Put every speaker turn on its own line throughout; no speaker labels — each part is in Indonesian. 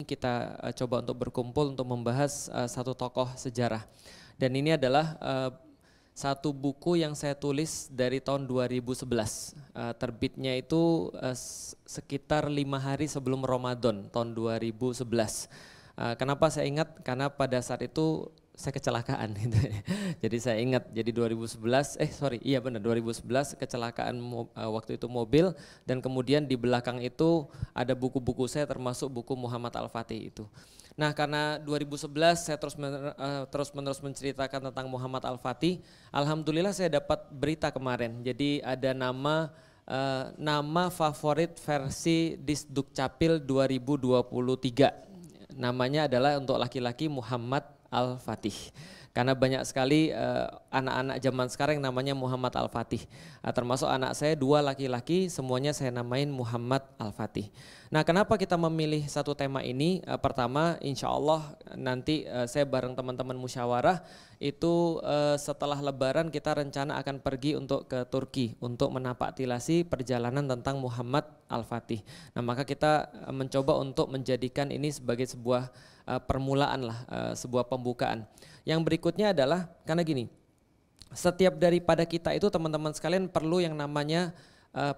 kita coba untuk berkumpul untuk membahas satu tokoh sejarah. Dan ini adalah satu buku yang saya tulis dari tahun 2011. Terbitnya itu sekitar 5 hari sebelum Ramadan tahun 2011. Kenapa saya ingat? Karena pada saat itu saya kecelakaan gitu. Jadi saya ingat, jadi 2011 kecelakaan waktu itu mobil, dan kemudian di belakang itu ada buku-buku saya termasuk buku Muhammad Al-Fatih itu. Nah, karena 2011 saya terus-menerus menceritakan tentang Muhammad Al-Fatih, alhamdulillah saya dapat berita kemarin. Jadi ada nama favorit versi Disdukcapil 2023. Namanya adalah untuk laki-laki Muhammad Al-Fatih. Karena banyak sekali anak-anak zaman sekarang yang namanya Muhammad Al-Fatih. Termasuk anak saya 2 laki-laki, semuanya saya namain Muhammad Al-Fatih. Nah, kenapa kita memilih satu tema ini? Pertama, insya Allah nanti saya bareng teman-teman musyawarah itu setelah Lebaran kita rencana akan pergi untuk ke Turki untuk menapaktilasi perjalanan tentang Muhammad Al-Fatih. Nah, maka kita mencoba untuk menjadikan ini sebagai sebuah permulaan lah, sebuah pembukaan. Yang berikutnya adalah karena gini, setiap daripada kita itu teman-teman sekalian perlu yang namanya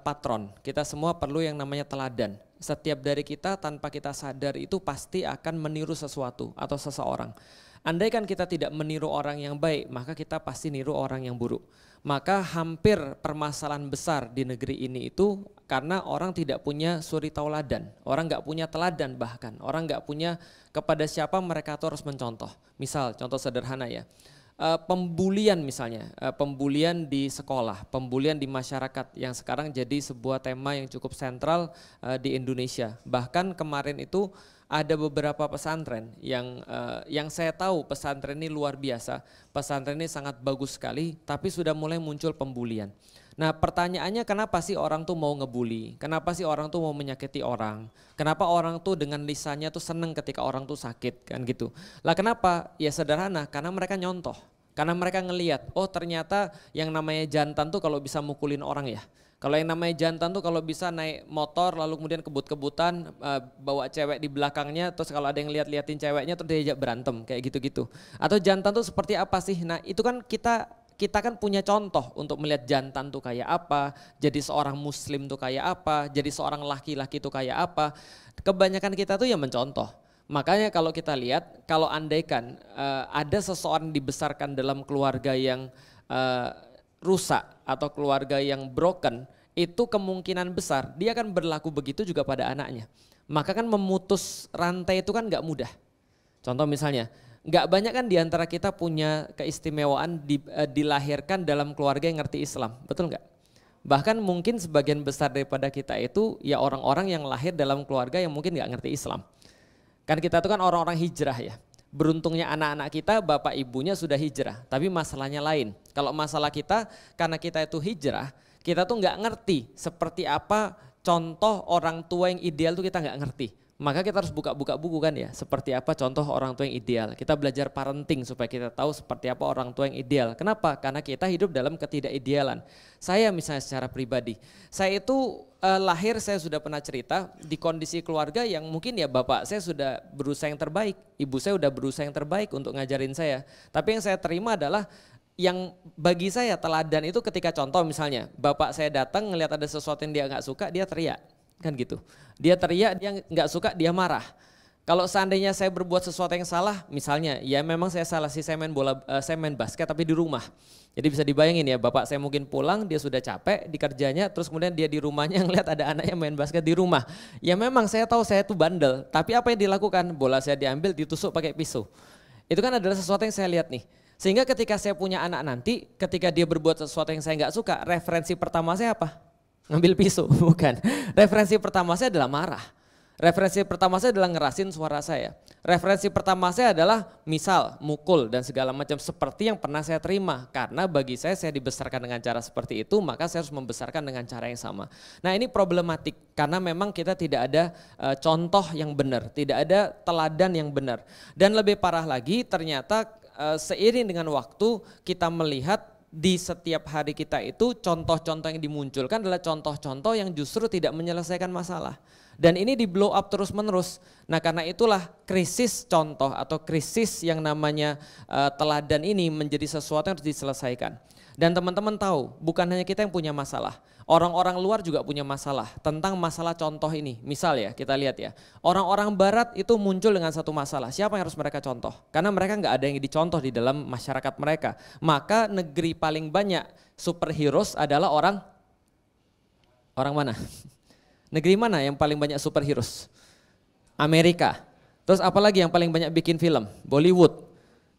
patron. Kita semua perlu yang namanya teladan. Setiap dari kita tanpa kita sadar itu pasti akan meniru sesuatu atau seseorang. Andaikan kita tidak meniru orang yang baik, maka kita pasti niru orang yang buruk. Maka hampir permasalahan besar di negeri ini itu karena orang tidak punya suri tauladan. Orang nggak punya teladan, bahkan orang nggak punya kepada siapa mereka tuh harus mencontoh. Misal contoh sederhana ya, pembulian misalnya, pembulian di sekolah, pembulian di masyarakat yang sekarang jadi sebuah tema yang cukup sentral di Indonesia. Bahkan kemarin itu ada beberapa pesantren yang saya tahu pesantren ini luar biasa, pesantren ini sangat bagus sekali, tapi sudah mulai muncul pembulian. Nah, pertanyaannya kenapa sih orang tuh mau ngebully? Kenapa sih orang tuh mau menyakiti orang? Kenapa orang tuh dengan lisannya tuh seneng ketika orang tuh sakit kan gitu? Lah kenapa? Ya sederhana, karena mereka nyontoh. Karena mereka ngelihat, oh ternyata yang namanya jantan tuh kalau bisa mukulin orang ya. Kalau yang namanya jantan tuh kalau bisa naik motor lalu kemudian kebut-kebutan bawa cewek di belakangnya, terus kalau ada yang liatin ceweknya terus diajak berantem kayak gitu-gitu. Atau jantan tuh seperti apa sih? Nah, itu kan kita kan punya contoh untuk melihat jantan tuh kayak apa, jadi seorang muslim tuh kayak apa, jadi seorang laki-laki tuh kayak apa. Kebanyakan kita tuh ya mencontoh. Makanya kalau kita lihat, kalau andaikan ada seseorang dibesarkan dalam keluarga yang rusak atau keluarga yang broken, itu kemungkinan besar dia akan berlaku begitu juga pada anaknya. Maka kan memutus rantai itu kan gak mudah. Contoh misalnya, gak banyak kan diantara kita punya keistimewaan dilahirkan dalam keluarga yang ngerti Islam, betul gak? Bahkan mungkin sebagian besar daripada kita itu ya orang-orang yang lahir dalam keluarga yang mungkin gak ngerti Islam. Kan kita itu kan orang-orang hijrah ya. Beruntungnya anak-anak kita bapak ibunya sudah hijrah, tapi masalahnya lain. Kalau masalah kita, karena kita itu hijrah, kita tuh nggak ngerti seperti apa contoh orang tua yang ideal tuh kita nggak ngerti. Maka kita harus buka-buka buku kan ya, seperti apa contoh orang tua yang ideal. Kita belajar parenting supaya kita tahu seperti apa orang tua yang ideal. Kenapa? Karena kita hidup dalam ketidakidealan. Saya misalnya secara pribadi, saya itu lahir saya sudah pernah cerita di kondisi keluarga yang mungkin ya bapak saya sudah berusaha yang terbaik, ibu saya sudah berusaha yang terbaik untuk ngajarin saya. Tapi yang saya terima adalah yang bagi saya teladan itu ketika contoh misalnya bapak saya datang ngelihat ada sesuatu yang dia nggak suka, dia teriak. Kan gitu, dia teriak, dia nggak suka, dia marah. Kalau seandainya saya berbuat sesuatu yang salah, misalnya ya memang saya salah sih, saya main basket tapi di rumah. Jadi bisa dibayangin ya, bapak saya mungkin pulang, dia sudah capek di kerjanya, terus kemudian dia di rumahnya ngeliat ada anaknya main basket di rumah. Ya memang saya tahu saya itu bandel, tapi apa yang dilakukan? Bola saya diambil, ditusuk pakai pisau. Itu kan adalah sesuatu yang saya lihat nih. Sehingga ketika saya punya anak nanti, ketika dia berbuat sesuatu yang saya nggak suka, referensi pertama saya apa? Ngambil pisau, bukan. Referensi pertama saya adalah marah. Referensi pertama saya adalah ngerasin suara saya. Referensi pertama saya adalah misal mukul dan segala macam seperti yang pernah saya terima. Karena bagi saya dibesarkan dengan cara seperti itu, maka saya harus membesarkan dengan cara yang sama. Nah, ini problematik karena memang kita tidak ada contoh yang benar, tidak ada teladan yang benar. Dan lebih parah lagi ternyata seiring dengan waktu kita melihat di setiap hari kita itu contoh-contoh yang dimunculkan adalah contoh-contoh yang justru tidak menyelesaikan masalah. Dan ini di blow up terus menerus. Nah karena itulah krisis contoh atau krisis yang namanya teladan ini menjadi sesuatu yang harus diselesaikan. Dan teman-teman tahu bukan hanya kita yang punya masalah. Orang-orang luar juga punya masalah tentang masalah contoh ini. Misal ya kita lihat ya, orang-orang barat itu muncul dengan satu masalah. Siapa yang harus mereka contoh? Karena mereka nggak ada yang dicontoh di dalam masyarakat mereka. Maka negeri paling banyak superheroes adalah orang mana? Negeri mana yang paling banyak superheroes? Amerika. Terus apalagi yang paling banyak bikin film? Bollywood.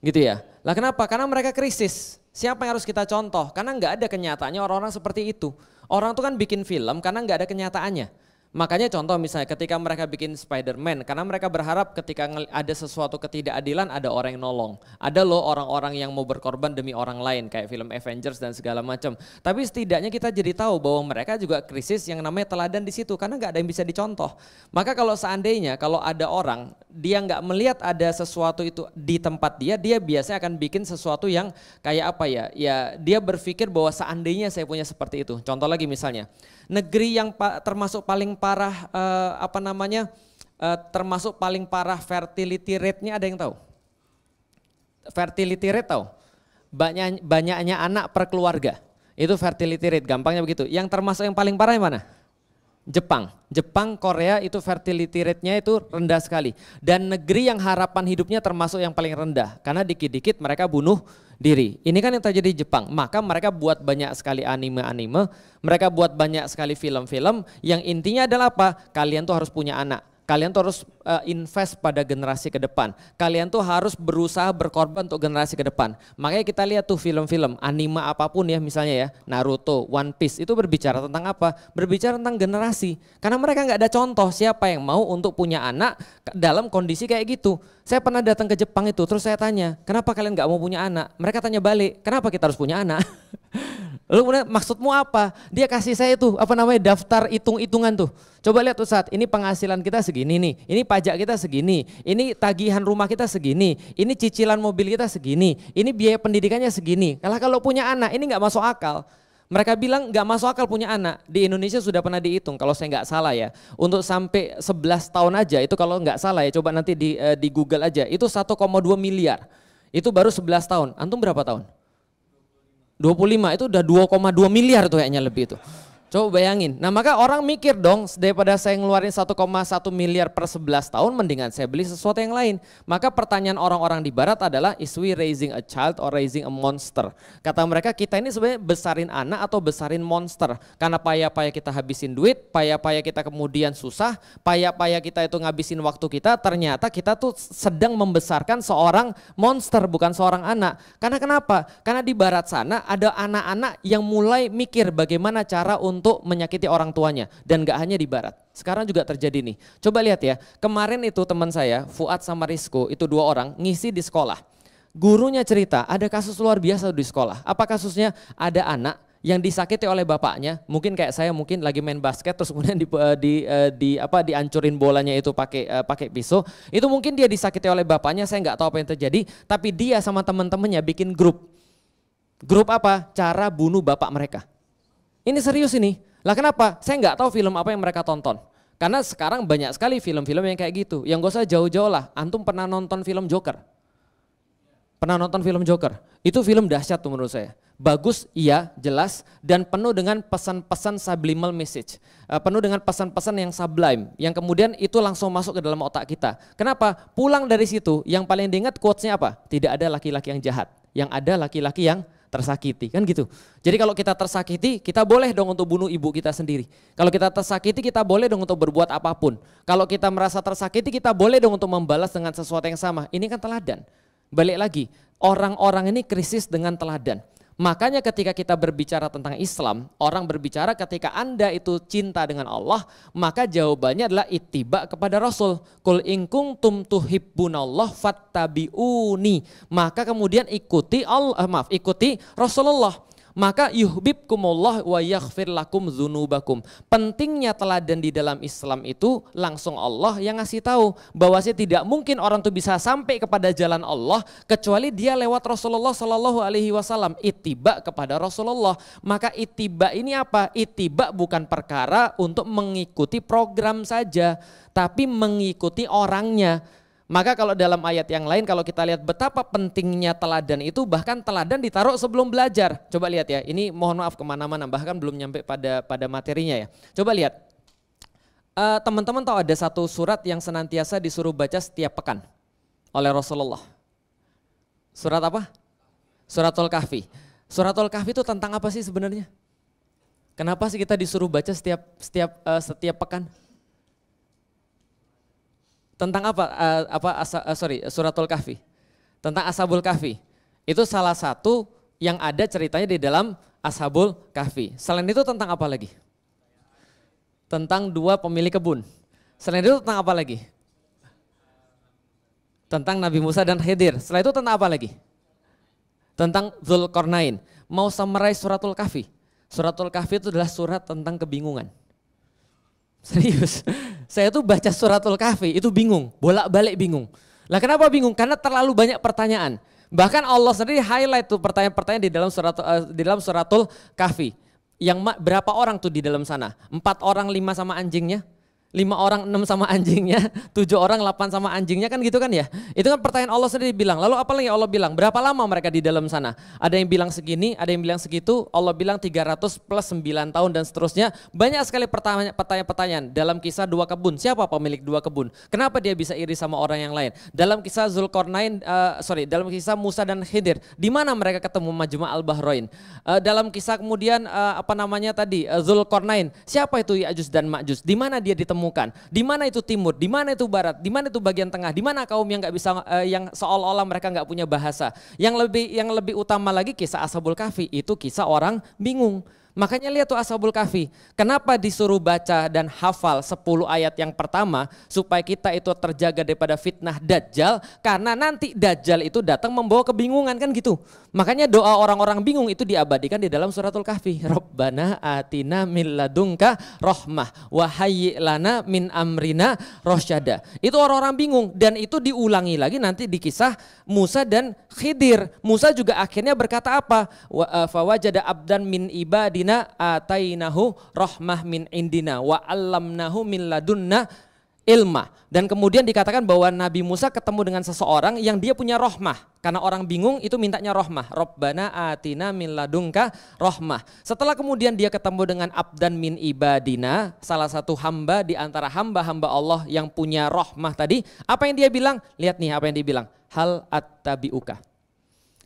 Gitu ya. Lah kenapa? Karena mereka krisis. Siapa yang harus kita contoh? Karena nggak ada kenyataannya orang-orang seperti itu. Orang tuh kan bikin film karena nggak ada kenyataannya. Makanya contoh misalnya ketika mereka bikin Spider-Man, karena mereka berharap ketika ada sesuatu ketidakadilan ada orang yang nolong. Ada loh orang-orang yang mau berkorban demi orang lain kayak film Avengers dan segala macam. Tapi setidaknya kita jadi tahu bahwa mereka juga krisis yang namanya teladan di situ karena nggak ada yang bisa dicontoh. Maka kalau seandainya kalau ada orang dia nggak melihat ada sesuatu itu di tempat dia biasanya akan bikin sesuatu yang kayak apa ya? Ya dia berpikir bahwa seandainya saya punya seperti itu. Contoh lagi misalnya. Negeri yang termasuk paling parah termasuk paling parah fertility rate-nya ada yang tahu? Fertility rate tahu? Banyaknya anak per keluarga. Itu fertility rate, gampangnya begitu. Yang termasuk yang paling parah yang mana? Jepang, Korea itu fertility rate-nya itu rendah sekali. Dan negeri yang harapan hidupnya termasuk yang paling rendah. Karena dikit-dikit mereka bunuh diri. Ini kan yang terjadi di Jepang. Maka mereka buat banyak sekali anime-anime. Mereka buat banyak sekali film-film. Yang intinya adalah apa? Kalian tuh harus punya anak. Kalian tuh harus invest pada generasi ke depan. Kalian tuh harus berusaha berkorban untuk generasi ke depan. Makanya kita lihat tuh film-film, anime apapun ya misalnya ya, Naruto, One Piece itu berbicara tentang apa? Berbicara tentang generasi. Karena mereka nggak ada contoh siapa yang mau untuk punya anak dalam kondisi kayak gitu. Saya pernah datang ke Jepang itu, terus saya tanya, kenapa kalian nggak mau punya anak? Mereka tanya balik, kenapa kita harus punya anak? Lalu kemudian maksudmu apa? Dia kasih saya tuh daftar hitung-hitungan tuh. Coba lihat Ustadz, ini penghasilan kita segini nih, ini pajak kita segini, ini tagihan rumah kita segini, ini cicilan mobil kita segini, ini biaya pendidikannya segini. Kalau punya anak ini nggak masuk akal. Mereka bilang nggak masuk akal punya anak. Di Indonesia sudah pernah dihitung kalau saya nggak salah ya. Untuk sampai 11 tahun aja itu kalau nggak salah ya, coba nanti di Google aja. Itu 1,2 miliar. Itu baru 11 tahun. Antum berapa tahun? 25 itu udah 2,2 miliar tuh kayaknya lebih itu. Coba bayangin. Nah maka orang mikir dong, daripada saya ngeluarin 1,1 miliar per 11 tahun mendingan saya beli sesuatu yang lain. Maka pertanyaan orang-orang di barat adalah, is we raising a child or raising a monster? Kata mereka, kita ini sebenarnya besarin anak atau besarin monster. Karena payah-payah kita habisin duit, payah-payah kita kemudian susah, payah-payah kita itu ngabisin waktu kita, ternyata kita tuh sedang membesarkan seorang monster bukan seorang anak. Karena kenapa? Karena di barat sana ada anak-anak yang mulai mikir bagaimana cara untuk menyakiti orang tuanya, dan gak hanya di barat. Sekarang juga terjadi nih. Coba lihat ya, kemarin itu teman saya, Fuad sama Rizko, itu 2 orang ngisi di sekolah. Gurunya cerita, ada kasus luar biasa di sekolah. Apa kasusnya? Ada anak yang disakiti oleh bapaknya, mungkin kayak saya mungkin lagi main basket terus kemudian dihancurin bolanya itu pakai pisau. Itu mungkin dia disakiti oleh bapaknya, saya nggak tahu apa yang terjadi, tapi dia sama teman-temannya bikin grup. Grup apa? Cara bunuh bapak mereka. Ini serius ini. Lah kenapa? Saya nggak tahu film apa yang mereka tonton. Karena sekarang banyak sekali film-film yang kayak gitu. Yang gak usah jauh-jauh lah. Antum pernah nonton film Joker? Pernah nonton film Joker? Itu film dahsyat tuh menurut saya. Bagus, iya, jelas, dan penuh dengan pesan-pesan subliminal message. Penuh dengan pesan-pesan yang sublime. Yang kemudian itu langsung masuk ke dalam otak kita. Kenapa? Pulang dari situ, yang paling diingat quotes-nya apa? Tidak ada laki-laki yang jahat. Yang ada laki-laki yang tersakiti, kan gitu. Jadi kalau kita tersakiti, kita boleh dong untuk bunuh ibu kita sendiri. Kalau kita tersakiti, kita boleh dong untuk berbuat apapun. Kalau kita merasa tersakiti, kita boleh dong untuk membalas dengan sesuatu yang sama. Ini kan teladan. Balik lagi, orang-orang ini krisis dengan teladan. Makanya ketika kita berbicara tentang Islam, orang berbicara ketika Anda itu cinta dengan Allah, maka jawabannya adalah ittiba kepada Rasul. Qul in kuntum tuhibbunallah fattabi'uni. Maka kemudian ikuti Rasulullah. maka yuhibbukumullah wa yaghfir lakum dzunubakum. Pentingnya teladan di dalam Islam itu langsung Allah yang ngasih tahu bahwa tidak mungkin orang tuh bisa sampai kepada jalan Allah kecuali dia lewat Rasulullah Shallallahu Alaihi Wasallam, ittiba kepada Rasulullah. Maka ittiba ini apa? Ittiba bukan perkara untuk mengikuti program saja, tapi mengikuti orangnya. Maka kalau dalam ayat yang lain kalau kita lihat betapa pentingnya teladan itu, bahkan teladan ditaruh sebelum belajar. Coba lihat ya, ini mohon maaf kemana-mana, bahkan belum nyampe pada materinya ya. Coba lihat, teman-teman tahu ada satu surat yang senantiasa disuruh baca setiap pekan oleh Rasulullah. Surat apa? Suratul Kahfi. Suratul Kahfi itu tentang apa sih sebenarnya? Kenapa sih kita disuruh baca setiap pekan? Tentang apa? Suratul Kahfi. Tentang Ashabul Kahfi. Itu salah satu yang ada ceritanya di dalam Ashabul Kahfi. Selain itu tentang apa lagi? Tentang dua pemilik kebun. Selain itu tentang apa lagi? Tentang Nabi Musa dan Khidir. Setelah itu tentang apa lagi? Tentang Dzulqarnain. Mau summarize Suratul Kahfi? Suratul Kahfi itu adalah surat tentang kebingungan. Serius, saya tuh baca Suratul Kahfi itu bingung, bolak-balik bingung. Lah kenapa bingung? Karena terlalu banyak pertanyaan. Bahkan Allah sendiri highlight tuh pertanyaan-pertanyaan di dalam Suratul Kahfi. Yang berapa orang tuh di dalam sana? 4 orang 5 sama anjingnya, 5 orang 6 sama anjingnya, 7 orang 8 sama anjingnya, kan gitu kan ya. Itu kan pertanyaan Allah sendiri bilang. Lalu apa lagi Allah bilang? Berapa lama mereka di dalam sana? Ada yang bilang segini, ada yang bilang segitu. Allah bilang 300 plus 9 tahun dan seterusnya. Banyak sekali pertanyaan-pertanyaan. Dalam kisah 2 kebun, siapa pemilik 2 kebun? Kenapa dia bisa iri sama orang yang lain? Dalam kisah dalam kisah Musa dan Khidir, di mana mereka ketemu Majma' al-Bahrain? Dalam kisah kemudian Dzulqarnain, siapa itu Ya'juj dan Ma'juj? Di mana dia ditemukan? Di mana itu timur, di mana itu barat, di mana itu bagian tengah, di mana kaum yang nggak bisa, yang seolah-olah mereka nggak punya bahasa. Yang lebih utama lagi kisah Ashabul Kahfi itu kisah orang bingung. Makanya lihat tuh Ashabul Kahfi, kenapa disuruh baca dan hafal 10 ayat yang pertama supaya kita itu terjaga daripada fitnah Dajjal, karena nanti Dajjal itu datang membawa kebingungan kan gitu. Makanya doa orang-orang bingung itu diabadikan di dalam Suratul Kahfi. Rabbana atina min ladunka rahmah wa hayyi' lana min amrina rasyada. Itu orang-orang bingung dan itu diulangi lagi nanti di kisah Musa dan Khidir. Musa juga akhirnya berkata apa? Fawajada abdan min ibadina atainahu rahmah min indina wa 'allamnahu min ladunna ilma. Dan kemudian dikatakan bahwa Nabi Musa ketemu dengan seseorang yang dia punya rahmah. Karena orang bingung itu mintanya rahmah. Rabbana atina min ladunka rahmah. Setelah kemudian dia ketemu dengan abdan min ibadina, salah satu hamba di antara hamba-hamba Allah yang punya rahmah tadi, apa yang dia bilang? Lihat nih apa yang dia bilang. Hal attabi'uka.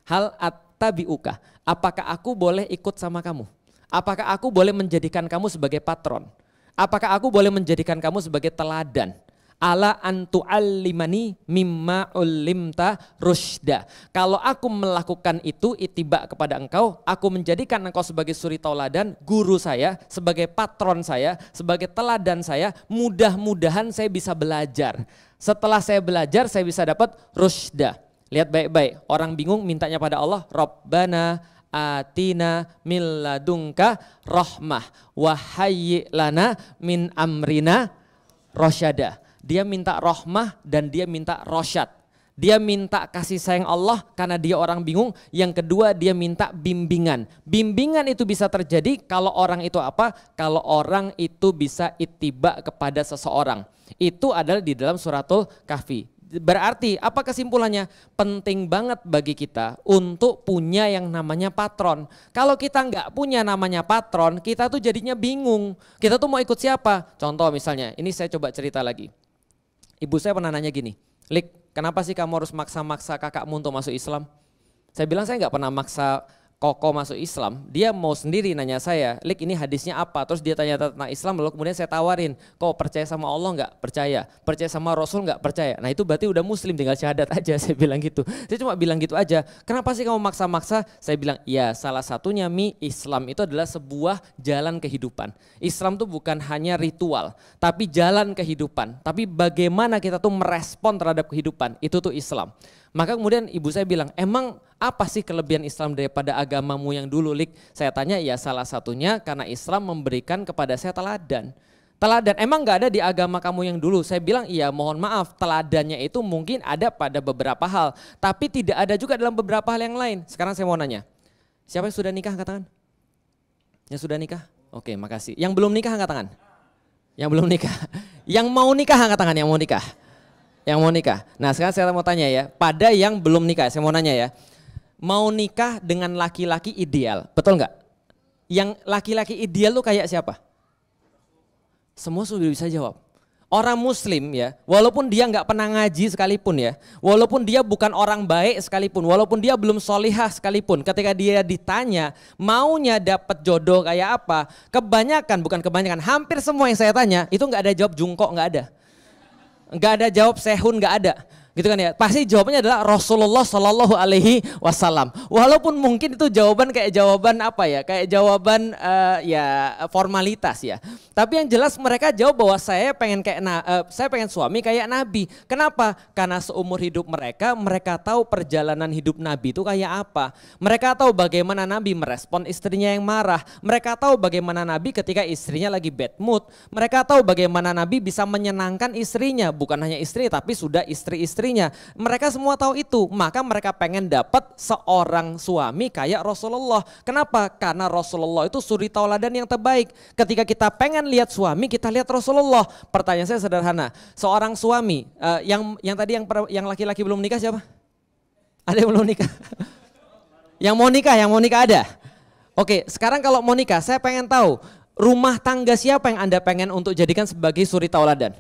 Hal attabi'uka. Apakah aku boleh ikut sama kamu? Apakah aku boleh menjadikan kamu sebagai patron? Apakah aku boleh menjadikan kamu sebagai teladan? Ala antu'allimani mimma ulimta rusyda. Kalau aku melakukan itu ittiba kepada engkau, aku menjadikan engkau sebagai suri tauladan, guru saya, sebagai patron saya, sebagai teladan saya, mudah-mudahan saya bisa belajar. Setelah saya belajar saya bisa dapat rusyda. Lihat baik-baik, orang bingung mintanya pada Allah, Rabbana atina min ladunka rahmah wa hayyi' lana min amrina rasyada. Dia minta rahmah dan dia minta rasyad. Dia minta kasih sayang Allah karena dia orang bingung. Yang kedua dia minta bimbingan. Bimbingan itu bisa terjadi kalau orang itu apa? Kalau orang itu bisa ittiba kepada seseorang. Itu adalah di dalam Suratul Kahfi. Berarti apa kesimpulannya? Penting banget bagi kita untuk punya yang namanya patron. Kalau kita nggak punya namanya patron, kita tuh jadinya bingung. Kita tuh mau ikut siapa? Contoh misalnya, ini saya coba cerita lagi. Ibu saya pernah nanya gini, Lik, kenapa sih kamu harus maksa-maksa kakakmu untuk masuk Islam? Saya bilang saya nggak pernah maksa Koko masuk Islam, dia mau sendiri nanya saya, Lik ini hadisnya apa? Terus dia tanya tentang Islam, lalu kemudian saya tawarin, kok percaya sama Allah nggak? Percaya. Percaya sama Rasul nggak? Percaya. Nah itu berarti udah Muslim, tinggal syahadat aja, saya bilang gitu. Saya cuma bilang gitu aja, kenapa sih kamu maksa-maksa? Saya bilang, ya salah satunya Islam itu adalah sebuah jalan kehidupan. Islam tuh bukan hanya ritual, tapi jalan kehidupan. Tapi bagaimana kita tuh merespon terhadap kehidupan, itu tuh Islam. Maka kemudian ibu saya bilang, emang apa sih kelebihan Islam daripada agamamu yang dulu, Lik? Saya tanya, ya salah satunya karena Islam memberikan kepada saya teladan. Teladan, emang gak ada di agama kamu yang dulu? Saya bilang, iya mohon maaf, teladannya itu mungkin ada pada beberapa hal. Tapi tidak ada juga dalam beberapa hal yang lain. Sekarang saya mau nanya, siapa yang sudah nikah angkat tangan? Yang sudah nikah? Oke, makasih. Yang belum nikah angkat tangan? Yang belum nikah. Yang mau nikah angkat tangan, yang mau nikah. Yang mau nikah. Nah sekarang saya mau tanya ya, pada yang belum nikah, saya mau nanya ya. Mau nikah dengan laki-laki ideal, betul nggak? Yang laki-laki ideal tuh kayak siapa? Semua sudah bisa jawab. Orang muslim ya, walaupun dia nggak pernah ngaji sekalipun ya, walaupun dia bukan orang baik sekalipun, walaupun dia belum solihah sekalipun, ketika dia ditanya maunya dapat jodoh kayak apa, bukan kebanyakan, hampir semua yang saya tanya itu nggak ada jawab jungkok, nggak ada jawab sehun, nggak ada. Gitu kan ya, pasti jawabannya adalah Rasulullah Shallallahu Alaihi Wasallam. Walaupun mungkin itu jawaban kayak jawaban apa ya, kayak jawaban ya formalitas ya. Tapi yang jelas mereka jawab bahwa saya pengen suami kayak Nabi. Kenapa? Karena seumur hidup mereka tahu perjalanan hidup Nabi itu kayak apa. Mereka tahu bagaimana Nabi merespon istrinya yang marah. Mereka tahu bagaimana Nabi ketika istrinya lagi bad mood. Mereka tahu bagaimana Nabi bisa menyenangkan istrinya, bukan hanya istri tapi sudah istri-istri. Mereka semua tahu itu, maka mereka pengen dapat seorang suami kayak Rasulullah. Kenapa? Karena Rasulullah itu suri tauladan yang terbaik. Ketika kita pengen lihat suami, kita lihat Rasulullah. Pertanyaan saya sederhana, seorang suami yang tadi yang laki-laki belum nikah siapa? Ada yang belum nikah? Yang mau nikah ada? Oke, sekarang kalau mau nikah, saya pengen tahu rumah tangga siapa yang Anda pengen untuk jadikan sebagai suri tauladan?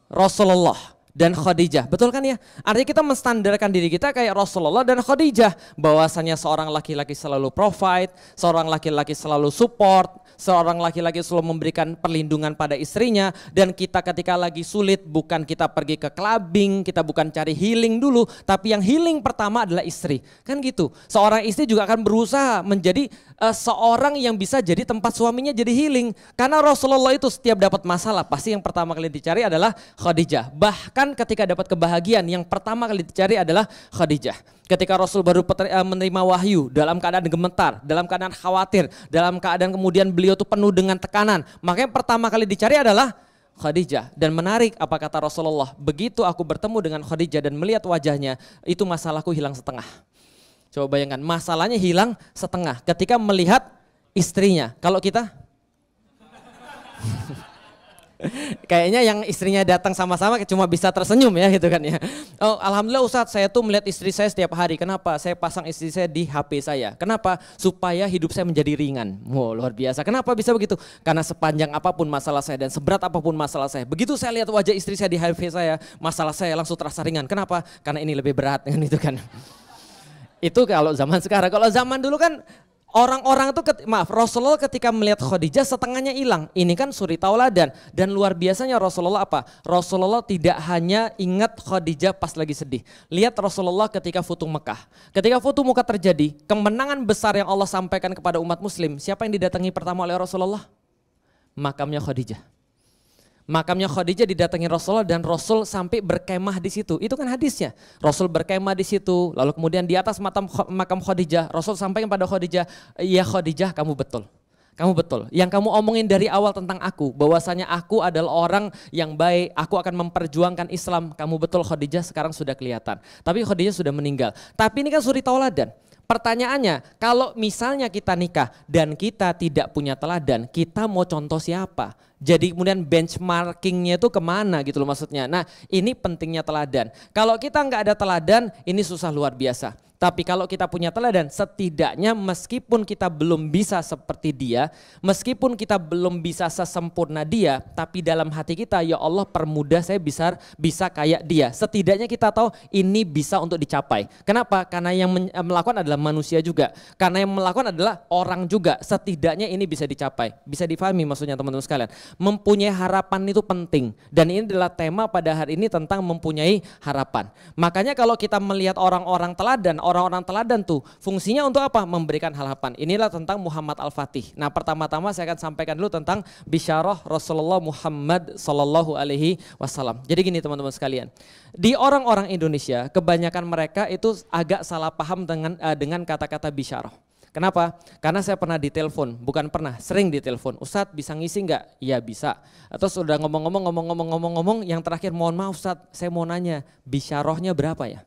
Rasulullah dan Khadijah, betul kan ya? Artinya kita menstandarkan diri kita kayak Rasulullah dan Khadijah, bahwasanya seorang laki-laki selalu provide, seorang laki-laki selalu support, seorang laki-laki selalu memberikan perlindungan pada istrinya, dan kita ketika lagi sulit bukan kita pergi ke clubbing, kita bukan cari healing dulu, tapi yang healing pertama adalah istri. Kan gitu. Seorang istri juga akan berusaha menjadi seorang yang bisa jadi tempat suaminya jadi healing. Karena Rasulullah itu setiap dapat masalah pasti yang pertama kali dicari adalah Khadijah. Bahkan ketika dapat kebahagiaan yang pertama kali dicari adalah Khadijah. Ketika Rasul baru menerima wahyu dalam keadaan gemetar, dalam keadaan khawatir, dalam keadaan kemudian beliau itu penuh dengan tekanan, makanya pertama kali dicari adalah Khadijah. Dan menarik apa kata Rasulullah, begitu aku bertemu dengan Khadijah dan melihat wajahnya, itu masalahku hilang setengah. Coba bayangkan, masalahnya hilang setengah ketika melihat istrinya. Kalau kita kayaknya yang istrinya datang sama-sama cuma bisa tersenyum ya gitu kan ya. Oh, alhamdulillah Ustadz, saya tuh melihat istri saya setiap hari. Kenapa? Saya pasang istri saya di HP saya. Kenapa? Supaya hidup saya menjadi ringan. Wow, luar biasa. Kenapa bisa begitu? Karena sepanjang apapun masalah saya dan seberat apapun masalah saya, begitu saya lihat wajah istri saya di HP saya, masalah saya langsung terasa ringan. Kenapa? Karena ini lebih berat kan itu kan. Itu kalau zaman sekarang. Kalau zaman dulu kan orang-orang tuh Rasulullah ketika melihat Khadijah setengahnya hilang. Ini kan suri tauladan. Dan luar biasanya Rasulullah apa? Rasulullah tidak hanya ingat Khadijah pas lagi sedih. Lihat Rasulullah ketika Futuh Mekah. Ketika Futuh Mekah terjadi, kemenangan besar yang Allah sampaikan kepada umat muslim, siapa yang didatangi pertama oleh Rasulullah? Makamnya Khadijah. Makamnya Khadijah didatangi Rasulullah dan Rasul sampai berkemah di situ. Itu kan hadisnya. Rasul berkemah di situ. Lalu kemudian di atas makam Khadijah, Rasul sampaikan pada Khadijah, "Ya Khadijah, kamu betul. Kamu betul. Yang kamu omongin dari awal tentang aku, bahwasanya aku adalah orang yang baik, aku akan memperjuangkan Islam. Kamu betul Khadijah, sekarang sudah kelihatan." Tapi Khadijah sudah meninggal. Tapi ini kan suri tauladan. Pertanyaannya, kalau misalnya kita nikah dan kita tidak punya teladan, kita mau contoh siapa? Jadi kemudian benchmarkingnya itu kemana gitu loh maksudnya. Nah ini pentingnya teladan. Kalau kita nggak ada teladan, ini susah luar biasa. Tapi kalau kita punya teladan, setidaknya meskipun kita belum bisa seperti dia, meskipun kita belum bisa sesempurna dia, tapi dalam hati kita, ya Allah permudah saya bisa kayak dia. Setidaknya kita tahu ini bisa untuk dicapai. Kenapa? Karena yang melakukan adalah manusia juga. Karena yang melakukan adalah orang juga. Setidaknya ini bisa dicapai. Bisa difahami maksudnya teman-teman sekalian. Mempunyai harapan itu penting. Dan ini adalah tema pada hari ini tentang mempunyai harapan. Makanya kalau kita melihat orang-orang teladan, orang-orang teladan tuh. Fungsinya untuk apa? Memberikan harapan. Inilah tentang Muhammad Al-Fatih. Nah pertama-tama saya akan sampaikan dulu tentang bisyarah Rasulullah Muhammad Sallallahu Alaihi Wasallam. Jadi gini teman-teman sekalian, di orang-orang Indonesia kebanyakan mereka itu agak salah paham dengan kata-kata bisyarah. Kenapa? Karena saya pernah ditelepon, bukan pernah, sering ditelepon. Ustadz bisa ngisi nggak? Iya bisa. Terus udah ngomong-ngomong, yang terakhir mohon maaf Ustadz, saya mau nanya, bisyarahnya berapa ya?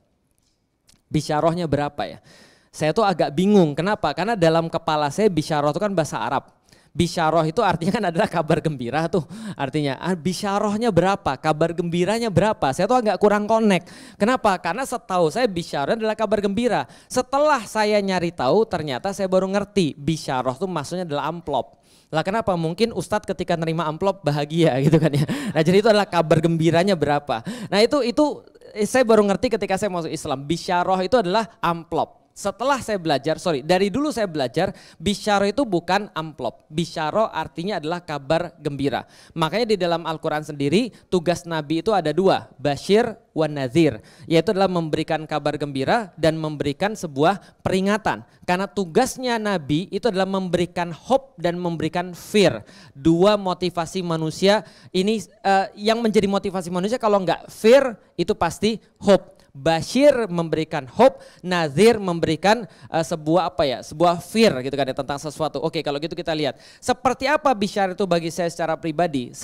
Bisyarahnya berapa ya? Saya tuh agak bingung, kenapa? Karena dalam kepala saya bisyarah itu kan bahasa Arab. Bisyarah itu artinya kan adalah kabar gembira tuh. Artinya bisyarahnya berapa, kabar gembiranya berapa. Saya tuh agak kurang connect. Kenapa? Karena setahu saya bisyarah adalah kabar gembira. Setelah saya nyari tahu ternyata saya baru ngerti bisyarah tuh maksudnya adalah amplop. Lah kenapa? Mungkin Ustadz ketika nerima amplop bahagia gitu kan ya. Nah jadi itu adalah kabar gembiranya berapa. Nah itu saya baru ngerti ketika saya masuk Islam. Bisyarah itu adalah amplop. Setelah saya belajar, dari dulu saya belajar, bisyarah itu bukan amplop. Bisyarah artinya adalah kabar gembira. Makanya di dalam Al-Quran sendiri, tugas Nabi itu ada dua, basyir wan nadhir. Yaitu adalah memberikan kabar gembira dan memberikan sebuah peringatan. Karena tugasnya Nabi itu adalah memberikan hope dan memberikan fear. Dua motivasi manusia, ini yang menjadi motivasi manusia kalau enggak fear itu pasti hope. Basyir memberikan hope, nazir memberikan sebuah sebuah fear gitu kan ya tentang sesuatu. Oke, kalau gitu kita lihat seperti apa bisyarah itu bagi saya secara pribadi.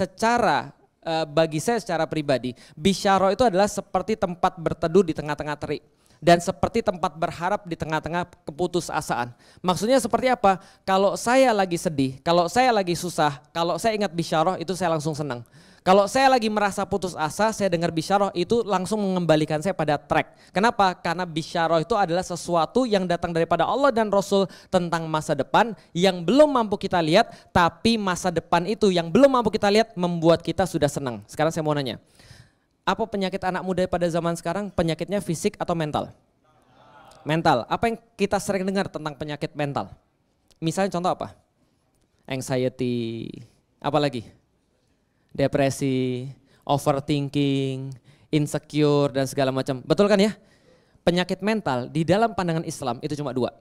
Bagi saya secara pribadi, bisyarah itu adalah seperti tempat berteduh di tengah-tengah terik dan seperti tempat berharap di tengah-tengah keputusasaan. Maksudnya seperti apa? Kalau saya lagi sedih, kalau saya lagi susah, kalau saya ingat bisyarah itu saya langsung senang. Kalau saya lagi merasa putus asa, saya dengar bisyarah itu langsung mengembalikan saya pada track. Kenapa? Karena bisyarah itu adalah sesuatu yang datang daripada Allah dan Rasul tentang masa depan yang belum mampu kita lihat, tapi masa depan itu yang belum mampu kita lihat membuat kita sudah senang. Sekarang saya mau nanya, apa penyakit anak muda pada zaman sekarang? Penyakitnya fisik atau mental? Mental. Apa yang kita sering dengar tentang penyakit mental? Misalnya contoh apa? Anxiety, apa lagi? Depresi, overthinking, insecure dan segala macam. Betul kan ya? Penyakit mental di dalam pandangan Islam itu cuma dua.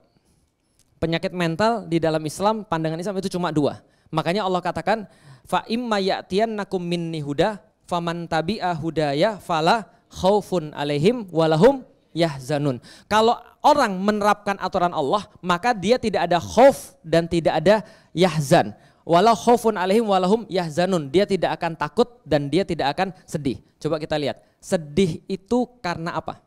Penyakit mental di dalam Islam, pandangan Islam itu cuma dua. Makanya Allah katakan, fa imma ya'tiyannakum minni huda faman tabi'a hudaya fala khaufun alaihim walahum yahzanun. Kalau orang menerapkan aturan Allah, maka dia tidak ada khauf dan tidak ada yahzan. Walau khaufun alaihim walahum yahzanun. Dia tidak akan takut dan dia tidak akan sedih. Coba kita lihat. Sedih itu karena apa?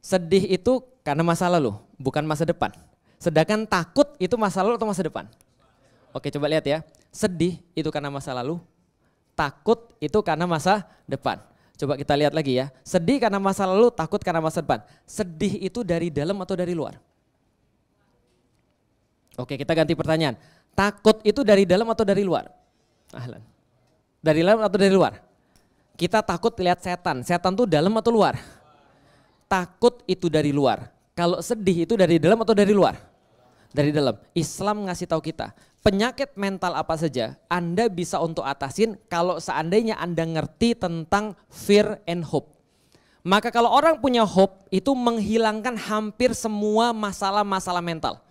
Sedih itu karena masa lalu, bukan masa depan. Sedangkan takut itu masa lalu atau masa depan? Oke, coba lihat ya. Sedih itu karena masa lalu, takut itu karena masa depan. Coba kita lihat lagi ya. Sedih karena masa lalu, takut karena masa depan. Sedih itu dari dalam atau dari luar? Oke, kita ganti pertanyaan. Takut itu dari dalam atau dari luar? Ahlan. Dari dalam atau dari luar? Kita takut lihat setan. Setan itu dalam atau luar? Takut itu dari luar. Kalau sedih itu dari dalam atau dari luar? Dari dalam. Islam ngasih tahu kita, penyakit mental apa saja Anda bisa untuk atasin kalau seandainya Anda ngerti tentang fear and hope. Maka kalau orang punya hope itu menghilangkan hampir semua masalah-masalah mental.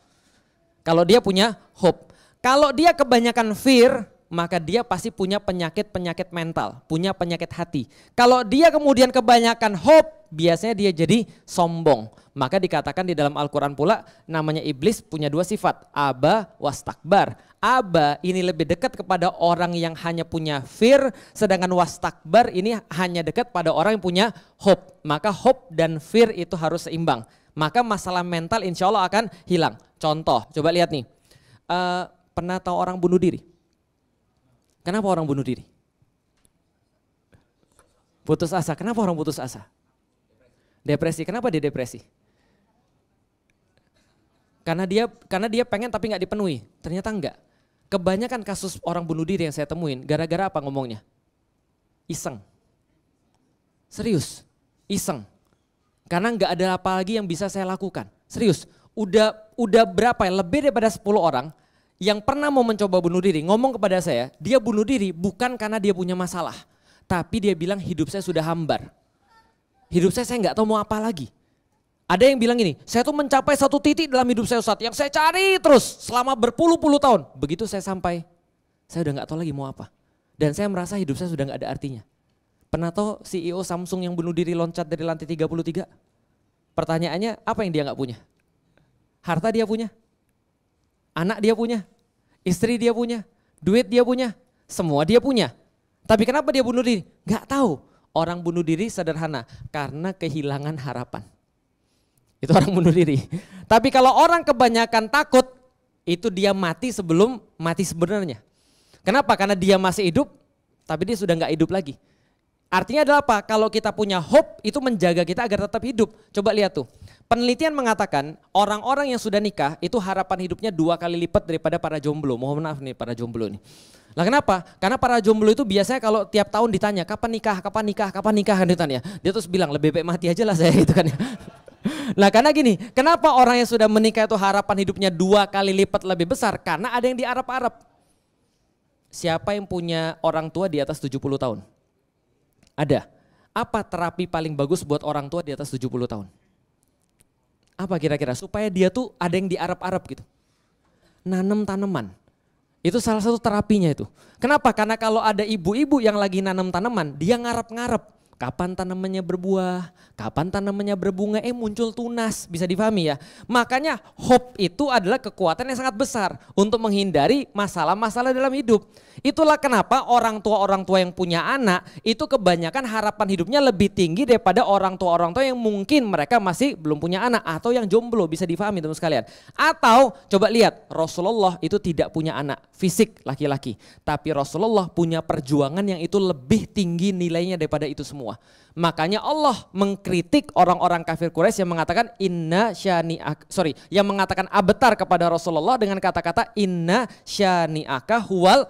Kalau dia punya hope. Kalau dia kebanyakan fear, maka dia pasti punya penyakit-penyakit mental, punya penyakit hati. Kalau dia kemudian kebanyakan hope, biasanya dia jadi sombong. Maka dikatakan di dalam Al-Quran pula namanya iblis punya dua sifat, aba wastakbar. Aba ini lebih dekat kepada orang yang hanya punya fear, sedangkan wastakbar ini hanya dekat pada orang yang punya hope. Maka hope dan fear itu harus seimbang. Maka masalah mental insya Allah akan hilang. Contoh, coba lihat nih. Pernah tahu orang bunuh diri? Kenapa orang bunuh diri? Putus asa. Kenapa orang putus asa? Depresi. Kenapa dia depresi? Karena dia pengen tapi nggak dipenuhi. Ternyata enggak. Kebanyakan kasus orang bunuh diri yang saya temuin gara-gara apa ngomongnya? Iseng. Serius, iseng. Karena nggak ada apa lagi yang bisa saya lakukan. Serius, udah berapa ya? Lebih daripada 10 orang yang pernah mau mencoba bunuh diri ngomong kepada saya, dia bunuh diri bukan karena dia punya masalah, tapi dia bilang hidup saya sudah hambar. Hidup saya nggak tahu mau apa lagi. Ada yang bilang gini, saya tuh mencapai satu titik dalam hidup saya Ustadz yang saya cari terus selama berpuluh-puluh tahun. Begitu saya sampai, saya udah gak tahu lagi mau apa. Dan saya merasa hidup saya sudah gak ada artinya. Pernah tahu CEO Samsung yang bunuh diri loncat dari lantai 33? Pertanyaannya apa yang dia gak punya? Harta dia punya, anak dia punya, istri dia punya, duit dia punya, semua dia punya. Tapi kenapa dia bunuh diri? Gak tahu. Orang bunuh diri sederhana, karena kehilangan harapan. Itu orang bunuh diri. Tapi kalau orang kebanyakan takut, itu dia mati sebelum mati sebenarnya. Kenapa? Karena dia masih hidup, tapi dia sudah nggak hidup lagi. Artinya adalah apa? Kalau kita punya hope, itu menjaga kita agar tetap hidup. Coba lihat tuh. Penelitian mengatakan orang-orang yang sudah nikah itu harapan hidupnya 2 kali lipat daripada para jomblo. Mohon maaf nih para jomblo nih. Lah kenapa? Karena para jomblo itu biasanya kalau tiap tahun ditanya kapan nikah, kapan nikah, kapan nikah kan ditanya. Dia terus bilang lebih baik mati aja lah saya gitu kan ya. Nah karena gini, kenapa orang yang sudah menikah itu harapan hidupnya 2 kali lipat lebih besar? Karena ada yang diarap-arap. Siapa yang punya orang tua di atas 70 tahun? Ada. Apa terapi paling bagus buat orang tua di atas 70 tahun? Apa kira-kira? Supaya dia tuh ada yang diarap-arap gitu. Nanam tanaman. Itu salah satu terapinya itu. Kenapa? Karena kalau ada ibu-ibu yang lagi nanam tanaman, dia ngarap-ngarap. Kapan tanamannya berbuah, kapan tanamannya berbunga, muncul tunas, bisa dipahami ya. Makanya hope itu adalah kekuatan yang sangat besar untuk menghindari masalah-masalah dalam hidup. Itulah kenapa orang tua yang punya anak itu kebanyakan harapan hidupnya lebih tinggi daripada orang tua yang mungkin mereka masih belum punya anak atau yang jomblo, bisa dipahami teman sekalian. Atau coba lihat Rasulullah itu tidak punya anak fisik laki-laki, tapi Rasulullah punya perjuangan yang itu lebih tinggi nilainya daripada itu semua. Makanya Allah mengkritik orang-orang kafir Quraisy yang mengatakan yang mengatakan abetar kepada Rasulullah dengan kata-kata inna syani'aka huwal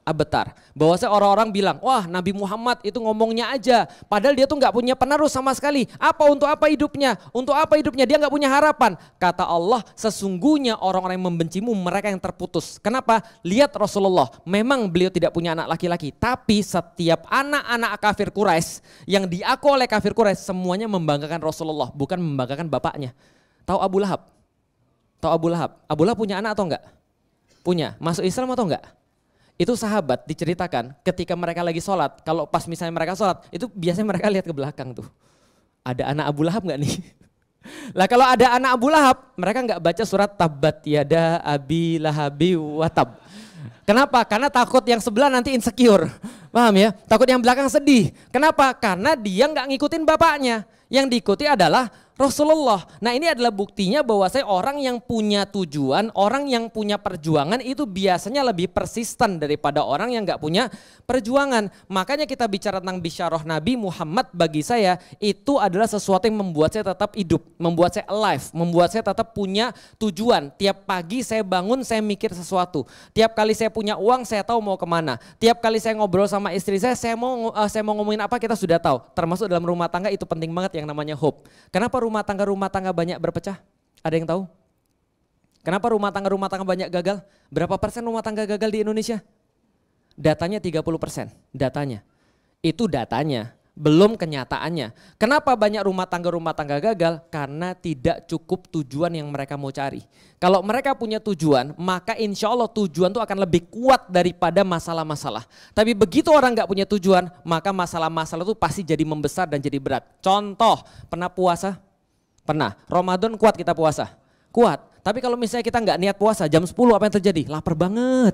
abetar. Bahwasanya orang-orang bilang, wah Nabi Muhammad itu ngomongnya aja, padahal dia tuh nggak punya penerus sama sekali. Untuk apa hidupnya? Untuk apa hidupnya? Dia nggak punya harapan. Kata Allah, sesungguhnya orang-orang yang membencimu mereka yang terputus. Kenapa? Lihat Rasulullah, memang beliau tidak punya anak laki-laki, tapi setiap anak-anak kafir Quraisy yang diaku oleh kafir Quraisy semuanya membanggakan Rasulullah, bukan membanggakan bapaknya. Tahu Abu Lahab? Tahu Abu Lahab? Abu Lahab punya anak atau enggak? Punya. Masuk Islam atau enggak? Itu sahabat diceritakan ketika mereka lagi sholat, kalau pas misalnya mereka sholat, itu biasanya mereka lihat ke belakang tuh. Ada anak Abu Lahab nggak nih? Lah kalau ada anak Abu Lahab, mereka nggak baca surat Tabbat Yada Abi Lahabi Watab. Kenapa? Karena takut yang sebelah nanti insecure. Paham ya? Takut yang belakang sedih. Kenapa? Karena dia nggak ngikutin bapaknya. Yang diikuti adalah Rasulullah. Nah ini adalah buktinya bahwa orang yang punya tujuan, orang yang punya perjuangan itu biasanya lebih persisten daripada orang yang gak punya perjuangan. Makanya kita bicara tentang bisyarah Nabi Muhammad, bagi saya itu adalah sesuatu yang membuat saya tetap hidup, membuat saya alive, membuat saya tetap punya tujuan. Tiap pagi saya bangun saya mikir sesuatu. Tiap kali saya punya uang saya tahu mau kemana. Tiap kali saya ngobrol sama istri saya mau ngomongin apa kita sudah tahu. Termasuk dalam rumah tangga itu penting banget yang namanya hope. Kenapa rumah tangga banyak berpecah? Ada yang tahu? Kenapa rumah tangga banyak gagal? Berapa persen rumah tangga gagal di Indonesia? Datanya 30%, datanya. Itu datanya, belum kenyataannya. Kenapa banyak rumah tangga gagal? Karena tidak cukup tujuan yang mereka mau cari. Kalau mereka punya tujuan, maka insya Allah tujuan itu akan lebih kuat daripada masalah-masalah. Tapi begitu orang gak punya tujuan, maka masalah-masalah itu pasti jadi membesar dan jadi berat. Contoh, pernah puasa? Pernah. Ramadan kuat kita puasa? Kuat. Tapi kalau misalnya kita nggak niat puasa, jam 10 apa yang terjadi? Lapar banget.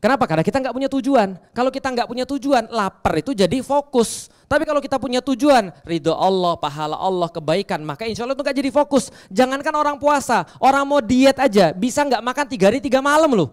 Kenapa? Karena kita nggak punya tujuan. Kalau kita nggak punya tujuan, lapar itu jadi fokus. Tapi kalau kita punya tujuan, ridho Allah, pahala Allah, kebaikan, maka insya Allah itu nggak jadi fokus. Jangankan orang puasa, orang mau diet aja bisa nggak makan 3 hari 3 malam loh.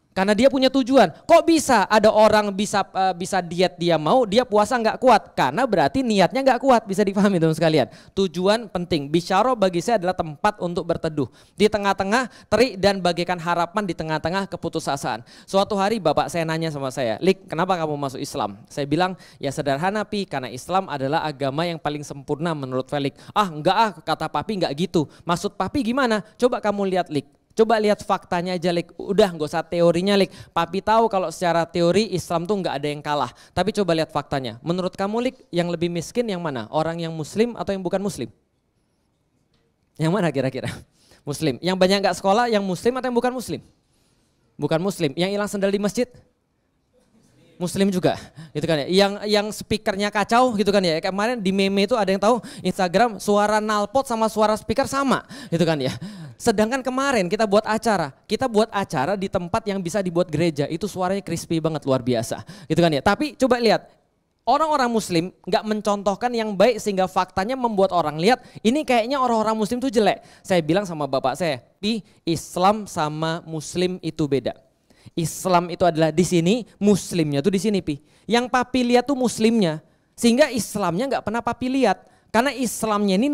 Karena dia punya tujuan. Kok bisa ada orang bisa diet dia mau, dia puasa nggak kuat? Karena berarti niatnya nggak kuat, bisa dipahami teman sekalian. Tujuan penting. Bisyarah bagi saya adalah tempat untuk berteduh. Di tengah-tengah terik dan bagaikan harapan di tengah-tengah keputusasaan. Suatu hari bapak saya nanya sama saya, Lik, kenapa kamu masuk Islam? Saya bilang, ya sederhana Pi, karena Islam adalah agama yang paling sempurna menurut Felix. Enggak kata papi enggak gitu. Maksud papi gimana? Coba kamu lihat Lik. Coba lihat faktanya aja Lik, udah gak usah teorinya Lik. Papi tahu kalau secara teori Islam tuh gak ada yang kalah. Tapi coba lihat faktanya. Menurut kamu Lik, yang lebih miskin yang mana? Orang yang muslim atau yang bukan muslim? Yang mana kira-kira? Muslim. Yang banyak nggak sekolah, yang muslim atau yang bukan muslim? Bukan muslim. Yang hilang sendal di masjid? Muslim juga, gitu kan ya. Yang speakernya kacau, gitu kan ya. Kemarin di meme itu ada yang tahu Instagram suara knalpot sama suara speaker sama, gitu kan ya. Sedangkan kemarin kita buat acara di tempat yang bisa dibuat gereja, itu suaranya crispy banget, luar biasa, gitu kan ya. Tapi coba lihat, orang-orang muslim nggak mencontohkan yang baik sehingga faktanya membuat orang lihat ini kayaknya orang-orang muslim tuh jelek. Saya bilang sama bapak saya, Islam sama muslim itu beda. Islam itu adalah di sini, muslimnya tuh di sini pi. Yang papi lihat tuh muslimnya, sehingga Islamnya nggak pernah papi lihat. Karena Islamnya ini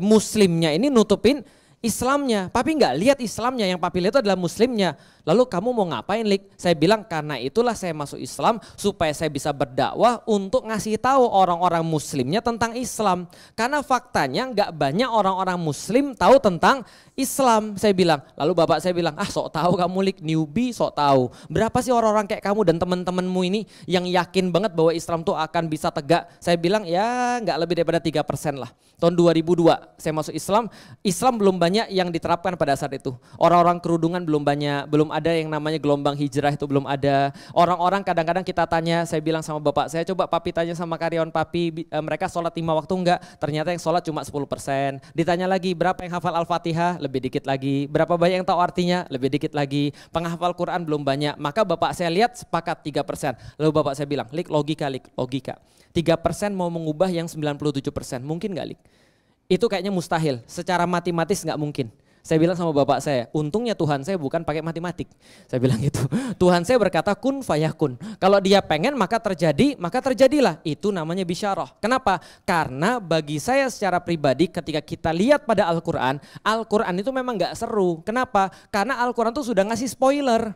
muslimnya ini nutupin Islamnya. Papi nggak lihat Islamnya, yang papi lihat itu adalah muslimnya. Lalu kamu mau ngapain, Lik? Saya bilang karena itulah saya masuk Islam supaya saya bisa berdakwah untuk ngasih tahu orang-orang muslimnya tentang Islam. Karena faktanya nggak banyak orang-orang muslim tahu tentang Islam, saya bilang. Lalu bapak saya bilang, sok tahu kamu, Lik, newbie sok tahu. Berapa sih orang-orang kayak kamu dan teman-temanmu ini yang yakin banget bahwa Islam tuh akan bisa tegak? Saya bilang ya nggak lebih daripada 3% lah. Tahun 2002 saya masuk Islam, Islam belum banyak yang diterapkan pada saat itu. Orang-orang kerudungan belum banyak, belum ada yang namanya gelombang hijrah itu belum ada. Orang-orang kadang-kadang kita tanya, saya bilang sama bapak saya, coba papi tanya sama karyawan papi, mereka sholat 5 waktu enggak? Ternyata yang sholat cuma 10%. Ditanya lagi berapa yang hafal Al-Fatihah? Lebih dikit lagi. Berapa banyak yang tahu artinya? Lebih dikit lagi. Penghafal Quran belum banyak. Maka bapak saya lihat sepakat 3%. Lalu bapak saya bilang, Lik, logika. 3% mau mengubah yang 97%. Mungkin gak, Lik? Itu kayaknya mustahil. Secara matematis gak mungkin. Saya bilang sama bapak saya, untungnya Tuhan saya bukan pakai matematik. Saya bilang gitu. Tuhan saya berkata kun fayakun. Kalau dia pengen maka terjadi, maka terjadilah. Itu namanya bisyarah. Kenapa? Karena bagi saya secara pribadi ketika kita lihat pada Al-Quran, Al-Quran itu memang gak seru. Kenapa? Karena Al-Quran itu sudah ngasih spoiler.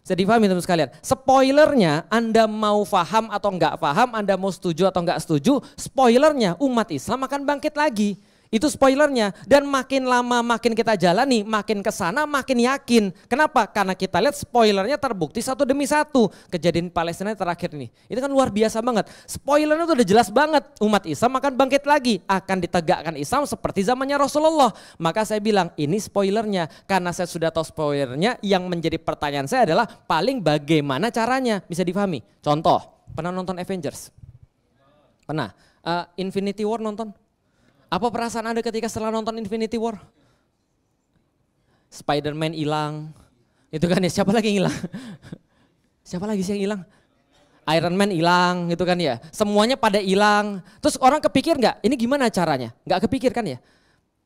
Jadi dipahami teman sekalian, spoilernya Anda mau paham atau enggak paham, Anda mau setuju atau enggak setuju, spoilernya umat Islam akan bangkit lagi. Itu spoilernya, dan makin lama makin kita jalani, makin kesana makin yakin. Kenapa? Karena kita lihat spoilernya terbukti satu demi satu. Kejadian Palestina terakhir ini, itu kan luar biasa banget. Spoilernya itu udah jelas banget, umat Islam akan bangkit lagi, akan ditegakkan Islam seperti zamannya Rasulullah. Maka saya bilang ini spoilernya, karena saya sudah tahu spoilernya, yang menjadi pertanyaan saya adalah paling bagaimana caranya, bisa dipahami. Contoh, pernah nonton Avengers? Pernah? Infinity War nonton? Apa perasaan Anda ketika setelah nonton Infinity War? Spider-Man hilang, itu kan ya, siapa lagi yang hilang? Siapa lagi sih yang hilang? Iron Man hilang, gitu kan ya. Semuanya pada hilang. Terus orang kepikir nggak? Ini gimana caranya? Nggak kepikir kan ya?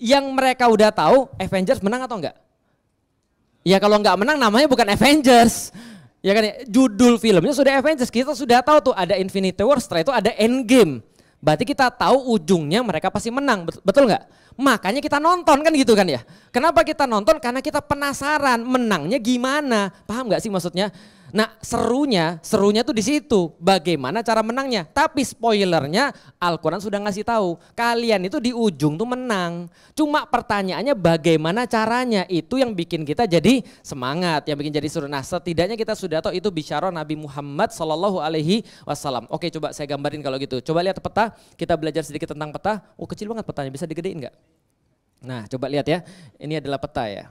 Yang mereka udah tahu, Avengers menang atau enggak? Ya kalau nggak menang namanya bukan Avengers. Ya kan ya, judul filmnya sudah Avengers, kita sudah tahu tuh ada Infinity War, setelah itu ada Endgame. Berarti kita tahu ujungnya mereka pasti menang, betul nggak? Makanya kita nonton kan gitu kan ya. Kenapa kita nonton? Karena kita penasaran menangnya gimana. Paham nggak sih maksudnya? Nah serunya tuh di situ. Bagaimana cara menangnya? Tapi spoilernya Al-Quran sudah ngasih tahu. Kalian itu di ujung tuh menang. Cuma pertanyaannya bagaimana caranya? Itu yang bikin kita jadi semangat, yang bikin jadi seru. Nah setidaknya kita sudah tahu itu bisyarah Nabi Muhammad SAW. Oke coba saya gambarin kalau gitu. Coba lihat peta, kita belajar sedikit tentang peta. Oh kecil banget petanya, bisa digedein nggak? Nah coba lihat ya, ini adalah peta ya.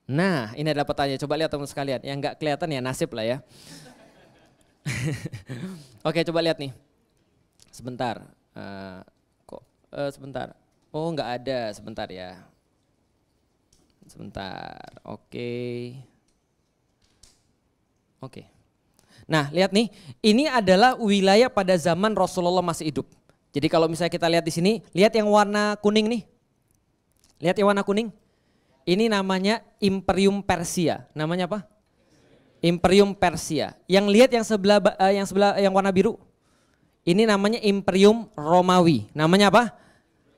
Nah ini adalah petanya, coba lihat teman sekalian. Yang nggak kelihatan ya nasib lah ya. Oke coba lihat nih. Sebentar, sebentar. Oh nggak ada, sebentar ya. Sebentar, oke. Nah lihat nih, ini adalah wilayah pada zaman Rasulullah masih hidup. Jadi kalau misalnya kita lihat di sini, lihat yang warna kuning nih. Lihat yang warna kuning. Ini namanya Imperium Persia. Namanya apa? Imperium Persia. Yang lihat yang sebelah yang warna biru. Ini namanya Imperium Romawi. Namanya apa?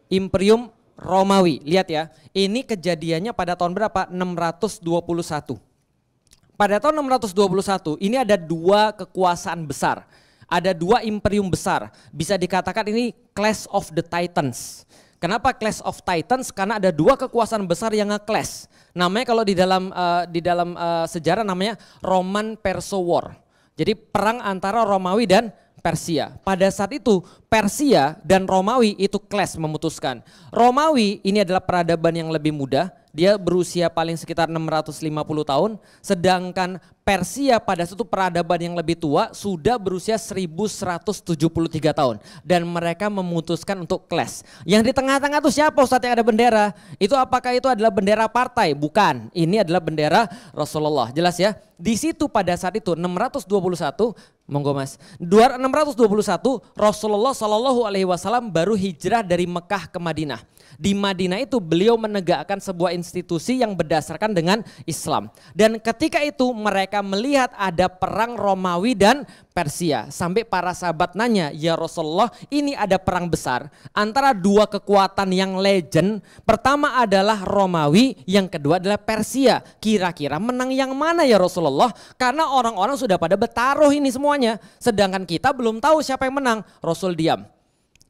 Imperium Romawi. Lihat ya. Ini kejadiannya pada tahun berapa? 621. Pada tahun 621 ini ada dua kekuasaan besar. Ada dua imperium besar. Bisa dikatakan ini Clash of the Titans. Kenapa Clash of Titans? Karena ada dua kekuasaan besar yang nge-clash. Namanya kalau di dalam sejarah namanya Roman Perso War. Jadi perang antara Romawi dan Persia. Pada saat itu Persia dan Romawi itu clash memutuskan. Romawi ini adalah peradaban yang lebih muda, dia berusia paling sekitar 650 tahun, sedangkan Persia pada suatu peradaban yang lebih tua sudah berusia 1173 tahun dan mereka memutuskan untuk clash. Yang di tengah-tengah itu siapa Ustadz yang ada bendera? Itu apakah itu adalah bendera partai? Bukan, ini adalah bendera Rasulullah. Jelas ya? Di situ pada saat itu 621, monggo Mas. 621 Rasulullah Shallallahu Alaihi Wasallam baru hijrah dari Mekah ke Madinah. Di Madinah itu beliau menegakkan sebuah institusi yang berdasarkan dengan Islam. Dan ketika itu mereka melihat ada perang Romawi dan Persia. Sampai para sahabat nanya, ya Rasulullah ini ada perang besar antara dua kekuatan yang legend. Pertama adalah Romawi, yang kedua adalah Persia. Kira-kira menang yang mana ya Rasulullah? Karena orang-orang sudah pada bertaruh ini semuanya. Sedangkan kita belum tahu siapa yang menang. Rasul diam.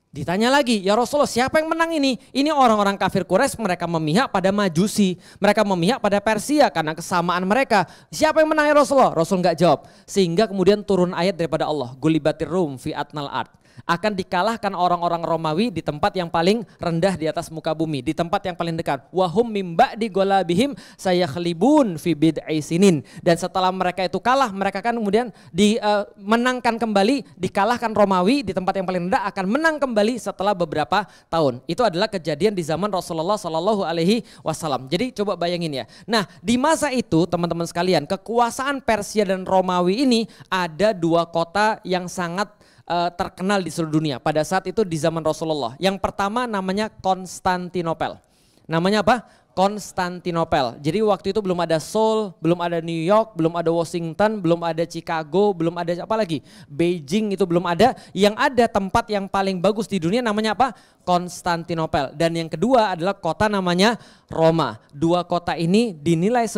Ditanya lagi, ya Rasulullah siapa yang menang ini? Ini orang-orang kafir Quraisy, mereka memihak pada Majusi, mereka memihak pada Persia karena kesamaan mereka. Siapa yang menang ya Rasulullah? Rasul nggak jawab. Sehingga kemudian turun ayat daripada Allah, Gulibatir Rum fi atnal ard. Akan dikalahkan orang-orang Romawi di tempat yang paling rendah di atas muka bumi, di tempat yang paling dekat. Wahum mimba di golabihim sayakhlibun fi bid'i sinin. Dan setelah mereka itu kalah, mereka kan kemudian menangkan kembali, dikalahkan Romawi di tempat yang paling rendah, akan menang kembali setelah beberapa tahun. Itu adalah kejadian di zaman Rasulullah Shallallahu Alaihi Wasallam. Jadi coba bayangin ya. Nah di masa itu teman-teman sekalian, kekuasaan Persia dan Romawi ini ada dua kota yang sangat terkenal di seluruh dunia pada saat itu di zaman Rasulullah. Yang pertama namanya Konstantinopel. Namanya apa? Konstantinopel. Jadi waktu itu belum ada Seoul, belum ada New York, belum ada Washington, belum ada Chicago, belum ada apa lagi? Beijing itu belum ada. Yang ada tempat yang paling bagus di dunia namanya apa? Konstantinopel. Dan yang kedua adalah kota namanya Roma. Dua kota ini dinilai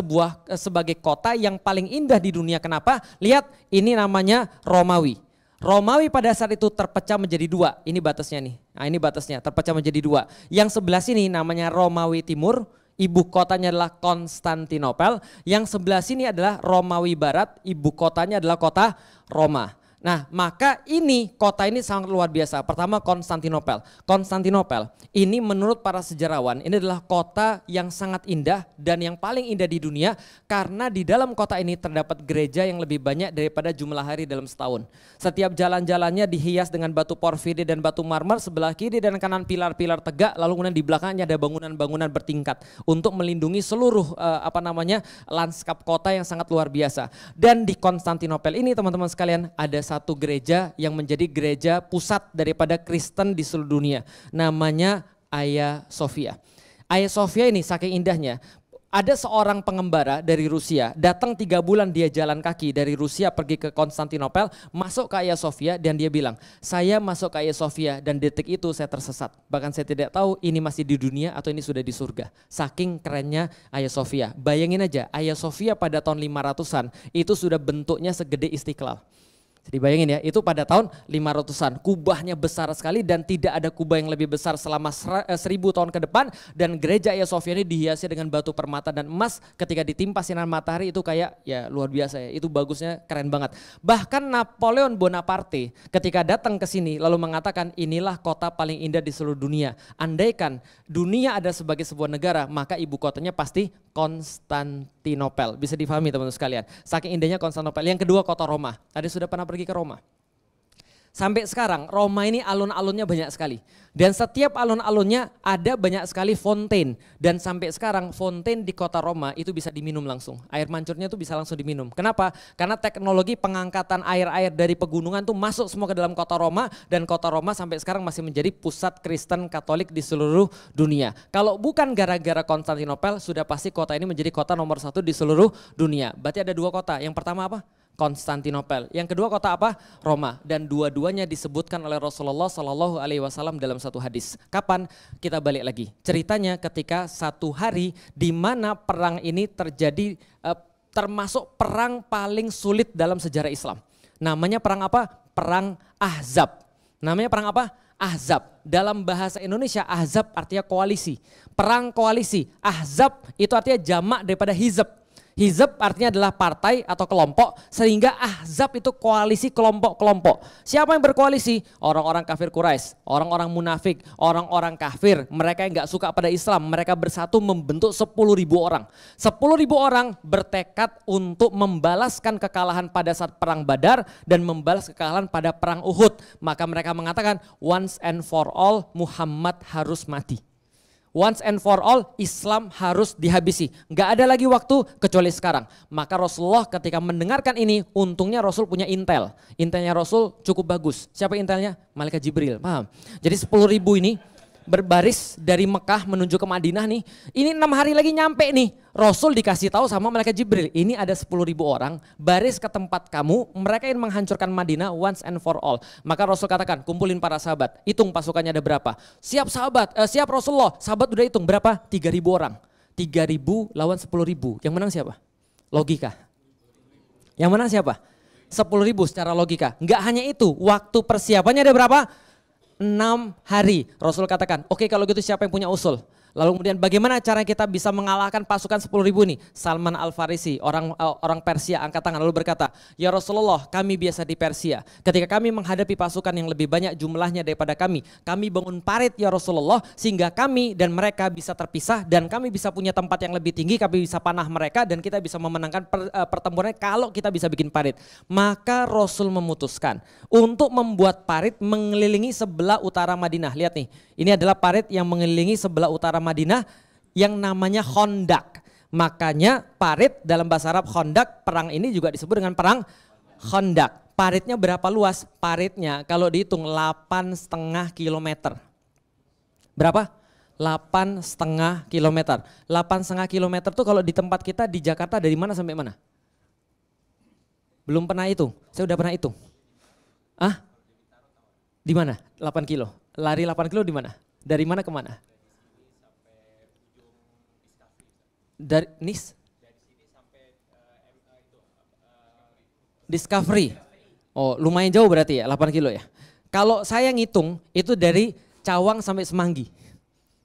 sebagai kota yang paling indah di dunia. Kenapa? Lihat, ini namanya Romawi. Romawi pada saat itu terpecah menjadi dua. Ini batasnya nih. Nah ini batasnya terpecah menjadi dua. Yang sebelah sini namanya Romawi Timur. Ibu kotanya adalah Konstantinopel. Yang sebelah sini adalah Romawi Barat. Ibu kotanya adalah kota Roma. Nah maka ini kota ini sangat luar biasa. Pertama Konstantinopel. Konstantinopel ini menurut para sejarawan ini adalah kota yang sangat indah dan yang paling indah di dunia. Karena di dalam kota ini terdapat gereja yang lebih banyak daripada jumlah hari dalam setahun. Setiap jalan-jalannya dihias dengan batu porfiri dan batu marmer. Sebelah kiri dan kanan pilar-pilar tegak. Lalu kemudian di belakangnya ada bangunan-bangunan bertingkat. Untuk melindungi seluruh lanskap kota yang sangat luar biasa. Dan di Konstantinopel ini teman-teman sekalian ada satu gereja yang menjadi gereja pusat daripada Kristen di seluruh dunia. Namanya Hagia Sophia. Hagia Sophia ini saking indahnya. Ada seorang pengembara dari Rusia, datang 3 bulan dia jalan kaki dari Rusia pergi ke Konstantinopel, masuk ke Hagia Sophia dan dia bilang, saya masuk ke Hagia Sophia dan detik itu saya tersesat. Bahkan saya tidak tahu ini masih di dunia atau ini sudah di surga. Saking kerennya Hagia Sophia. Bayangin aja, Hagia Sophia pada tahun 500-an itu sudah bentuknya segede Istiqlal. Jadi bayangin ya, itu pada tahun 500-an. Kubahnya besar sekali dan tidak ada kubah yang lebih besar selama 1000 tahun ke depan. Dan gereja Hagia Sophia ini dihiasi dengan batu permata dan emas. Ketika ditimpa sinar matahari itu kayak ya luar biasa ya. Itu bagusnya keren banget. Bahkan Napoleon Bonaparte ketika datang ke sini lalu mengatakan inilah kota paling indah di seluruh dunia. Andaikan dunia ada sebagai sebuah negara maka ibu kotanya pasti Konstantinopel. Bisa difahami teman-teman sekalian. Saking indahnya Konstantinopel. Yang kedua kota Roma. Tadi sudah pernah pergi ke Roma. Sampai sekarang Roma ini alun-alunnya banyak sekali. Dan setiap alun-alunnya ada banyak sekali fontaine. Dan sampai sekarang fontaine di kota Roma itu bisa diminum langsung. Air mancurnya itu bisa langsung diminum. Kenapa? Karena teknologi pengangkatan air-air dari pegunungan itu masuk semua ke dalam kota Roma. Dan kota Roma sampai sekarang masih menjadi pusat Kristen Katolik di seluruh dunia. Kalau bukan gara-gara Konstantinopel sudah pasti kota ini menjadi kota nomor 1 di seluruh dunia. Berarti ada 2 kota. Yang pertama apa? Konstantinopel. Yang kedua kota apa? Roma. Dan dua-duanya disebutkan oleh Rasulullah Shallallahu Alaihi Wasallam dalam satu hadis. Kapan? Kita balik lagi. Ceritanya ketika satu hari di mana perang ini terjadi termasuk perang paling sulit dalam sejarah Islam. Namanya perang apa? Perang Ahzab. Namanya perang apa? Ahzab. Dalam bahasa Indonesia Ahzab artinya koalisi. Perang koalisi. Ahzab itu artinya jamak daripada hizab. Hizb artinya adalah partai atau kelompok, sehingga ahzab itu koalisi kelompok-kelompok. Siapa yang berkoalisi? Orang-orang kafir Quraisy, orang-orang munafik, orang-orang kafir, mereka yang gak suka pada Islam, mereka bersatu membentuk 10.000 orang. 10.000 orang bertekad untuk membalaskan kekalahan pada saat perang Badar dan membalas kekalahan pada perang Uhud. Maka mereka mengatakan once and for all Muhammad harus mati. Once and for all Islam harus dihabisi. Nggak ada lagi waktu kecuali sekarang. Maka Rasulullah ketika mendengarkan ini, untungnya Rasul punya intel. Intelnya Rasul cukup bagus. Siapa intelnya? Malaikat Jibril, paham? Jadi 10.000 ini berbaris dari Mekah menuju ke Madinah nih. Ini 6 hari lagi nyampe nih. Rasul dikasih tahu sama Malaikat Jibril, ini ada 10.000 orang baris ke tempat kamu, mereka ingin menghancurkan Madinah once and for all. Maka Rasul katakan, kumpulin para sahabat, hitung pasukannya ada berapa. Siap sahabat, siap Rasulullah. Sahabat udah hitung berapa? 3.000 orang. 3.000 lawan 10.000. Yang menang siapa? Logika. Yang menang siapa? 10.000 secara logika. Enggak hanya itu, waktu persiapannya ada berapa? 6 hari. Rasul katakan, oke, kalau gitu siapa yang punya usul? Lalu kemudian bagaimana cara kita bisa mengalahkan pasukan 10.000 ini? Salman Al-Farisi, orang Persia angkat tangan lalu berkata, ya Rasulullah, kami biasa di Persia. Ketika kami menghadapi pasukan yang lebih banyak jumlahnya daripada kami bangun parit ya Rasulullah, sehingga kami dan mereka bisa terpisah dan kami bisa punya tempat yang lebih tinggi, kami bisa panah mereka dan kita bisa memenangkan pertempuran kalau kita bisa bikin parit. Maka Rasul memutuskan untuk membuat parit mengelilingi sebelah utara Madinah. Lihat nih, ini adalah parit yang mengelilingi sebelah utara Madinah yang namanya Khandaq. Makanya parit dalam bahasa Arab Khandaq, perang ini juga disebut dengan perang Khandaq. Paritnya berapa luas? Paritnya kalau dihitung 8,5 kilometer. Berapa? 8,5 kilometer. 8,5 kilometer tuh kalau di tempat kita di Jakarta dari mana sampai mana? Belum pernah hitung, saya udah pernah hitung. Di mana? 8 kilo. Lari 8 kilo di mana? Dari mana ke mana? Dari Nis? Discovery. Oh, lumayan jauh berarti ya, 8 kilo ya. Kalau saya ngitung itu dari Cawang sampai Semanggi.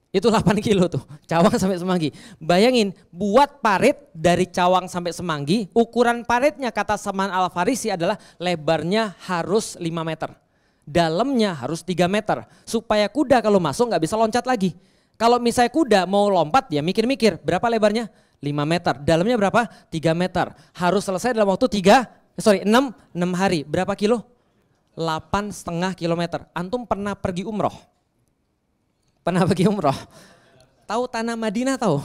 Itu 8 kilo tuh, Cawang sampai Semanggi. Bayangin, buat parit dari Cawang sampai Semanggi, ukuran paritnya kata Salman Al-Farisi adalah lebarnya harus 5 meter. Dalamnya harus 3 meter. Supaya kuda kalau masuk nggak bisa loncat lagi. Kalau misalnya kuda mau lompat ya mikir-mikir, berapa lebarnya? 5 meter. Dalamnya berapa? 3 meter. Harus selesai dalam waktu 6 hari. Berapa kilo? 8,5 kilometer. Antum pernah pergi umroh? Pernah pergi umroh? Tahu tanah Madinah tahu?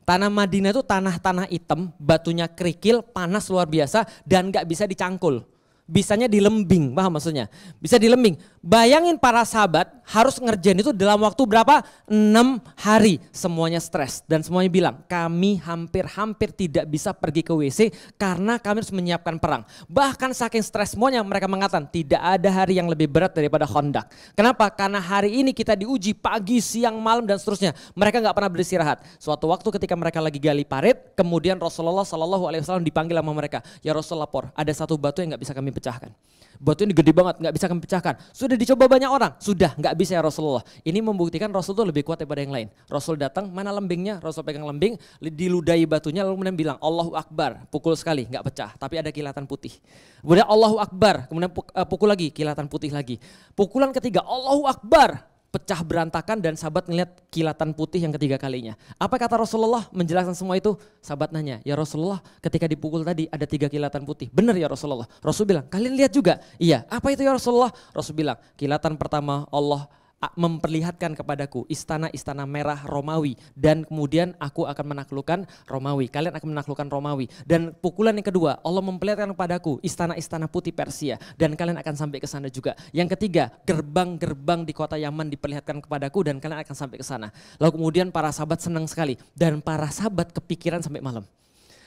Tanah Madinah itu tanah-tanah hitam, batunya kerikil, panas luar biasa dan gak bisa dicangkul. Bisanya dilembing, paham maksudnya? Bisa dilembing. Bayangin para sahabat harus ngerjain itu dalam waktu berapa? 6 hari. Semuanya stres dan semuanya bilang kami hampir-hampir tidak bisa pergi ke WC karena kami harus menyiapkan perang. Bahkan saking stres semuanya mereka mengatakan tidak ada hari yang lebih berat daripada Khandaq. Kenapa? Karena hari ini kita diuji pagi, siang, malam dan seterusnya. Mereka gak pernah beristirahat. Suatu waktu ketika mereka lagi gali parit, kemudian Rasulullah SAW dipanggil sama mereka. Ya Rasul lapor, ada satu batu yang gak bisa kami pecahkan. Batu ini gede banget, nggak bisa kami pecahkan. Sudah dicoba banyak orang, sudah nggak bisa ya Rasulullah. Ini membuktikan Rasul itu lebih kuat daripada yang lain. Rasul datang, mana lembingnya? Rasul pegang lembing, diludahi batunya, lalu kemudian bilang Allahu Akbar, pukul sekali, nggak pecah, tapi ada kilatan putih. Kemudian Allahu Akbar, kemudian pukul lagi, kilatan putih lagi. Pukulan ketiga, Allahu Akbar, pecah berantakan dan sahabat ngeliat kilatan putih yang ketiga kalinya. Apa kata Rasulullah menjelaskan semua itu? Sahabat nanya, ya Rasulullah ketika dipukul tadi ada 3 kilatan putih. Benar ya Rasulullah? Rasul bilang, kalian lihat juga? Iya, apa itu ya Rasulullah? Rasul bilang, kilatan pertama Allah memperlihatkan kepadaku istana-istana merah Romawi dan kemudian aku akan menaklukkan Romawi, kalian akan menaklukkan Romawi. Dan pukulan yang kedua, Allah memperlihatkan kepadaku istana-istana putih Persia dan kalian akan sampai ke sana juga. Yang ketiga, gerbang-gerbang di kota Yaman diperlihatkan kepadaku dan kalian akan sampai ke sana. Lalu kemudian para sahabat senang sekali dan para sahabat kepikiran sampai malam.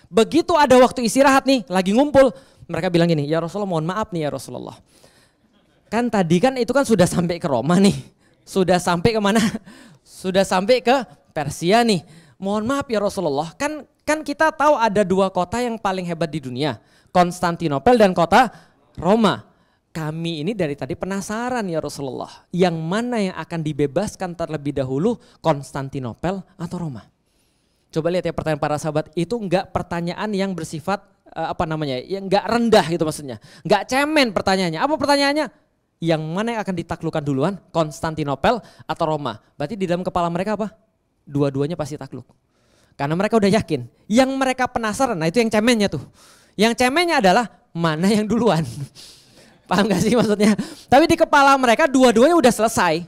Begitu ada waktu istirahat nih, lagi ngumpul, mereka bilang gini, ya Rasulullah mohon maaf nih ya Rasulullah. Kan tadi kan itu kan sudah sampai ke Roma nih. Sudah sampai kemana? Sudah sampai ke Persia nih. Mohon maaf ya Rasulullah, kan kita tahu ada 2 kota yang paling hebat di dunia. Konstantinopel dan kota Roma. Kami ini dari tadi penasaran ya Rasulullah. Yang mana yang akan dibebaskan terlebih dahulu, Konstantinopel atau Roma? Coba lihat ya pertanyaan para sahabat, itu enggak pertanyaan yang bersifat yang enggak rendah gitu maksudnya. Enggak cemen pertanyaannya. Apa pertanyaannya? Yang mana yang akan ditaklukkan duluan? Konstantinopel atau Roma? Berarti di dalam kepala mereka apa? Dua-duanya pasti takluk. Karena mereka udah yakin. Yang mereka penasaran, nah itu yang cemennya tuh. Yang cemennya adalah mana yang duluan. Paham gak sih maksudnya? Tapi di kepala mereka dua-duanya udah selesai.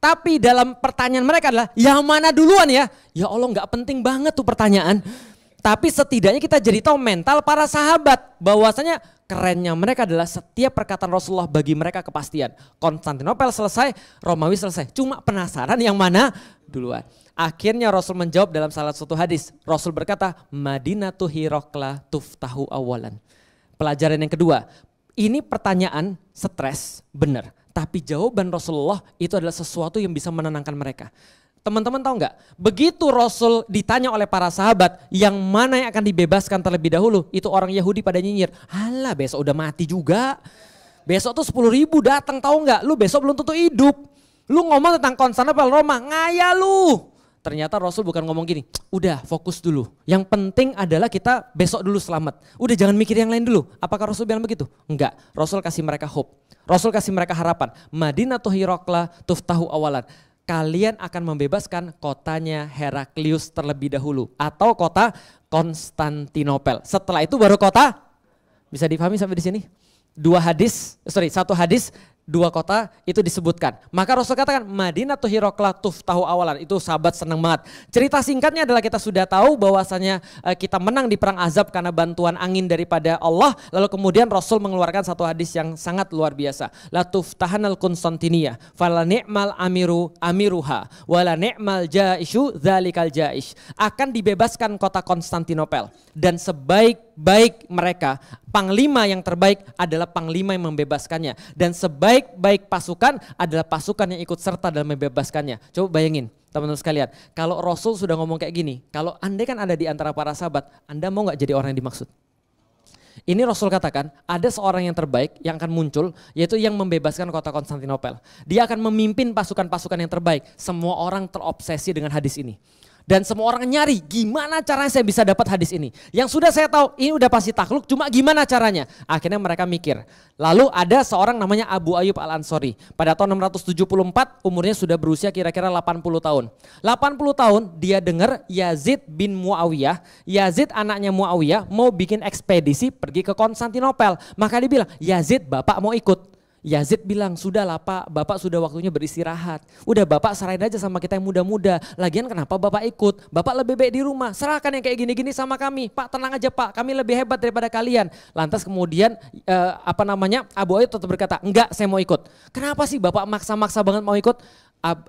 Tapi dalam pertanyaan mereka adalah yang mana duluan ya? Ya Allah gak penting banget tuh pertanyaan. Tapi setidaknya kita jadi tahu mental para sahabat. Bahwasanya kerennya mereka adalah setiap perkataan Rasulullah bagi mereka kepastian. Konstantinopel selesai, Romawi selesai. Cuma penasaran yang mana duluan. Akhirnya Rasul menjawab dalam salah satu hadis. Rasul berkata, Madinatu Hirokla tuftahu awalan. Pelajaran yang kedua, ini pertanyaan stres, benar. Tapi jawaban Rasulullah itu adalah sesuatu yang bisa menenangkan mereka. Teman-teman tahu nggak? Begitu Rasul ditanya oleh para sahabat yang mana yang akan dibebaskan terlebih dahulu, itu orang Yahudi pada nyinyir. Alah besok udah mati juga. Besok tuh 10.000 datang tahu nggak? Lu besok belum tentu hidup. Lu ngomong tentang Konstantinopel Roma, ngaya lu. Ternyata Rasul bukan ngomong gini, udah fokus dulu. Yang penting adalah kita besok dulu selamat. Udah jangan mikir yang lain dulu. Apakah Rasul bilang begitu? Enggak, Rasul kasih mereka hope. Rasul kasih mereka harapan. Madinatu Hirokla tuftahu awalan. Kalian akan membebaskan kotanya Heraklius terlebih dahulu. Atau kota Konstantinopel. Setelah itu baru kota, bisa dipahami sampai di sini? Satu hadis, dua kota itu disebutkan. Maka Rasul katakan Madinatu Hirokla tuftahu awalan. Itu sahabat senang banget. Cerita singkatnya adalah kita sudah tahu bahwasanya kita menang di perang Ahzab karena bantuan angin daripada Allah. Lalu kemudian Rasul mengeluarkan satu hadis yang sangat luar biasa. La tuftahanal Konstantinia fala ni'mal amiruha wala ni'mal jaishu dzalikal jaish. Akan dibebaskan kota Konstantinopel dan sebaik-baik mereka, panglima yang terbaik adalah panglima yang membebaskannya, dan sebaik-baik pasukan adalah pasukan yang ikut serta dalam membebaskannya. Coba bayangin teman-teman sekalian, kalau Rasul sudah ngomong kayak gini, kalau andai kan ada di antara para sahabat, Anda mau gak jadi orang yang dimaksud? Ini Rasul katakan ada seorang yang terbaik yang akan muncul, yaitu yang membebaskan kota Konstantinopel. Dia akan memimpin pasukan-pasukan yang terbaik. Semua orang terobsesi dengan hadis ini. Dan semua orang nyari gimana caranya saya bisa dapat hadis ini. Yang sudah saya tahu ini udah pasti takluk, cuma gimana caranya. Akhirnya mereka mikir. Lalu ada seorang namanya Abu Ayyub Al-Ansori. Pada tahun 674 umurnya sudah berusia kira-kira 80 tahun. 80 tahun dia dengar Yazid bin Muawiyah. Yazid anaknya Muawiyah mau bikin ekspedisi pergi ke Konstantinopel. Maka dia bilang, Yazid bapak mau ikut. Yazid bilang, sudahlah Pak, Bapak sudah waktunya beristirahat. Udah Bapak serahin aja sama kita yang muda-muda. Lagian kenapa Bapak ikut? Bapak lebih baik di rumah, serahkan yang kayak gini-gini sama kami. Pak tenang aja Pak, kami lebih hebat daripada kalian. Lantas kemudian Abu Ayyub tetap berkata, enggak saya mau ikut. Kenapa sih Bapak maksa-maksa banget mau ikut?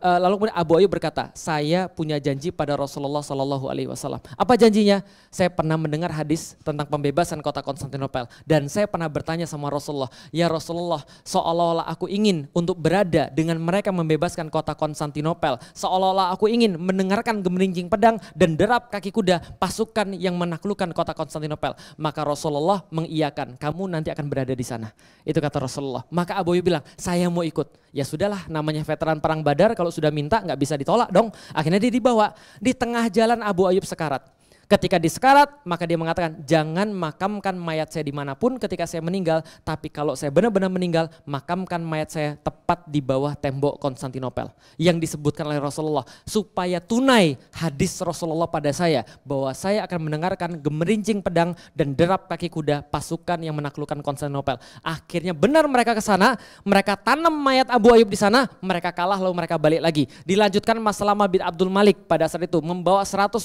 Lalu kemudian Abu Ayyub berkata, saya punya janji pada Rasulullah SAW. Apa janjinya? Saya pernah mendengar hadis tentang pembebasan kota Konstantinopel. Dan saya pernah bertanya sama Rasulullah, ya Rasulullah, seolah-olah aku ingin untuk berada dengan mereka membebaskan kota Konstantinopel. Seolah-olah aku ingin mendengarkan gemerincing pedang dan derap kaki kuda pasukan yang menaklukkan kota Konstantinopel. Maka Rasulullah mengiyakan, kamu nanti akan berada di sana. Itu kata Rasulullah. Maka Abu Ayyub bilang, saya mau ikut. Ya sudahlah, namanya veteran perang Badar, kalau sudah minta nggak bisa ditolak dong. Akhirnya dia dibawa. Di tengah jalan Abu Ayyub sekarat. Ketika disekarat, maka dia mengatakan, jangan makamkan mayat saya dimanapun ketika saya meninggal, tapi kalau saya benar-benar meninggal, makamkan mayat saya tepat di bawah tembok Konstantinopel. Yang disebutkan oleh Rasulullah, supaya tunai hadis Rasulullah pada saya, bahwa saya akan mendengarkan gemerincing pedang dan derap kaki kuda pasukan yang menaklukkan Konstantinopel. Akhirnya benar mereka ke sana, mereka tanam mayat Abu Ayyub di sana, mereka kalah lalu mereka balik lagi. Dilanjutkan Maslamah bin Abdul Malik pada saat itu membawa 120.000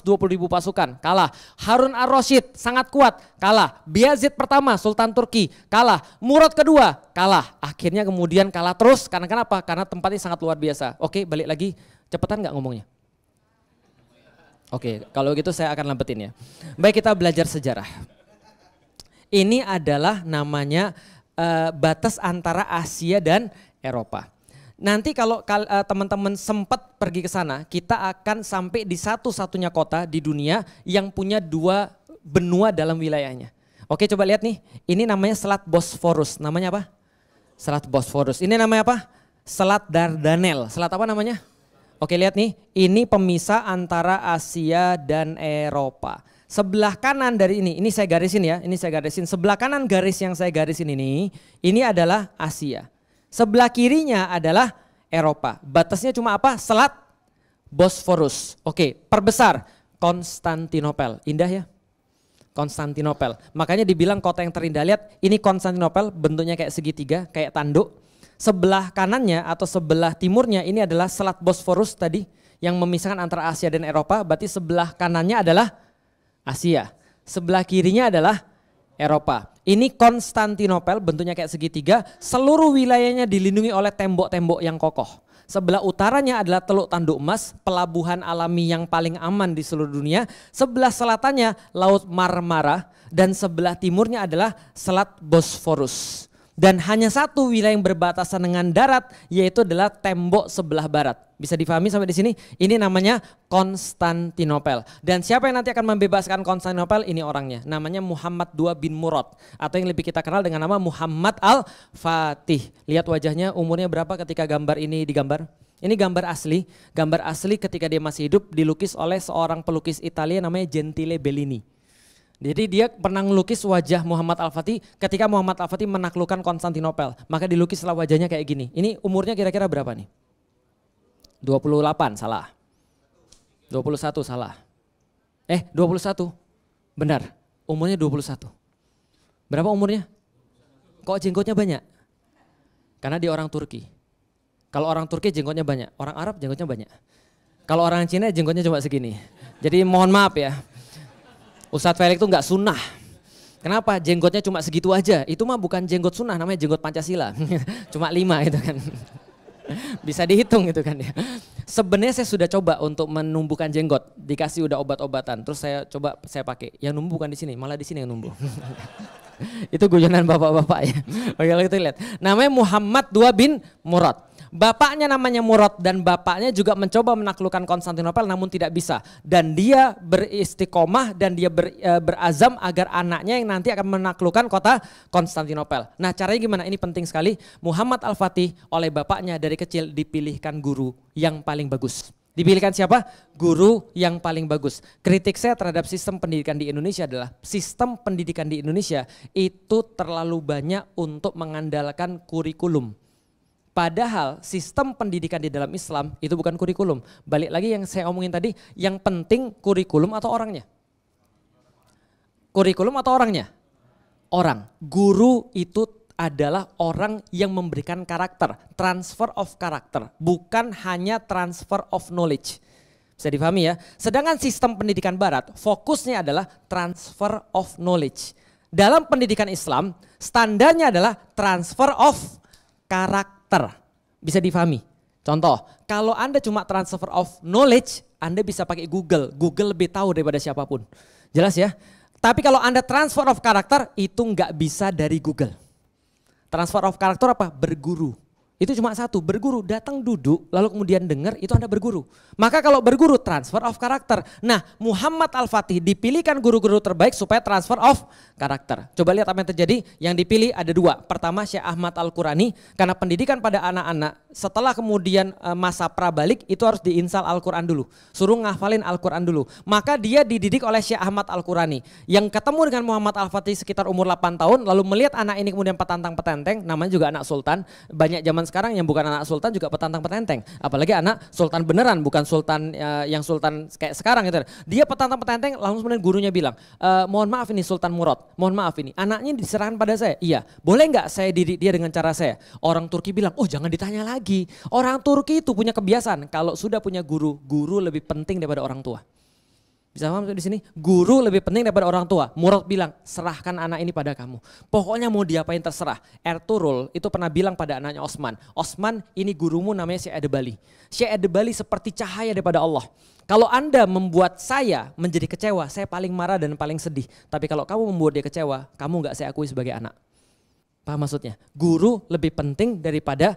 pasukan, kalah. Harun ar-Rasyid sangat kuat, kalah. Bayezid pertama, Sultan Turki, kalah. Murad kedua, kalah. Akhirnya kemudian kalah terus, karena kenapa? Karena tempatnya sangat luar biasa. Oke, balik lagi, cepetan nggak ngomongnya? Oke, kalau gitu saya akan lambetin ya. Baik, kita belajar sejarah. Ini adalah namanya batas antara Asia dan Eropa. Nanti kalau teman-teman sempat pergi ke sana, kita akan sampai di satu-satunya kota di dunia yang punya 2 benua dalam wilayahnya. Oke, coba lihat nih, ini namanya Selat Bosforus. Namanya apa? Selat Bosforus. Ini namanya apa? Selat Dardanel. Selat apa namanya? Oke lihat nih, ini pemisah antara Asia dan Eropa. Sebelah kanan dari ini saya garisin ya, ini saya garisin. Sebelah kanan garis yang saya garisin ini adalah Asia. Sebelah kirinya adalah Eropa. Batasnya cuma apa? Selat Bosforus. Oke, perbesar Konstantinopel. Indah ya? Konstantinopel. Makanya dibilang kota yang terindah. Lihat, ini Konstantinopel bentuknya kayak segitiga, kayak tanduk. Sebelah kanannya atau sebelah timurnya ini adalah Selat Bosforus tadi yang memisahkan antara Asia dan Eropa. Berarti sebelah kanannya adalah Asia. Sebelah kirinya adalah Eropa. Ini Konstantinopel bentuknya kayak segitiga. Seluruh wilayahnya dilindungi oleh tembok-tembok yang kokoh. Sebelah utaranya adalah Teluk Tanduk Emas, pelabuhan alami yang paling aman di seluruh dunia. Sebelah selatannya Laut Marmara dan sebelah timurnya adalah Selat Bosforus. Dan hanya satu wilayah yang berbatasan dengan darat yaitu adalah tembok sebelah barat. Bisa difahami sampai di sini? Ini namanya Konstantinopel. Dan siapa yang nanti akan membebaskan Konstantinopel? Ini orangnya. Namanya Muhammad II bin Murad. Atau yang lebih kita kenal dengan nama Muhammad Al-Fatih. Lihat wajahnya, umurnya berapa ketika gambar ini digambar? Ini gambar asli. Gambar asli ketika dia masih hidup dilukis oleh seorang pelukis Italia namanya Gentile Bellini. Jadi dia pernah melukis wajah Muhammad Al-Fatih ketika Muhammad Al-Fatih menaklukkan Konstantinopel. Maka dilukislah wajahnya kayak gini. Ini umurnya kira-kira berapa nih? 28 salah. 21 salah. 21. Benar. Umurnya 21. Berapa umurnya? Kok jenggotnya banyak? Karena dia orang Turki. Kalau orang Turki jenggotnya banyak. Orang Arab jenggotnya banyak. Kalau orang Cina jenggotnya cuma segini. Jadi mohon maaf ya. Ustadz Felix itu nggak sunnah. Kenapa? Jenggotnya cuma segitu aja. Itu mah bukan jenggot sunnah, namanya jenggot Pancasila. Cuma 5 itu kan. Bisa dihitung gitu kan ya. Sebenarnya saya sudah coba untuk menumbuhkan jenggot. Dikasih udah obat-obatan. Terus saya coba saya pakai. Yang numbuh bukan di sini, malah di sini yang numbuh. Itu guyonan bapak-bapak ya. Oke, kita lihat. Namanya Muhammad II bin Murad. Bapaknya namanya Murad dan bapaknya juga mencoba menaklukkan Konstantinopel namun tidak bisa. Dan dia beristiqomah dan dia berazam agar anaknya yang nanti akan menaklukkan kota Konstantinopel. Nah caranya gimana? Ini penting sekali. Muhammad Al-Fatih oleh bapaknya dari kecil dipilihkan guru yang paling bagus. Dipilihkan siapa? Guru yang paling bagus. Kritik saya terhadap sistem pendidikan di Indonesia adalah sistem pendidikan di Indonesia itu terlalu banyak untuk mengandalkan kurikulum. Padahal sistem pendidikan di dalam Islam itu bukan kurikulum. Balik lagi yang saya omongin tadi, yang penting kurikulum atau orangnya? Kurikulum atau orangnya? Orang. Guru itu adalah orang yang memberikan karakter, transfer of karakter, bukan hanya transfer of knowledge. Bisa dipahami ya? Sedangkan sistem pendidikan barat fokusnya adalah transfer of knowledge. Dalam pendidikan Islam standarnya adalah transfer of karakter. Bisa difahami. Contoh, kalau Anda cuma transfer of knowledge, Anda bisa pakai Google. Google lebih tahu daripada siapapun. Jelas ya? Tapi kalau Anda transfer of karakter, itu nggak bisa dari Google. Transfer of karakter apa? Berguru. Itu cuma satu, berguru, datang duduk, lalu kemudian dengar, itu Anda berguru. Maka kalau berguru, transfer of karakter. Nah, Muhammad Al-Fatih dipilihkan guru-guru terbaik supaya transfer of karakter. Coba lihat apa yang terjadi, yang dipilih ada 2. Pertama Syekh Ahmad Al-Qurani, karena pendidikan pada anak-anak, setelah kemudian masa prabalik, itu harus diinstal Al-Quran dulu. Suruh ngafalin Al-Quran dulu. Maka dia dididik oleh Syekh Ahmad Al-Qurani, yang ketemu dengan Muhammad Al-Fatih sekitar umur 8 tahun, lalu melihat anak ini kemudian petantang-petenteng, namanya juga anak sultan, banyak zaman sekarang yang bukan anak sultan juga petantang-petenteng. Apalagi anak sultan beneran, bukan sultan yang sultan kayak sekarang gitu. Dia petantang-petenteng, langsung kemudian gurunya bilang, mohon maaf ini Sultan Murad, mohon maaf ini anaknya diserahkan pada saya. Iya, boleh nggak saya didik dia dengan cara saya? Orang Turki bilang, oh jangan ditanya lagi. Orang Turki itu punya kebiasaan, kalau sudah punya guru, guru lebih penting daripada orang tua. Bisa paham di sini? Guru lebih penting daripada orang tua. Murad bilang, serahkan anak ini pada kamu. Pokoknya mau diapain terserah. Ertugrul itu pernah bilang pada anaknya Osman, Osman ini gurumu namanya Syekh Ed-Bali. Syekh Ed-Bali seperti cahaya daripada Allah. Kalau Anda membuat saya menjadi kecewa, saya paling marah dan paling sedih. Tapi kalau kamu membuat dia kecewa, kamu nggak saya akui sebagai anak. Paham maksudnya? Guru lebih penting daripada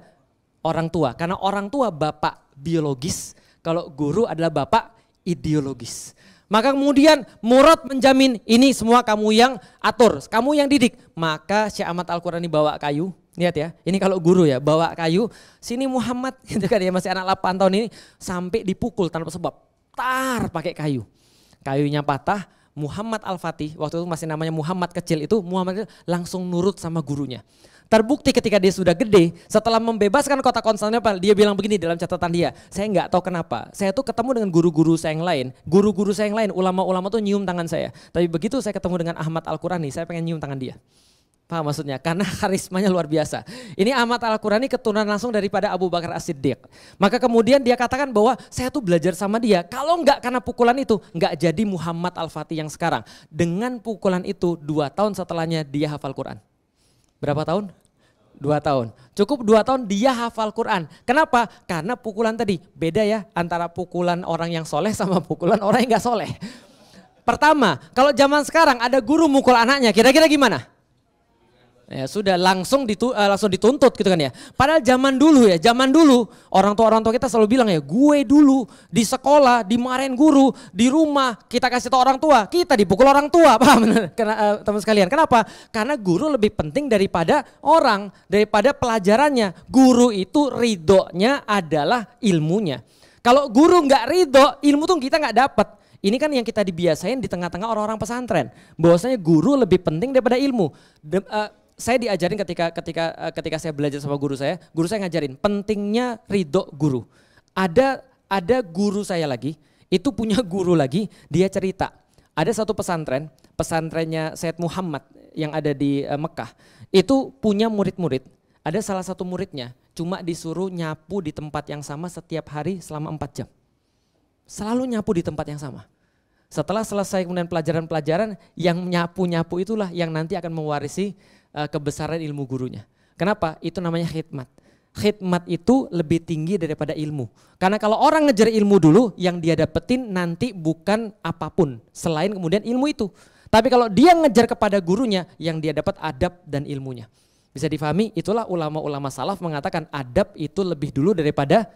orang tua. Karena orang tua bapak biologis, kalau guru adalah bapak ideologis. Maka kemudian Murad menjamin ini semua kamu yang atur, kamu yang didik. Maka Syekh Ahmad Al-Qurani bawa kayu,
Lihat ya, ini kalau guru ya bawa kayu, sini Muhammad gitu kan ya, masih anak 8 tahun ini sampai dipukul tanpa sebab. Tar pakai kayu. Kayunya patah, Muhammad Al-Fatih waktu itu masih namanya Muhammad kecil itu, Muhammad langsung nurut sama gurunya. Terbukti ketika dia sudah gede, setelah membebaskan kota Konstantinopel, dia bilang begini dalam catatan dia, saya nggak tahu kenapa, saya tuh ketemu dengan guru-guru saya yang lain, ulama-ulama tuh nyium tangan saya. Tapi begitu saya ketemu dengan Ahmad Al-Qurani, saya pengen nyium tangan dia. Paham maksudnya? Karena karismanya luar biasa. Ini Ahmad Al-Qurani keturunan langsung daripada Abu Bakar As-Siddiq. Maka kemudian dia katakan bahwa saya tuh belajar sama dia. Kalau enggak karena pukulan itu, enggak jadi Muhammad Al-Fatih yang sekarang. Dengan pukulan itu 2 tahun setelahnya dia hafal Quran. Berapa tahun? 2 tahun. Cukup 2 tahun dia hafal Quran. Kenapa? Karena pukulan tadi. Beda ya antara pukulan orang yang soleh sama pukulan orang yang enggak soleh. Pertama, kalau zaman sekarang ada guru mukul anaknya, kira-kira gimana? Ya sudah langsung dituntut gitu kan ya. Padahal zaman dulu orang tua kita selalu bilang ya, gue dulu di sekolah dimarahin guru, di rumah kita kasih tahu orang tua, kita dipukul orang tua. Paham teman sekalian? Kenapa? Karena guru lebih penting daripada orang, daripada pelajarannya. Guru itu ridhonya adalah ilmunya. Kalau guru nggak ridho, ilmu tuh kita nggak dapat. Ini kan yang kita dibiasain di tengah-tengah orang-orang pesantren. Bahwasanya guru lebih penting daripada ilmu. Saya diajarin ketika saya belajar sama guru saya ngajarin pentingnya ridho guru. Ada guru saya lagi, itu punya guru lagi, dia cerita. Ada satu pesantrennya Sayyid Muhammad yang ada di Mekah, itu punya murid-murid. Ada salah satu muridnya cuma disuruh nyapu di tempat yang sama setiap hari selama 4 jam. Selalu nyapu di tempat yang sama. Setelah selesai kemudian pelajaran-pelajaran, yang nyapu-nyapu itulah yang nanti akan mewarisi kebesaran ilmu gurunya. Kenapa? Itu namanya khidmat. Khidmat itu lebih tinggi daripada ilmu. Karena kalau orang ngejar ilmu dulu, yang dia dapetin nanti bukan apapun selain kemudian ilmu itu. Tapi kalau dia ngejar kepada gurunya, yang dia dapat adab dan ilmunya. Bisa difahami? Itulah ulama-ulama salaf mengatakan adab itu lebih dulu daripada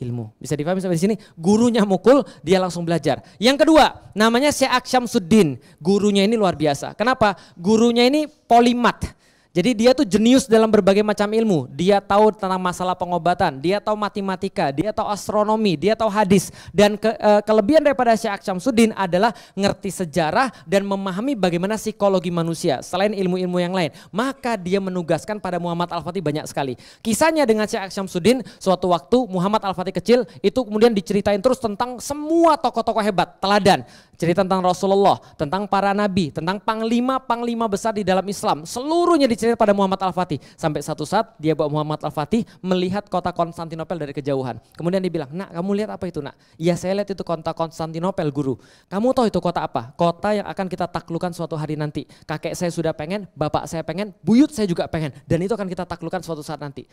ilmu. Bisa difahami sampai di sini? Gurunya mukul, dia langsung belajar. Yang kedua, namanya Syekh Syamsuddin. Gurunya ini luar biasa. Kenapa? Gurunya ini polimat. Jadi dia tuh jenius dalam berbagai macam ilmu. Dia tahu tentang masalah pengobatan, dia tahu matematika, dia tahu astronomi, dia tahu hadis. Dan kelebihan daripada Syekh Syamsuddin adalah ngerti sejarah dan memahami bagaimana psikologi manusia selain ilmu-ilmu yang lain. Maka dia menugaskan pada Muhammad Al-Fatih banyak sekali. Kisahnya dengan Syekh Syamsuddin, suatu waktu Muhammad Al-Fatih kecil itu kemudian diceritain terus tentang semua tokoh-tokoh hebat, teladan. Cerita tentang Rasulullah, tentang para nabi, tentang panglima-panglima besar di dalam Islam. Seluruhnya diceritakan pada Muhammad Al-Fatih. Sampai satu saat dia bawa Muhammad Al-Fatih melihat kota Konstantinopel dari kejauhan. Kemudian dia bilang, nak kamu lihat apa itu nak? Ya saya lihat itu kota Konstantinopel guru. Kamu tahu itu kota apa? Kota yang akan kita taklukkan suatu hari nanti. Kakek saya sudah pengen, bapak saya pengen, buyut saya juga pengen. Dan itu akan kita taklukkan suatu saat nanti.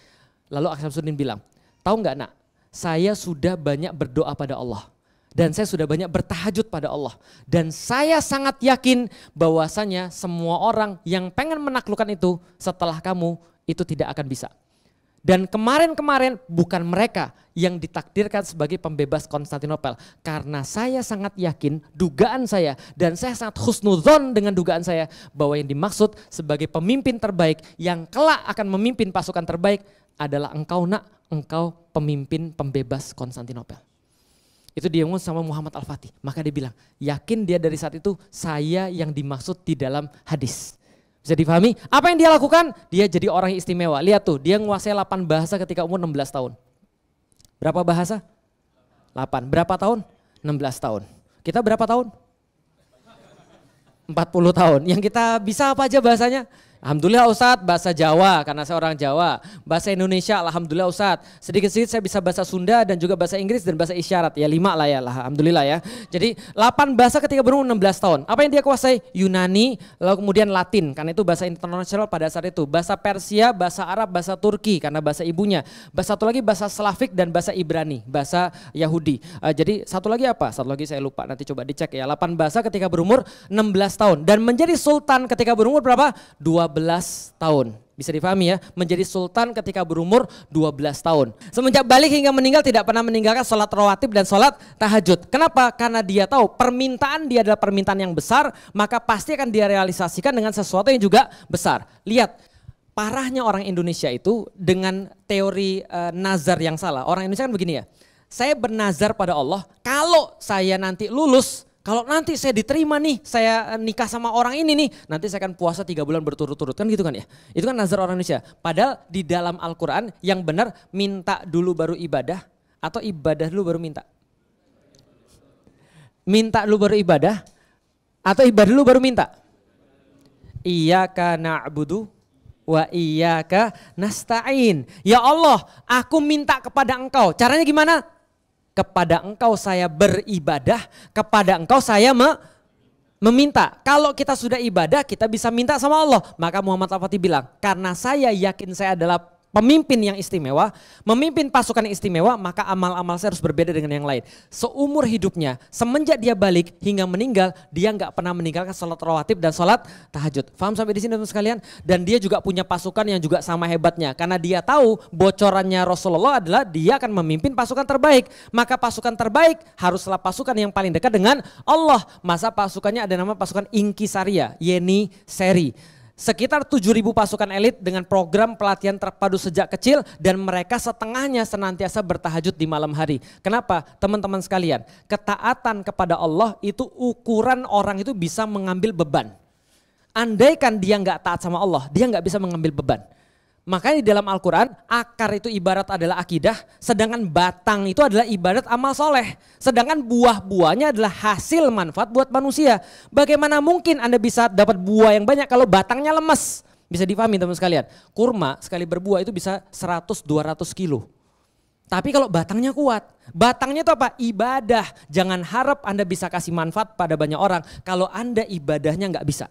Lalu Syamsuddin bilang, tahu nggak nak? Saya sudah banyak berdoa pada Allah. Dan saya sudah banyak bertahajud pada Allah. Dan saya sangat yakin bahwasanya semua orang yang pengen menaklukkan itu setelah kamu itu tidak akan bisa. Dan kemarin-kemarin bukan mereka yang ditakdirkan sebagai pembebas Konstantinopel. Karena saya sangat yakin, dugaan saya, dan saya sangat husnudzon dengan dugaan saya bahwa yang dimaksud sebagai pemimpin terbaik yang kelak akan memimpin pasukan terbaik adalah engkau nak, engkau pemimpin pembebas Konstantinopel. Itu dia ngomong sama Muhammad Al-Fatih. Maka dia bilang, yakin dia dari saat itu saya yang dimaksud di dalam hadis. Bisa difahami? Apa yang dia lakukan? Dia jadi orang yang istimewa. Lihat tuh, dia menguasai 8 bahasa ketika umur 16 tahun. Berapa bahasa? 8. Berapa tahun? 16 tahun. Kita berapa tahun? 40 tahun. Yang kita bisa apa aja bahasanya? Alhamdulillah Ustadz bahasa Jawa karena saya orang Jawa. Bahasa Indonesia Alhamdulillah Ustadz. Sedikit-sedikit saya bisa bahasa Sunda dan juga bahasa Inggris dan bahasa isyarat. Ya 5 lah ya Alhamdulillah ya. Jadi 8 bahasa ketika berumur 16 tahun. Apa yang dia kuasai? Yunani, lalu kemudian Latin karena itu bahasa internasional pada saat itu. Bahasa Persia, bahasa Arab, bahasa Turki karena bahasa ibunya. Bahasa satu lagi bahasa Slavik dan bahasa Ibrani, bahasa Yahudi. Jadi satu lagi apa? Satu lagi saya lupa nanti coba dicek ya. 8 bahasa ketika berumur 16 tahun. Dan menjadi sultan ketika berumur berapa? 12 tahun. Bisa difahami ya, menjadi sultan ketika berumur 12 tahun. Semenjak balik hingga meninggal tidak pernah meninggalkan sholat rawatib dan sholat tahajud. Kenapa? Karena dia tahu permintaan dia adalah permintaan yang besar, maka pasti akan dia realisasikan dengan sesuatu yang juga besar. Lihat, parahnya orang Indonesia itu dengan teori nazar yang salah. Orang Indonesia kan begini ya, saya bernazar pada Allah, kalau saya nanti lulus, kalau nanti saya diterima nih, saya nikah sama orang ini nih, nanti saya akan puasa 3 bulan berturut-turut, kan gitu kan ya. Itu kan nazar orang Indonesia. Padahal di dalam Al-Quran yang benar minta dulu baru ibadah atau ibadah dulu baru minta? Minta dulu baru ibadah atau ibadah dulu baru minta? Iyyaka na'budu wa iyyaka nasta'in. Ya Allah, aku minta kepada Engkau. Caranya gimana? Kepada Engkau saya beribadah, kepada Engkau saya meminta. Kalau kita sudah ibadah, kita bisa minta sama Allah. Maka Muhammad Al-Fatih bilang, karena saya yakin saya adalah pemimpin yang istimewa, memimpin pasukan yang istimewa, maka amal-amal saya harus berbeda dengan yang lain. Seumur hidupnya, semenjak dia balik hingga meninggal, dia nggak pernah meninggalkan sholat rawatib dan sholat tahajud. Faham sampai di sini teman sekalian? Dan dia juga punya pasukan yang juga sama hebatnya, karena dia tahu bocorannya Rasulullah adalah dia akan memimpin pasukan terbaik. Maka pasukan terbaik haruslah pasukan yang paling dekat dengan Allah. Masa pasukannya ada nama pasukan Inkisaria, Yeni Seri. Sekitar 7.000 pasukan elit dengan program pelatihan terpadu sejak kecil dan mereka setengahnya senantiasa bertahajud di malam hari. Kenapa? Teman-teman sekalian, ketaatan kepada Allah itu ukuran orang itu bisa mengambil beban. Andaikan dia nggak taat sama Allah, dia nggak bisa mengambil beban. Makanya di dalam Al-Quran, akar itu ibarat adalah akidah, sedangkan batang itu adalah ibarat amal soleh. Sedangkan buah-buahnya adalah hasil manfaat buat manusia. Bagaimana mungkin Anda bisa dapat buah yang banyak kalau batangnya lemes? Bisa dipahami teman sekalian, kurma sekali berbuah itu bisa 100-200 kilo. Tapi kalau batangnya kuat, batangnya itu apa? Ibadah. Jangan harap Anda bisa kasih manfaat pada banyak orang kalau Anda ibadahnya nggak bisa.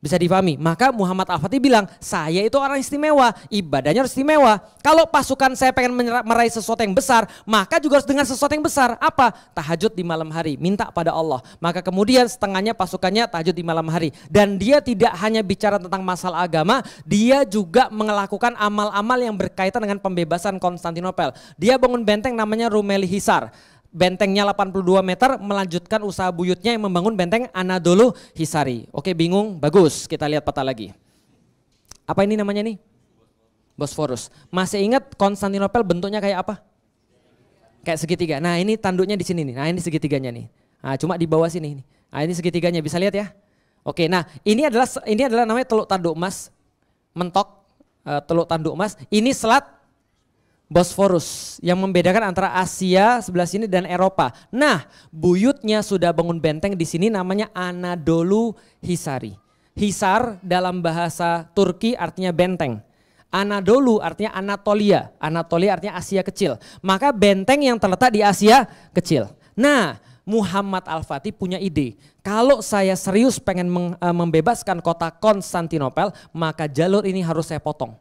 Bisa difahami, maka Muhammad Al-Fatih bilang, saya itu orang istimewa, ibadahnya harus istimewa. Kalau pasukan saya pengen meraih sesuatu yang besar, maka juga harus dengan sesuatu yang besar. Apa? Tahajud di malam hari, minta pada Allah. Maka kemudian setengahnya pasukannya tahajud di malam hari. Dan dia tidak hanya bicara tentang masalah agama, dia juga melakukan amal-amal yang berkaitan dengan pembebasan Konstantinopel. Dia bangun benteng namanya Rumeli Hisar. Bentengnya 82 meter, melanjutkan usaha buyutnya yang membangun benteng Anadolu Hisari. Oke, bingung? Bagus, kita lihat peta lagi. Apa ini namanya nih? Bosforus. Masih ingat Konstantinopel bentuknya kayak apa? Kayak segitiga. Nah ini tanduknya di sini nih, nah ini segitiganya nih. Nah cuma di bawah sini. Nah ini segitiganya, bisa lihat ya? Oke, nah ini adalah namanya Teluk Tanduk Emas, mentok Teluk Tanduk Emas. Ini selat Bosforus yang membedakan antara Asia sebelah sini dan Eropa. Nah, buyutnya sudah bangun benteng di sini namanya Anadolu Hisari. Hisar dalam bahasa Turki artinya benteng. Anadolu artinya Anatolia. Anatolia artinya Asia kecil. Maka benteng yang terletak di Asia kecil. Nah, Muhammad Al-Fatih punya ide. Kalau saya serius pengen membebaskan kota Konstantinopel, maka jalur ini harus saya potong.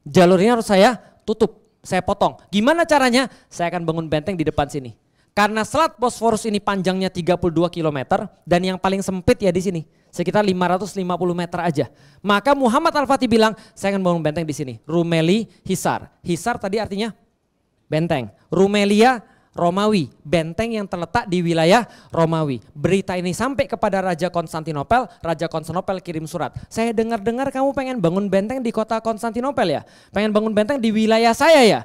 Jalur ini harus saya tutup. Saya potong. Gimana caranya? Saya akan bangun benteng di depan sini. Karena selat Bosforus ini panjangnya 32 km dan yang paling sempit ya di sini. Sekitar 550 meter aja. Maka Muhammad Al-Fatih bilang, saya akan bangun benteng di sini. Rumeli Hisar. Hisar tadi artinya benteng. Rumelia Romawi, benteng yang terletak di wilayah Romawi. Berita ini sampai kepada Raja Konstantinopel, Raja Konstantinopel kirim surat. Saya dengar-dengar kamu pengen bangun benteng di kota Konstantinopel ya? Pengen bangun benteng di wilayah saya ya?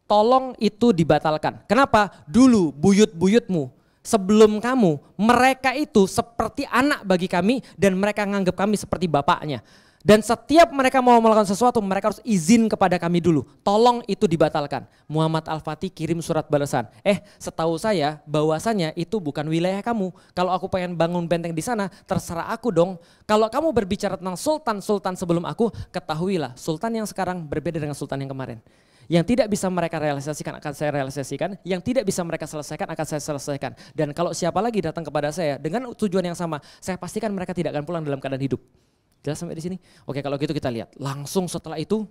Tolong itu dibatalkan. Kenapa? Dulu buyut-buyutmu sebelum kamu, mereka itu seperti anak bagi kami dan mereka menganggap kami seperti bapaknya. Dan setiap mereka mau melakukan sesuatu, mereka harus izin kepada kami dulu. Tolong itu dibatalkan. Muhammad Al-Fatih kirim surat balasan. Setahu saya bahwasanya itu bukan wilayah kamu. Kalau aku pengen bangun benteng di sana, terserah aku dong. Kalau kamu berbicara tentang sultan-sultan sebelum aku, ketahuilah sultan yang sekarang berbeda dengan sultan yang kemarin. Yang tidak bisa mereka realisasikan akan saya realisasikan, yang tidak bisa mereka selesaikan akan saya selesaikan. Dan kalau siapa lagi datang kepada saya dengan tujuan yang sama, saya pastikan mereka tidak akan pulang dalam keadaan hidup. Jelas sampai di sini? Oke, kalau gitu kita lihat. Langsung setelah itu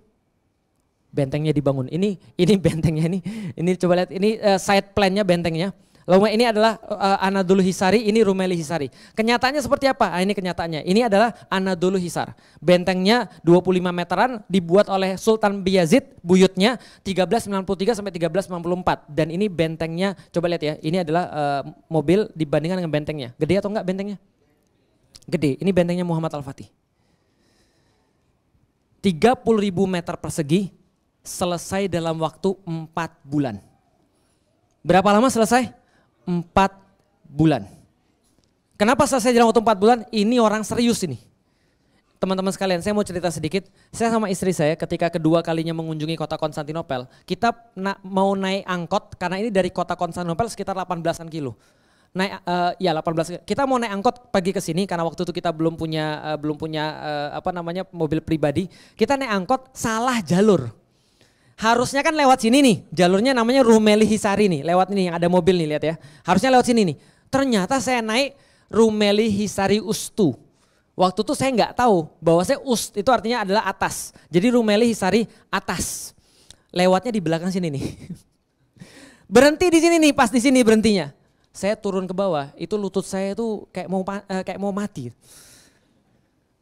bentengnya dibangun. Ini bentengnya ini coba lihat ini side plan-nya bentengnya. Lalu ini adalah Anadolu Hisari, ini Rumeli Hisari. Kenyataannya seperti apa? Ini kenyataannya. Ini adalah Anadolu Hisar. Bentengnya 25 meteran dibuat oleh Sultan Bayezid, buyutnya 1393 sampai 1394. Dan ini bentengnya, coba lihat ya. Ini adalah mobil dibandingkan dengan bentengnya. Gede atau enggak bentengnya? Gede. Ini bentengnya Muhammad Al-Fatih. 30.000 meter persegi selesai dalam waktu 4 bulan. Berapa lama selesai? 4 bulan. Kenapa selesai dalam waktu 4 bulan? Ini orang serius ini. Teman-teman sekalian, saya mau cerita sedikit. Saya sama istri saya ketika kedua kalinya mengunjungi kota Konstantinopel, kita mau naik angkot karena ini dari kota Konstantinopel sekitar 18-an kilo. Naik ya 18. Kita mau naik angkot pagi ke sini karena waktu itu kita belum punya mobil pribadi. Kita naik angkot salah jalur. Harusnya kan lewat sini nih, jalurnya namanya Rumeli Hisari nih, lewat ini yang ada mobil nih, lihat ya. Harusnya lewat sini nih. Ternyata saya naik Rumeli Hisari Ustu. Waktu itu saya nggak tahu bahwa saya itu artinya adalah atas. Jadi Rumeli Hisari atas. Lewatnya di belakang sini nih. Berhenti di sini nih, pas di sini berhentinya. Saya turun ke bawah, itu lutut saya itu kayak mau mati.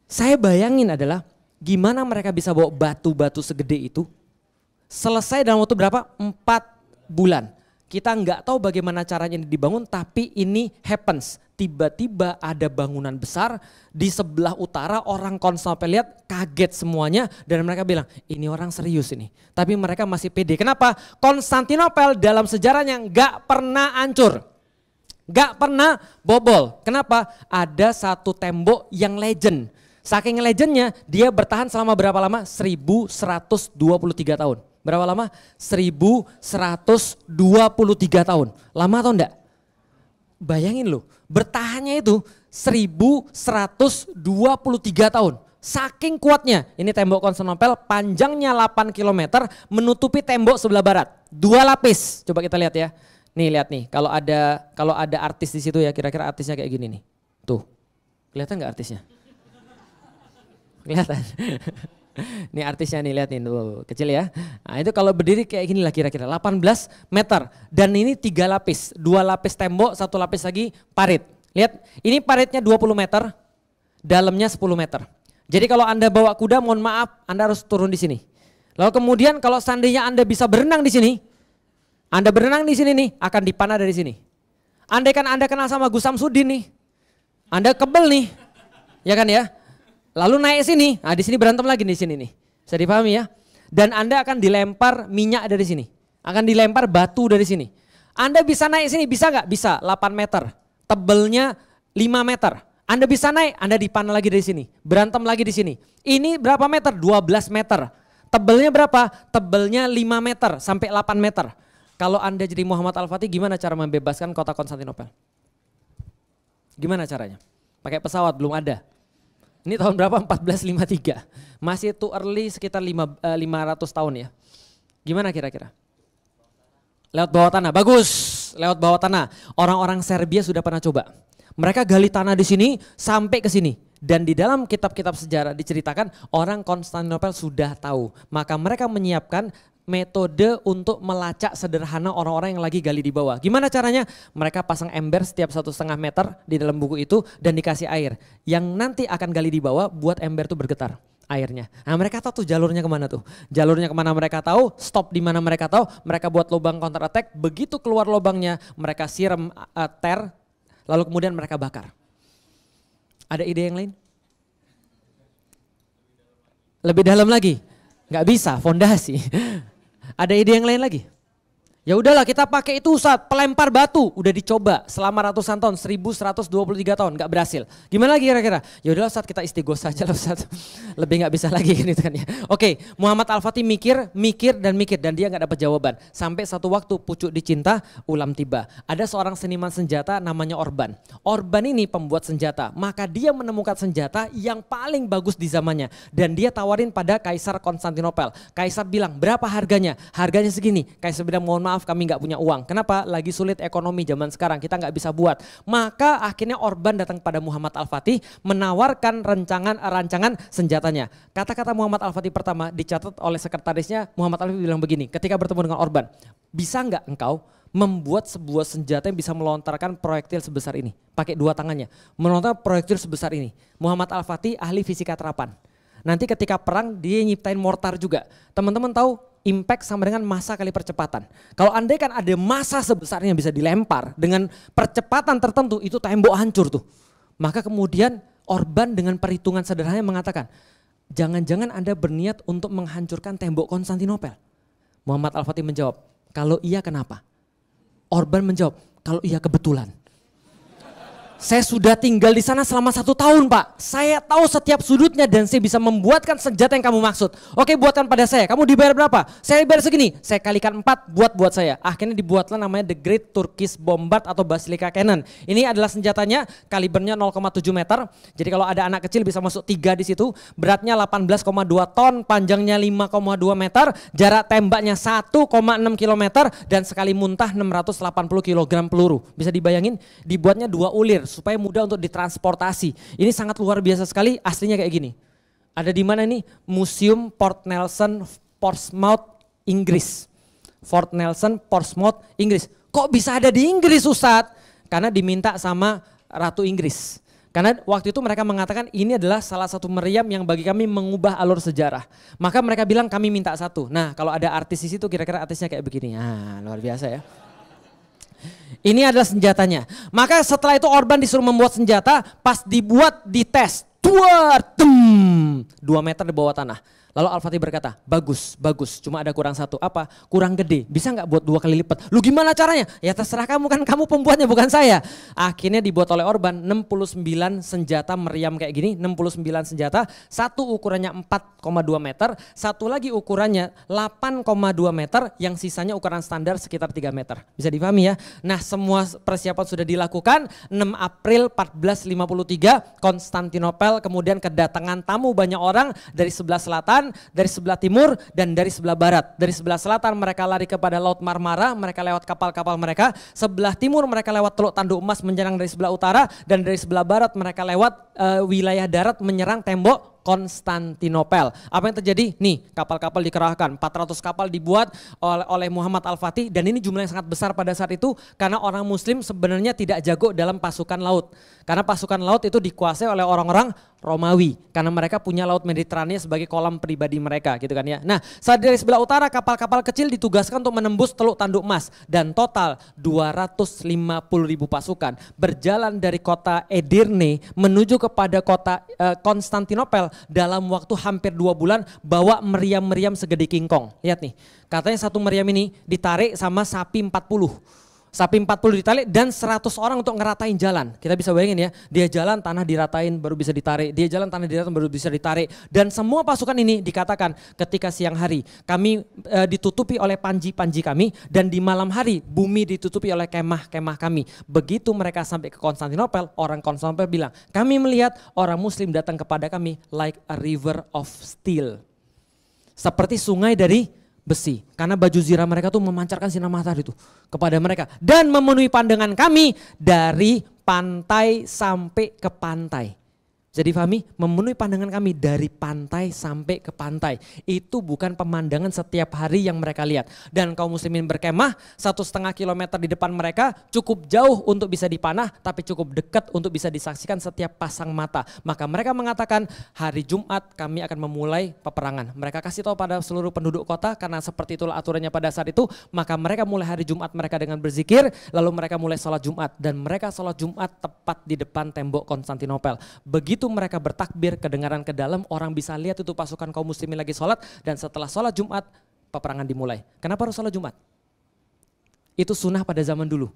Saya bayangin adalah gimana mereka bisa bawa batu-batu segede itu. Selesai dalam waktu berapa? 4 bulan. Kita nggak tahu bagaimana caranya ini dibangun, tapi ini happens. Tiba-tiba ada bangunan besar di sebelah utara, orang Konstantinopel lihat kaget semuanya dan mereka bilang ini orang serius ini. Tapi mereka masih pede. Kenapa? Konstantinopel dalam sejarahnya nggak pernah hancur. Nggak pernah bobol. Kenapa? Ada satu tembok yang legend. Saking legendnya dia bertahan selama berapa lama? 1123 tahun. Berapa lama? 1123 tahun. Lama atau enggak? Bayangin loh, bertahannya itu 1123 tahun. Saking kuatnya, ini tembok Konstantinopel panjangnya 8 km menutupi tembok sebelah barat. 2 lapis, coba kita lihat ya. Nih lihat nih, kalau ada artis di situ ya, kira-kira artisnya kayak gini nih. Tuh, kelihatan nggak artisnya? Kelihatan. Nih artisnya nih, lihat nih, tuh, kecil ya. Nah itu kalau berdiri kayak gini lah kira-kira 18 meter. Dan ini 3 lapis, 2 lapis tembok, 1 lapis lagi parit. Lihat, ini paritnya 20 meter, dalamnya 10 meter. Jadi kalau Anda bawa kuda, mohon maaf, Anda harus turun di sini. Lalu kemudian kalau seandainya Anda bisa berenang di sini, Anda berenang di sini nih, akan dipanah dari sini. Andai kan Anda kenal sama Gus Samsudin nih, Anda kebel nih, ya kan ya? Lalu naik sini, nah di sini berantem lagi di sini nih, bisa dipahami ya? Dan Anda akan dilempar minyak dari sini, akan dilempar batu dari sini. Anda bisa naik sini, bisa nggak? Bisa, 8 meter, tebelnya 5 meter. Anda bisa naik, Anda dipanah lagi dari sini, berantem lagi di sini. Ini berapa meter? 12 meter. Tebelnya berapa? Tebelnya 5 meter sampai 8 meter. Kalau Anda jadi Muhammad Al-Fatih, gimana cara membebaskan kota Konstantinopel? Gimana caranya? Pakai pesawat, belum ada. Ini tahun berapa? 1453. Masih too early, sekitar 500 tahun ya. Gimana kira-kira? Lewat bawah tanah, bagus. Lewat bawah tanah. Orang-orang Serbia sudah pernah coba. Mereka gali tanah di sini sampai ke sini. Dan di dalam kitab-kitab sejarah diceritakan orang Konstantinopel sudah tahu. Maka mereka menyiapkan metode untuk melacak sederhana orang-orang yang lagi gali di bawah. Gimana caranya? Mereka pasang ember setiap 1,5 meter di dalam buku itu dan dikasih air. Yang nanti akan gali di bawah buat ember itu bergetar airnya. Nah mereka tahu tuh jalurnya kemana tuh. Jalurnya kemana mereka tahu, stop di mana mereka tahu. Mereka buat lubang counter attack, begitu keluar lubangnya mereka siram ter, lalu kemudian mereka bakar. Ada ide yang lain? Lebih dalam lagi? Nggak bisa, fondasi. Ada ide yang lain lagi? Ya udahlah kita pakai itu Ustadz, pelempar batu. Udah dicoba selama ratusan tahun, 1123 tahun nggak berhasil. Gimana lagi kira-kira? Ya udahlah Ustadz kita istighosah aja lah Ustadz. Lebih nggak bisa lagi gitu kan ya. Oke, Muhammad Al-Fatih mikir dan dia nggak dapat jawaban. Sampai satu waktu pucuk dicinta ulam tiba. Ada seorang seniman senjata namanya Orban. Orban ini pembuat senjata. Maka dia menemukan senjata yang paling bagus di zamannya. Dan dia tawarin pada Kaisar Konstantinopel. Kaisar bilang berapa harganya? Harganya segini. Kaisar bilang mohon maaf kami nggak punya uang. Kenapa? Lagi sulit ekonomi zaman sekarang, kita nggak bisa buat. Maka akhirnya Orban datang pada Muhammad Al-Fatih menawarkan rancangan senjatanya. Kata-kata Muhammad Al-Fatih pertama dicatat oleh sekretarisnya. Muhammad Al-Fatih bilang begini, ketika bertemu dengan Orban, bisa nggak engkau membuat sebuah senjata yang bisa melontarkan proyektil sebesar ini? Pakai 2 tangannya, melontarkan proyektil sebesar ini. Muhammad Al-Fatih ahli fisika terapan. Nanti ketika perang dia nyiptain mortar juga. Teman-teman tahu impact sama dengan massa kali percepatan. Kalau andai kan ada massa sebesarnya bisa dilempar dengan percepatan tertentu, itu tembok hancur tuh. Maka kemudian Orban dengan perhitungan sederhana mengatakan, jangan-jangan Anda berniat untuk menghancurkan tembok Konstantinopel? Muhammad Al-Fatih menjawab, kalau iya kenapa? Orban menjawab, kalau iya kebetulan. Saya sudah tinggal di sana selama 1 tahun Pak. Saya tahu setiap sudutnya dan saya bisa membuatkan senjata yang kamu maksud. Oke, buatkan pada saya. Kamu dibayar berapa? Saya bayar segini. Saya kalikan 4 buat saya. Akhirnya dibuatlah namanya The Great Turkish Bombard atau Basilica Cannon. Ini adalah senjatanya, kalibernya 0,7 meter. Jadi kalau ada anak kecil bisa masuk 3 di situ. Beratnya 18,2 ton, panjangnya 5,2 meter, jarak tembaknya 1,6 km dan sekali muntah 680 kg peluru. Bisa dibayangin, dibuatnya 2 ulir supaya mudah untuk ditransportasi. Ini sangat luar biasa sekali, aslinya kayak gini. Ada di mana ini? Museum Port Nelson, Portsmouth, Inggris. Fort Nelson, Portsmouth, Inggris. Kok bisa ada di Inggris Ustadz? Karena diminta sama Ratu Inggris. Karena waktu itu mereka mengatakan ini adalah salah satu meriam yang bagi kami mengubah alur sejarah. Maka mereka bilang kami minta 1. Nah kalau ada artis di situ kira-kira artisnya kayak begini. Nah luar biasa ya. Ini adalah senjatanya. Maka setelah itu Orban disuruh membuat senjata, pas dibuat dites, 2 meter di bawah tanah. Lalu Al-Fatih berkata, bagus, cuma ada kurang 1. Apa? Kurang gede, bisa nggak buat 2 kali lipat? Lu gimana caranya? Ya terserah kamu, kan kamu pembuatnya bukan saya. Akhirnya dibuat oleh Orban 69 senjata meriam kayak gini, 69 senjata, 1 ukurannya 4,2 meter, 1 lagi ukurannya 8,2 meter, yang sisanya ukuran standar sekitar 3 meter. Bisa dipahami ya? Nah semua persiapan sudah dilakukan, 6 April 1453 Konstantinopel kemudian kedatangan tamu banyak orang dari sebelah selatan, dari sebelah timur dan dari sebelah barat. Dari sebelah selatan mereka lari kepada Laut Marmara, mereka lewat kapal-kapal mereka. Sebelah timur mereka lewat Teluk Tanduk Emas menyerang dari sebelah utara, dan dari sebelah barat mereka lewat wilayah darat menyerang tembok Konstantinopel. Apa yang terjadi? Nih kapal-kapal dikerahkan, 400 kapal dibuat oleh Muhammad Al-Fatih, dan ini jumlah yang sangat besar pada saat itu karena orang muslim sebenarnya tidak jago dalam pasukan laut. Karena pasukan laut itu dikuasai oleh orang-orang Romawi karena mereka punya Laut Mediterania sebagai kolam pribadi mereka gitu kan ya. Nah saat dari sebelah utara kapal-kapal kecil ditugaskan untuk menembus Teluk Tanduk Emas, dan total 250.000 pasukan berjalan dari kota Edirne menuju kepada kota Konstantinopel dalam waktu hampir 2 bulan, bawa meriam-meriam segede kingkong. Lihat nih, katanya 1 meriam ini ditarik sama sapi 40. Sapi 40 ditarik dan 100 orang untuk ngeratain jalan. Kita bisa bayangin ya, dia jalan tanah diratain baru bisa ditarik, dia jalan tanah diratain baru bisa ditarik. Dan semua pasukan ini dikatakan ketika siang hari kami ditutupi oleh panji-panji kami, dan di malam hari bumi ditutupi oleh kemah-kemah kami. Begitu mereka sampai ke Konstantinopel, orang Konstantinopel bilang, kami melihat orang muslim datang kepada kami like a river of steel. Seperti sungai dari besi, karena baju zirah mereka tuh memancarkan sinar matahari itu kepada mereka dan memenuhi pandangan kami dari pantai sampai ke pantai. Jadi difahami, memenuhi pandangan kami dari pantai sampai ke pantai. Itu bukan pemandangan setiap hari yang mereka lihat. Dan kaum muslimin berkemah 1,5 kilometer di depan mereka, cukup jauh untuk bisa dipanah, tapi cukup dekat untuk bisa disaksikan setiap pasang mata. Maka mereka mengatakan hari Jumat kami akan memulai peperangan. Mereka kasih tahu pada seluruh penduduk kota, karena seperti itulah aturannya pada saat itu. Maka mereka mulai hari Jumat mereka dengan berzikir, lalu mereka mulai sholat Jumat. Dan mereka sholat Jumat tepat di depan tembok Konstantinopel. Begitu mereka bertakbir, kedengaran ke dalam, orang bisa lihat itu pasukan kaum muslimin lagi sholat, dan setelah sholat Jumat peperangan dimulai. Kenapa harus sholat Jumat? Itu sunnah pada zaman dulu.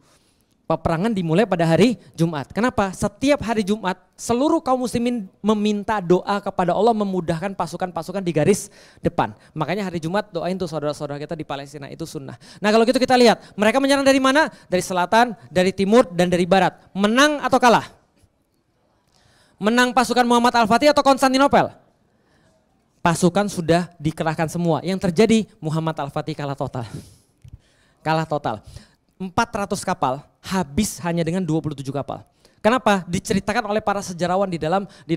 Peperangan dimulai pada hari Jumat. Kenapa? Setiap hari Jumat seluruh kaum muslimin meminta doa kepada Allah memudahkan pasukan-pasukan di garis depan. Makanya hari Jumat doain tuh saudara-saudara kita di Palestina, itu sunnah. Nah kalau gitu kita lihat mereka menyerang dari mana? Dari selatan, dari timur, dan dari barat. Menang atau kalah? Menang pasukan Muhammad Al-Fatih atau Konstantinopel? Pasukan sudah dikerahkan semua. Yang terjadi Muhammad Al-Fatih kalah total. Kalah total. 400 kapal habis hanya dengan 27 kapal. Kenapa? Diceritakan oleh para sejarawan di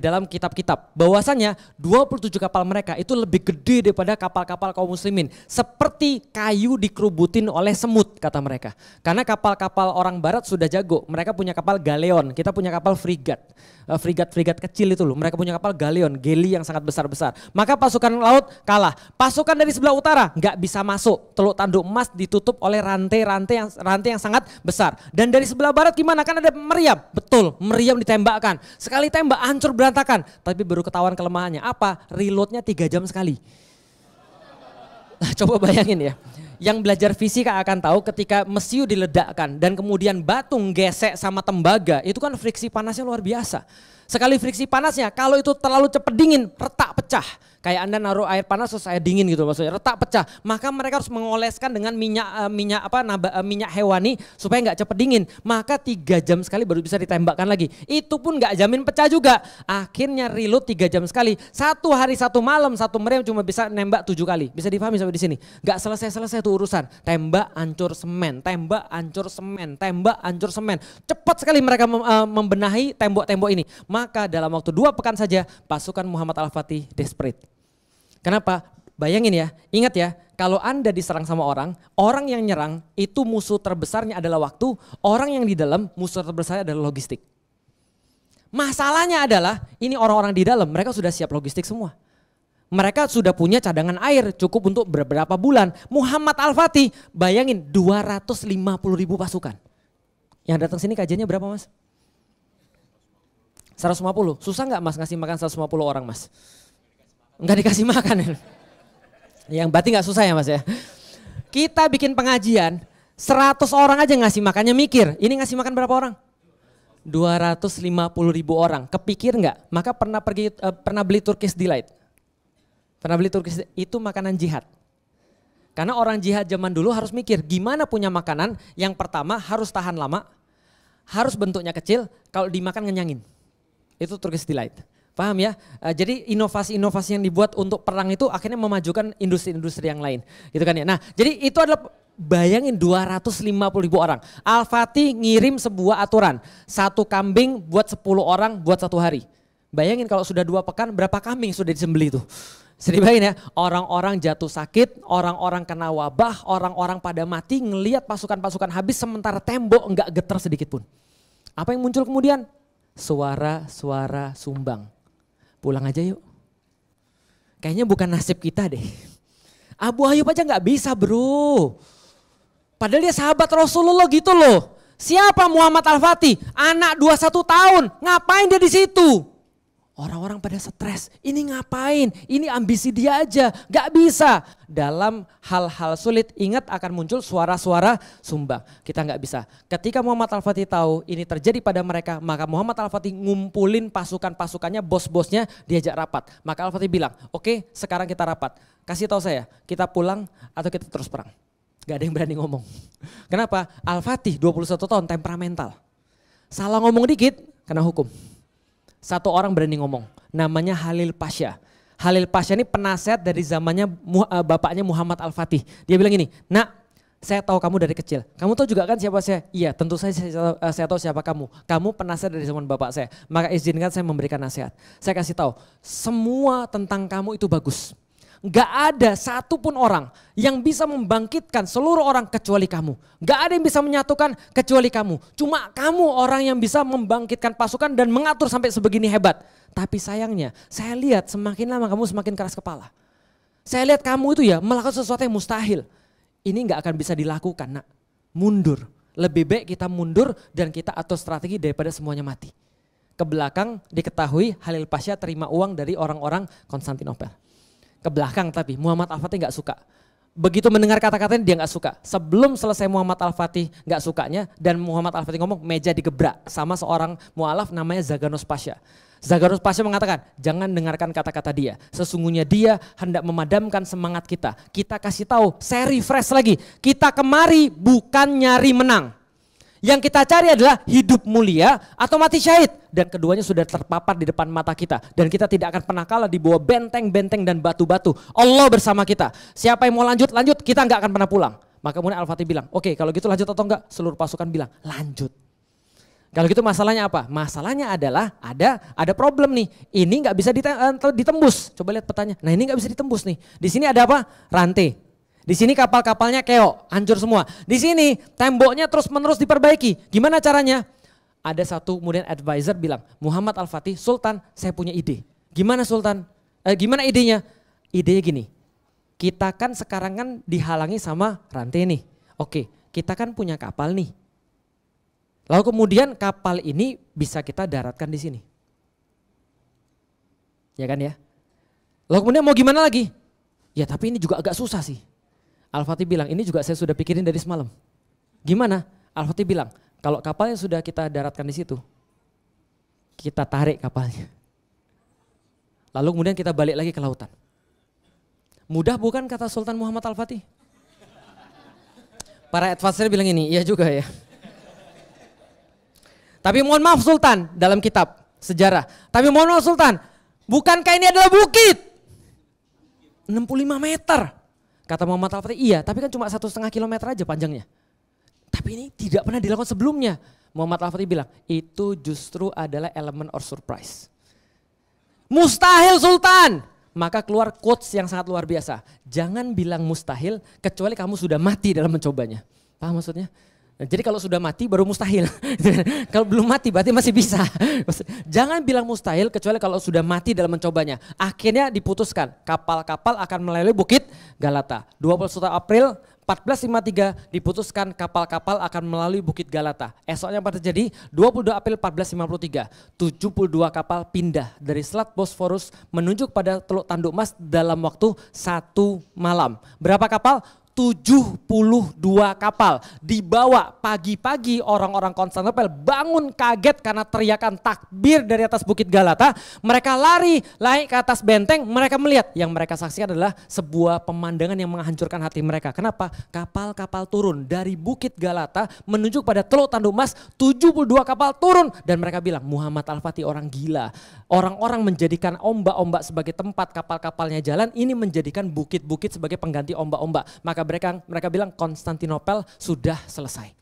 dalam kitab-kitab bahwasanya 27 kapal mereka itu lebih gede daripada kapal-kapal kaum muslimin. Seperti kayu dikerubutin oleh semut kata mereka. Karena kapal-kapal orang barat sudah jago. Mereka punya kapal galeon, kita punya kapal frigat. Frigat kecil itu loh, mereka punya kapal galeon, geli yang sangat besar-besar. Maka pasukan laut kalah. Pasukan dari sebelah utara nggak bisa masuk. Teluk Tanduk Emas ditutup oleh rantai yang sangat besar. Dan dari sebelah barat gimana? Kan ada meriam. Betul. betul, meriam ditembakkan. Sekali tembak hancur berantakan. Tapi baru ketahuan kelemahannya. Apa? Reloadnya 3 jam sekali. Nah, coba bayangin ya. Yang belajar fisika akan tahu ketika mesiu diledakkan dan kemudian batu gesek sama tembaga, itu kan friksi panasnya luar biasa. Sekali friksi panasnya, kalau itu terlalu cepat dingin, retak pecah. Kayak Anda naruh air panas terus air dingin gitu maksudnya, retak pecah. Maka mereka harus mengoleskan dengan minyak hewani supaya nggak cepat dingin. Maka 3 jam sekali baru bisa ditembakkan lagi. Itu pun nggak jamin pecah juga. Akhirnya reload 3 jam sekali. 1 hari 1 malam 1 meriam cuma bisa nembak 7 kali. Bisa dipahami sampai di sini? Nggak selesai-selesai itu urusan. Tembak hancur semen, tembak hancur semen, tembak hancur semen. Cepat sekali mereka membenahi tembok-tembok ini. Maka dalam waktu 2 pekan saja pasukan Muhammad Al-Fatih desperate. Kenapa? Bayangin ya, ingat ya, kalau Anda diserang sama orang yang nyerang itu musuh terbesarnya adalah waktu, orang yang di dalam musuh terbesarnya adalah logistik. Masalahnya adalah ini orang-orang di dalam mereka sudah siap logistik semua. Mereka sudah punya cadangan air cukup untuk beberapa bulan. Muhammad Al-Fatih bayangin 250.000 pasukan. Yang datang sini kajiannya berapa mas? 150, susah nggak mas ngasih makan 150 orang mas? Enggak dikasih makan. Yang berarti nggak susah ya mas ya. Kita bikin pengajian 100 orang aja ngasih makannya mikir. Ini ngasih makan berapa orang? 250.000 orang. Kepikir nggak? Maka pernah beli Turkish Delight. Pernah beli Turkish Delight? Itu makanan jihad. Karena orang jihad zaman dulu harus mikir gimana punya makanan yang pertama harus tahan lama, harus bentuknya kecil, kalau dimakan ngenyangin. Itu Turkish Delight. Paham ya? Jadi inovasi-inovasi yang dibuat untuk perang itu akhirnya memajukan industri-industri yang lain. Gitu kan ya. Nah, jadi itu adalah bayangin 250.000 orang. Al-Fatih ngirim sebuah aturan. 1 kambing buat 10 orang buat 1 hari. Bayangin kalau sudah 2 pekan berapa kambing sudah disembelih itu. Sedih bayangin ya, orang-orang jatuh sakit, orang-orang kena wabah, orang-orang pada mati ngelihat pasukan-pasukan habis sementara tembok enggak getar sedikit pun. Apa yang muncul kemudian? Suara-suara sumbang. Pulang aja yuk. Kayaknya bukan nasib kita deh. Abu Ayyub aja gak bisa bro. Padahal dia sahabat Rasulullah gitu loh. Siapa Muhammad Al-Fatih? Anak 21 tahun. Ngapain dia di situ? Orang-orang pada stres. Ini ngapain? Ini ambisi dia aja. Gak bisa. Dalam hal-hal sulit ingat akan muncul suara-suara sumbang. Kita gak bisa. Ketika Muhammad Al-Fatih tahu ini terjadi pada mereka. Maka Muhammad Al-Fatih ngumpulin pasukan-pasukannya, bos-bosnya diajak rapat. Maka Al-Fatih bilang, oke, sekarang kita rapat. Kasih tahu saya, kita pulang atau kita terus perang. Gak ada yang berani ngomong. Kenapa? Al-Fatih 21 tahun temperamental. Salah ngomong dikit kena hukum. 1 orang berani ngomong, namanya Halil Pasha. Halil Pasha ini penasehat dari zamannya bapaknya Muhammad Al-Fatih. Dia bilang gini, nak saya tahu kamu dari kecil. Kamu tahu juga kan siapa saya? Iya tentu saya tahu siapa kamu. Kamu penasehat dari zaman bapak saya. Maka izinkan saya memberikan nasihat. Saya kasih tahu, semua tentang kamu itu bagus. Gak ada satupun orang yang bisa membangkitkan seluruh orang kecuali kamu. Gak ada yang bisa menyatukan kecuali kamu. Cuma kamu orang yang bisa membangkitkan pasukan dan mengatur sampai sebegini hebat. Tapi sayangnya saya lihat semakin lama kamu semakin keras kepala. Saya lihat kamu itu ya melakukan sesuatu yang mustahil. Ini gak akan bisa dilakukan nak. Mundur. Lebih baik kita mundur dan kita atur strategi daripada semuanya mati. Ke belakang diketahui Halil Pasha terima uang dari orang-orang Konstantinopel. Ke belakang tapi Muhammad Al-Fatih gak suka. Begitu mendengar kata-katanya dia gak suka. Sebelum selesai Muhammad Al-Fatih gak sukanya dan Muhammad Al-Fatih ngomong meja digebrak sama seorang mu'alaf namanya Zaganos Pasha. Zaganos Pasha mengatakan jangan dengarkan kata-kata dia. Sesungguhnya dia hendak memadamkan semangat kita. Kita kasih tahu, saya refresh lagi. Kita kemari bukan nyari menang. Yang kita cari adalah hidup mulia atau mati syahid. Dan keduanya sudah terpapar di depan mata kita. Dan kita tidak akan pernah kalah di bawah benteng-benteng dan batu-batu. Allah bersama kita. Siapa yang mau lanjut, kita nggak akan pernah pulang. Maka kemudian Al-Fatih bilang, oke kalau gitu lanjut atau enggak? Seluruh pasukan bilang, lanjut. Kalau gitu masalahnya apa? Masalahnya adalah ada problem nih. Ini nggak bisa ditembus. Coba lihat petanya. Nah ini nggak bisa ditembus nih. Di sini ada apa? Rantai. Di sini kapal-kapalnya keok, hancur semua. Di sini temboknya terus-menerus diperbaiki. Gimana caranya? Ada satu kemudian advisor bilang, Muhammad Al-Fatih, Sultan saya punya ide. Gimana Sultan? Gimana idenya? Idenya gini, kita kan sekarang kan dihalangi sama rantai nih. Oke, kita kan punya kapal nih. Lalu kemudian kapal ini bisa kita daratkan di sini. Ya kan ya. Lalu kemudian mau gimana lagi? Ya tapi ini juga agak susah sih. Al-Fatih bilang ini juga saya sudah pikirin dari semalam. Gimana? Al-Fatih bilang kalau kapalnya sudah kita daratkan di situ, kita tarik kapalnya. Lalu kemudian kita balik lagi ke lautan. Mudah bukan kata Sultan Muhammad Al-Fatih? Para advisor bilang ini, iya juga ya. Tapi mohon maaf Sultan, dalam kitab sejarah. Tapi mohon maaf Sultan, bukankah ini adalah bukit? 65 meter. Kata Muhammad Al-Fatih, iya tapi kan cuma 1,5 kilometer aja panjangnya. Tapi ini tidak pernah dilakukan sebelumnya. Muhammad Al-Fatih bilang, itu justru adalah elemen or surprise. Mustahil Sultan. Maka keluar quotes yang sangat luar biasa. Jangan bilang mustahil kecuali kamu sudah mati dalam mencobanya. Paham maksudnya? Nah, jadi kalau sudah mati baru mustahil. Kalau belum mati berarti masih bisa. Jangan bilang mustahil kecuali kalau sudah mati dalam mencobanya. Akhirnya diputuskan kapal-kapal akan melalui Bukit Galata. 21 April 1453 diputuskan kapal-kapal akan melalui Bukit Galata. Esoknya apa terjadi? 22 April 1453, 72 kapal pindah dari Selat Bosforus menuju pada Teluk Tanduk Mas dalam waktu 1 malam. Berapa kapal? 72 kapal dibawa pagi-pagi orang-orang Konstantinopel bangun kaget karena teriakan takbir dari atas Bukit Galata. Mereka lari naik ke atas benteng, mereka melihat yang mereka saksikan adalah sebuah pemandangan yang menghancurkan hati mereka. Kenapa? Kapal-kapal turun dari Bukit Galata menuju pada Teluk Tanduk Mas, 72 kapal turun dan mereka bilang Muhammad Al-Fatih orang gila. Orang-orang menjadikan ombak-ombak sebagai tempat kapal-kapalnya jalan, ini menjadikan bukit-bukit sebagai pengganti ombak-ombak. Maka mereka bilang Konstantinopel sudah selesai.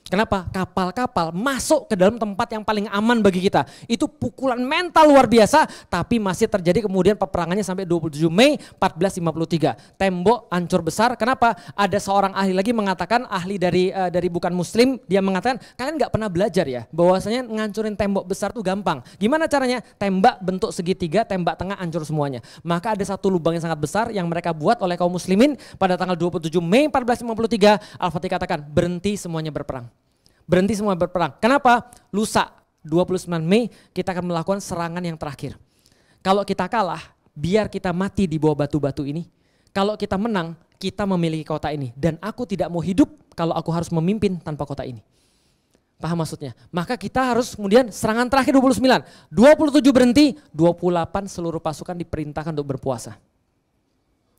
Kenapa? Kapal-kapal masuk ke dalam tempat yang paling aman bagi kita. Itu pukulan mental luar biasa, tapi masih terjadi kemudian peperangannya sampai 27 Mei 1453. Tembok hancur besar. Kenapa? Ada seorang ahli lagi mengatakan, ahli dari bukan muslim, dia mengatakan kalian nggak pernah belajar ya bahwasanya ngancurin tembok besar tuh gampang. Gimana caranya? Tembak bentuk segitiga, tembak tengah hancur semuanya. Maka ada satu lubang yang sangat besar yang mereka buat oleh kaum muslimin pada tanggal 27 Mei 1453. Al-Fatih katakan berhenti semuanya berperang. Berhenti semua berperang. Kenapa? Lusa 29 Mei kita akan melakukan serangan yang terakhir. Kalau kita kalah, biar kita mati di bawah batu-batu ini. Kalau kita menang, kita memiliki kota ini. Dan aku tidak mau hidup kalau aku harus memimpin tanpa kota ini. Paham maksudnya? Maka kita harus kemudian serangan terakhir 29. 27 berhenti, 28 seluruh pasukan diperintahkan untuk berpuasa.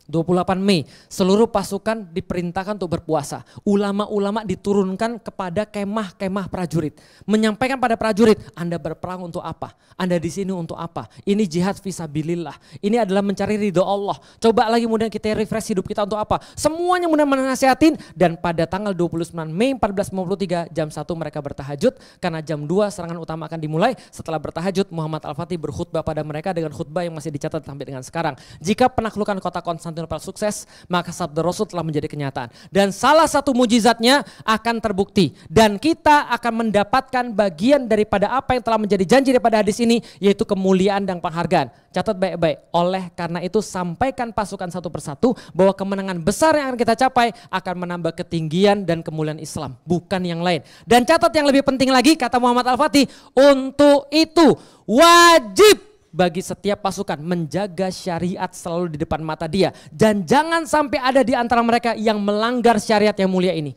28 Mei, seluruh pasukan diperintahkan untuk berpuasa. Ulama-ulama diturunkan kepada kemah-kemah prajurit. Menyampaikan pada prajurit, Anda berperang untuk apa? Anda di sini untuk apa? Ini jihad fisabilillah. Ini adalah mencari ridho Allah. Coba lagi kemudian kita refresh hidup kita untuk apa? Semuanya kemudian menasihatin dan pada tanggal 29 Mei 1453 jam 1 mereka bertahajud. Karena jam 2 serangan utama akan dimulai. Setelah bertahajud Muhammad Al-Fatih berkhutbah pada mereka dengan khutbah yang masih dicatat sampai dengan sekarang. Jika penaklukan kota Konstantinopel sukses, maka sabda Rasul telah menjadi kenyataan. Dan salah satu mujizatnya akan terbukti. Dan kita akan mendapatkan bagian daripada apa yang telah menjadi janji daripada hadis ini, yaitu kemuliaan dan penghargaan. Catat baik-baik. Oleh karena itu sampaikan pasukan satu persatu bahwa kemenangan besar yang akan kita capai akan menambah ketinggian dan kemuliaan Islam. Bukan yang lain. Dan catat yang lebih penting lagi, kata Muhammad Al-Fatih, untuk itu wajib bagi setiap pasukan menjaga syariat selalu di depan mata dia. Dan jangan sampai ada di antara mereka yang melanggar syariat yang mulia ini.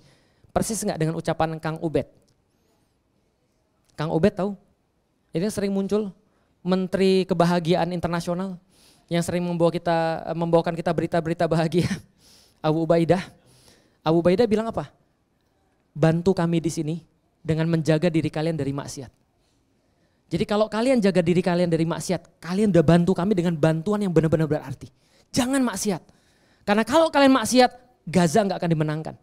Persis enggak dengan ucapan Kang Ubed? Kang Ubed tahu? Ini sering muncul Menteri Kebahagiaan Internasional yang sering membawakan kita berita-berita bahagia. Abu Ubaidah. Abu Ubaidah bilang apa? Bantu kami di sini dengan menjaga diri kalian dari maksiat. Jadi kalau kalian jaga diri kalian dari maksiat, kalian udah bantu kami dengan bantuan yang benar-benar berarti. Jangan maksiat. Karena kalau kalian maksiat, Gaza nggak akan dimenangkan.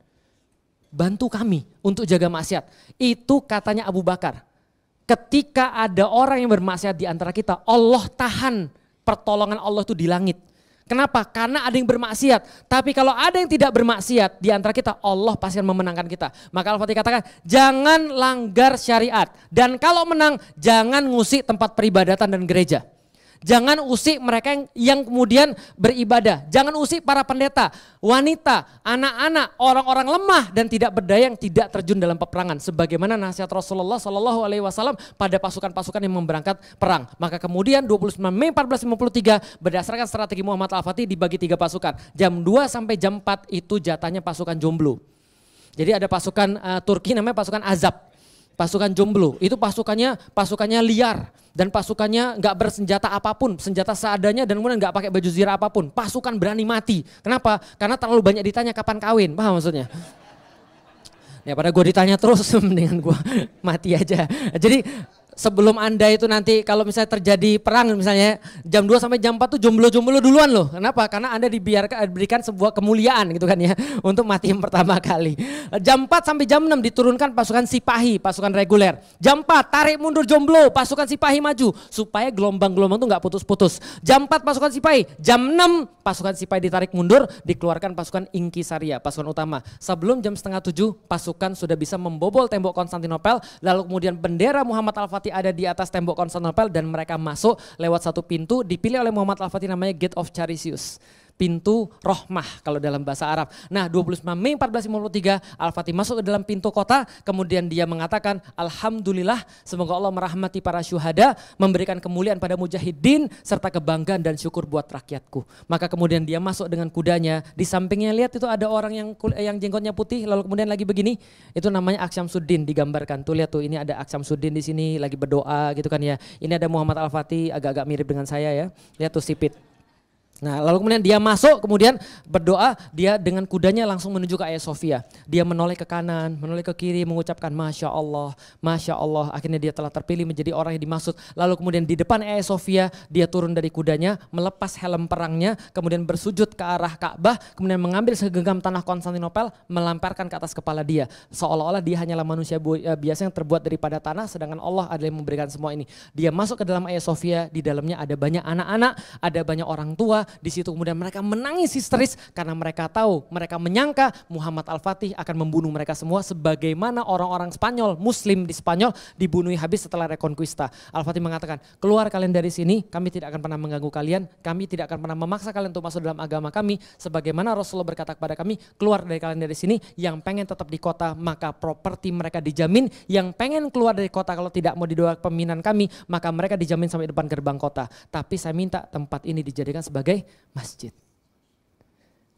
Bantu kami untuk jaga maksiat. Itu katanya Abu Bakar. Ketika ada orang yang bermaksiat di antara kita, Allah tahan pertolongan Allah itu di langit. Kenapa? Karena ada yang bermaksiat. Tapi kalau ada yang tidak bermaksiat di antara kita, Allah pasti akan memenangkan kita. Maka Al-Fatih katakan, jangan langgar syariat. Dan kalau menang, jangan ngusik tempat peribadatan dan gereja. Jangan usik mereka yang kemudian beribadah. Jangan usik para pendeta, wanita, anak-anak, orang-orang lemah dan tidak berdaya yang tidak terjun dalam peperangan. Sebagaimana nasihat Rasulullah SAW pada pasukan-pasukan yang memberangkat perang. Maka kemudian 29 Mei 1453 berdasarkan strategi Muhammad Al-Fatih dibagi 3 pasukan. Jam 2 sampai jam 4 itu jatahnya pasukan jomblo. Jadi ada pasukan Turki namanya pasukan Azab. Pasukan jomblo itu pasukannya liar dan pasukannya nggak bersenjata apapun, senjata seadanya dan kemudian nggak pakai baju zirah apapun. Pasukan berani mati. Kenapa? Karena terlalu banyak ditanya kapan kawin, paham maksudnya? Ya pada gue ditanya terus mendingan gue mati aja. Jadi sebelum Anda itu nanti kalau misalnya terjadi perang misalnya jam 2 sampai jam 4 tuh jomblo-jomblo duluan loh. Kenapa? Karena Anda diberikan sebuah kemuliaan gitu kan ya untuk mati yang pertama kali. Jam 4 sampai jam 6 diturunkan pasukan Sipahi, pasukan reguler. Jam 4 tarik mundur jomblo, pasukan Sipahi maju supaya gelombang-gelombang tuh nggak putus-putus. Jam 4 pasukan Sipahi, jam 6 pasukan Sipahi ditarik mundur, dikeluarkan pasukan Inkisaria, pasukan utama. Sebelum jam setengah 7 pasukan sudah bisa membobol tembok Konstantinopel, lalu kemudian bendera Muhammad Al-Fatih ada di atas tembok Konstantinopel dan mereka masuk lewat satu pintu dipilih oleh Muhammad Al-Fatih namanya Gate of Charisius. Pintu Rohmah kalau dalam bahasa Arab. Nah 29 Mei 1453 Al-Fatih masuk ke dalam pintu kota, kemudian dia mengatakan Alhamdulillah semoga Allah merahmati para syuhada, memberikan kemuliaan pada mujahidin serta kebanggaan dan syukur buat rakyatku. Maka kemudian dia masuk dengan kudanya, di sampingnya lihat itu ada orang yang jenggotnya putih lalu kemudian lagi begini, itu namanya Aksyamsuddin digambarkan. Tuh lihat tuh ini ada Aksyamsuddin di sini lagi berdoa gitu kan ya. Ini ada Muhammad Al-Fatih agak-agak mirip dengan saya ya. Lihat tuh sipit. Nah lalu kemudian dia masuk, kemudian berdoa, dia dengan kudanya langsung menuju ke Hagia Sophia. Dia menoleh ke kanan, menoleh ke kiri, mengucapkan Masya Allah, Masya Allah. Akhirnya dia telah terpilih menjadi orang yang dimaksud. Lalu kemudian di depan Hagia Sophia, dia turun dari kudanya, melepas helm perangnya, kemudian bersujud ke arah Ka'bah, kemudian mengambil segenggam tanah Konstantinopel, melamparkan ke atas kepala dia. Seolah-olah dia hanyalah manusia biasa yang terbuat daripada tanah, sedangkan Allah adalah yang memberikan semua ini. Dia masuk ke dalam Hagia Sophia, di dalamnya ada banyak anak-anak, ada banyak orang tua. Di situ kemudian mereka menangis histeris karena mereka tahu, mereka menyangka Muhammad Al-Fatih akan membunuh mereka semua sebagaimana orang-orang Spanyol, Muslim di Spanyol dibunuh habis setelah Reconquista. Al-Fatih mengatakan, keluar kalian dari sini, kami tidak akan pernah mengganggu kalian, kami tidak akan pernah memaksa kalian untuk masuk dalam agama kami. Sebagaimana Rasulullah berkata kepada kami, keluar dari kalian dari sini, yang pengen tetap di kota maka properti mereka dijamin, yang pengen keluar dari kota kalau tidak mau didoa pemimpinan kami, maka mereka dijamin sampai depan gerbang kota. Tapi saya minta tempat ini dijadikan sebagai masjid.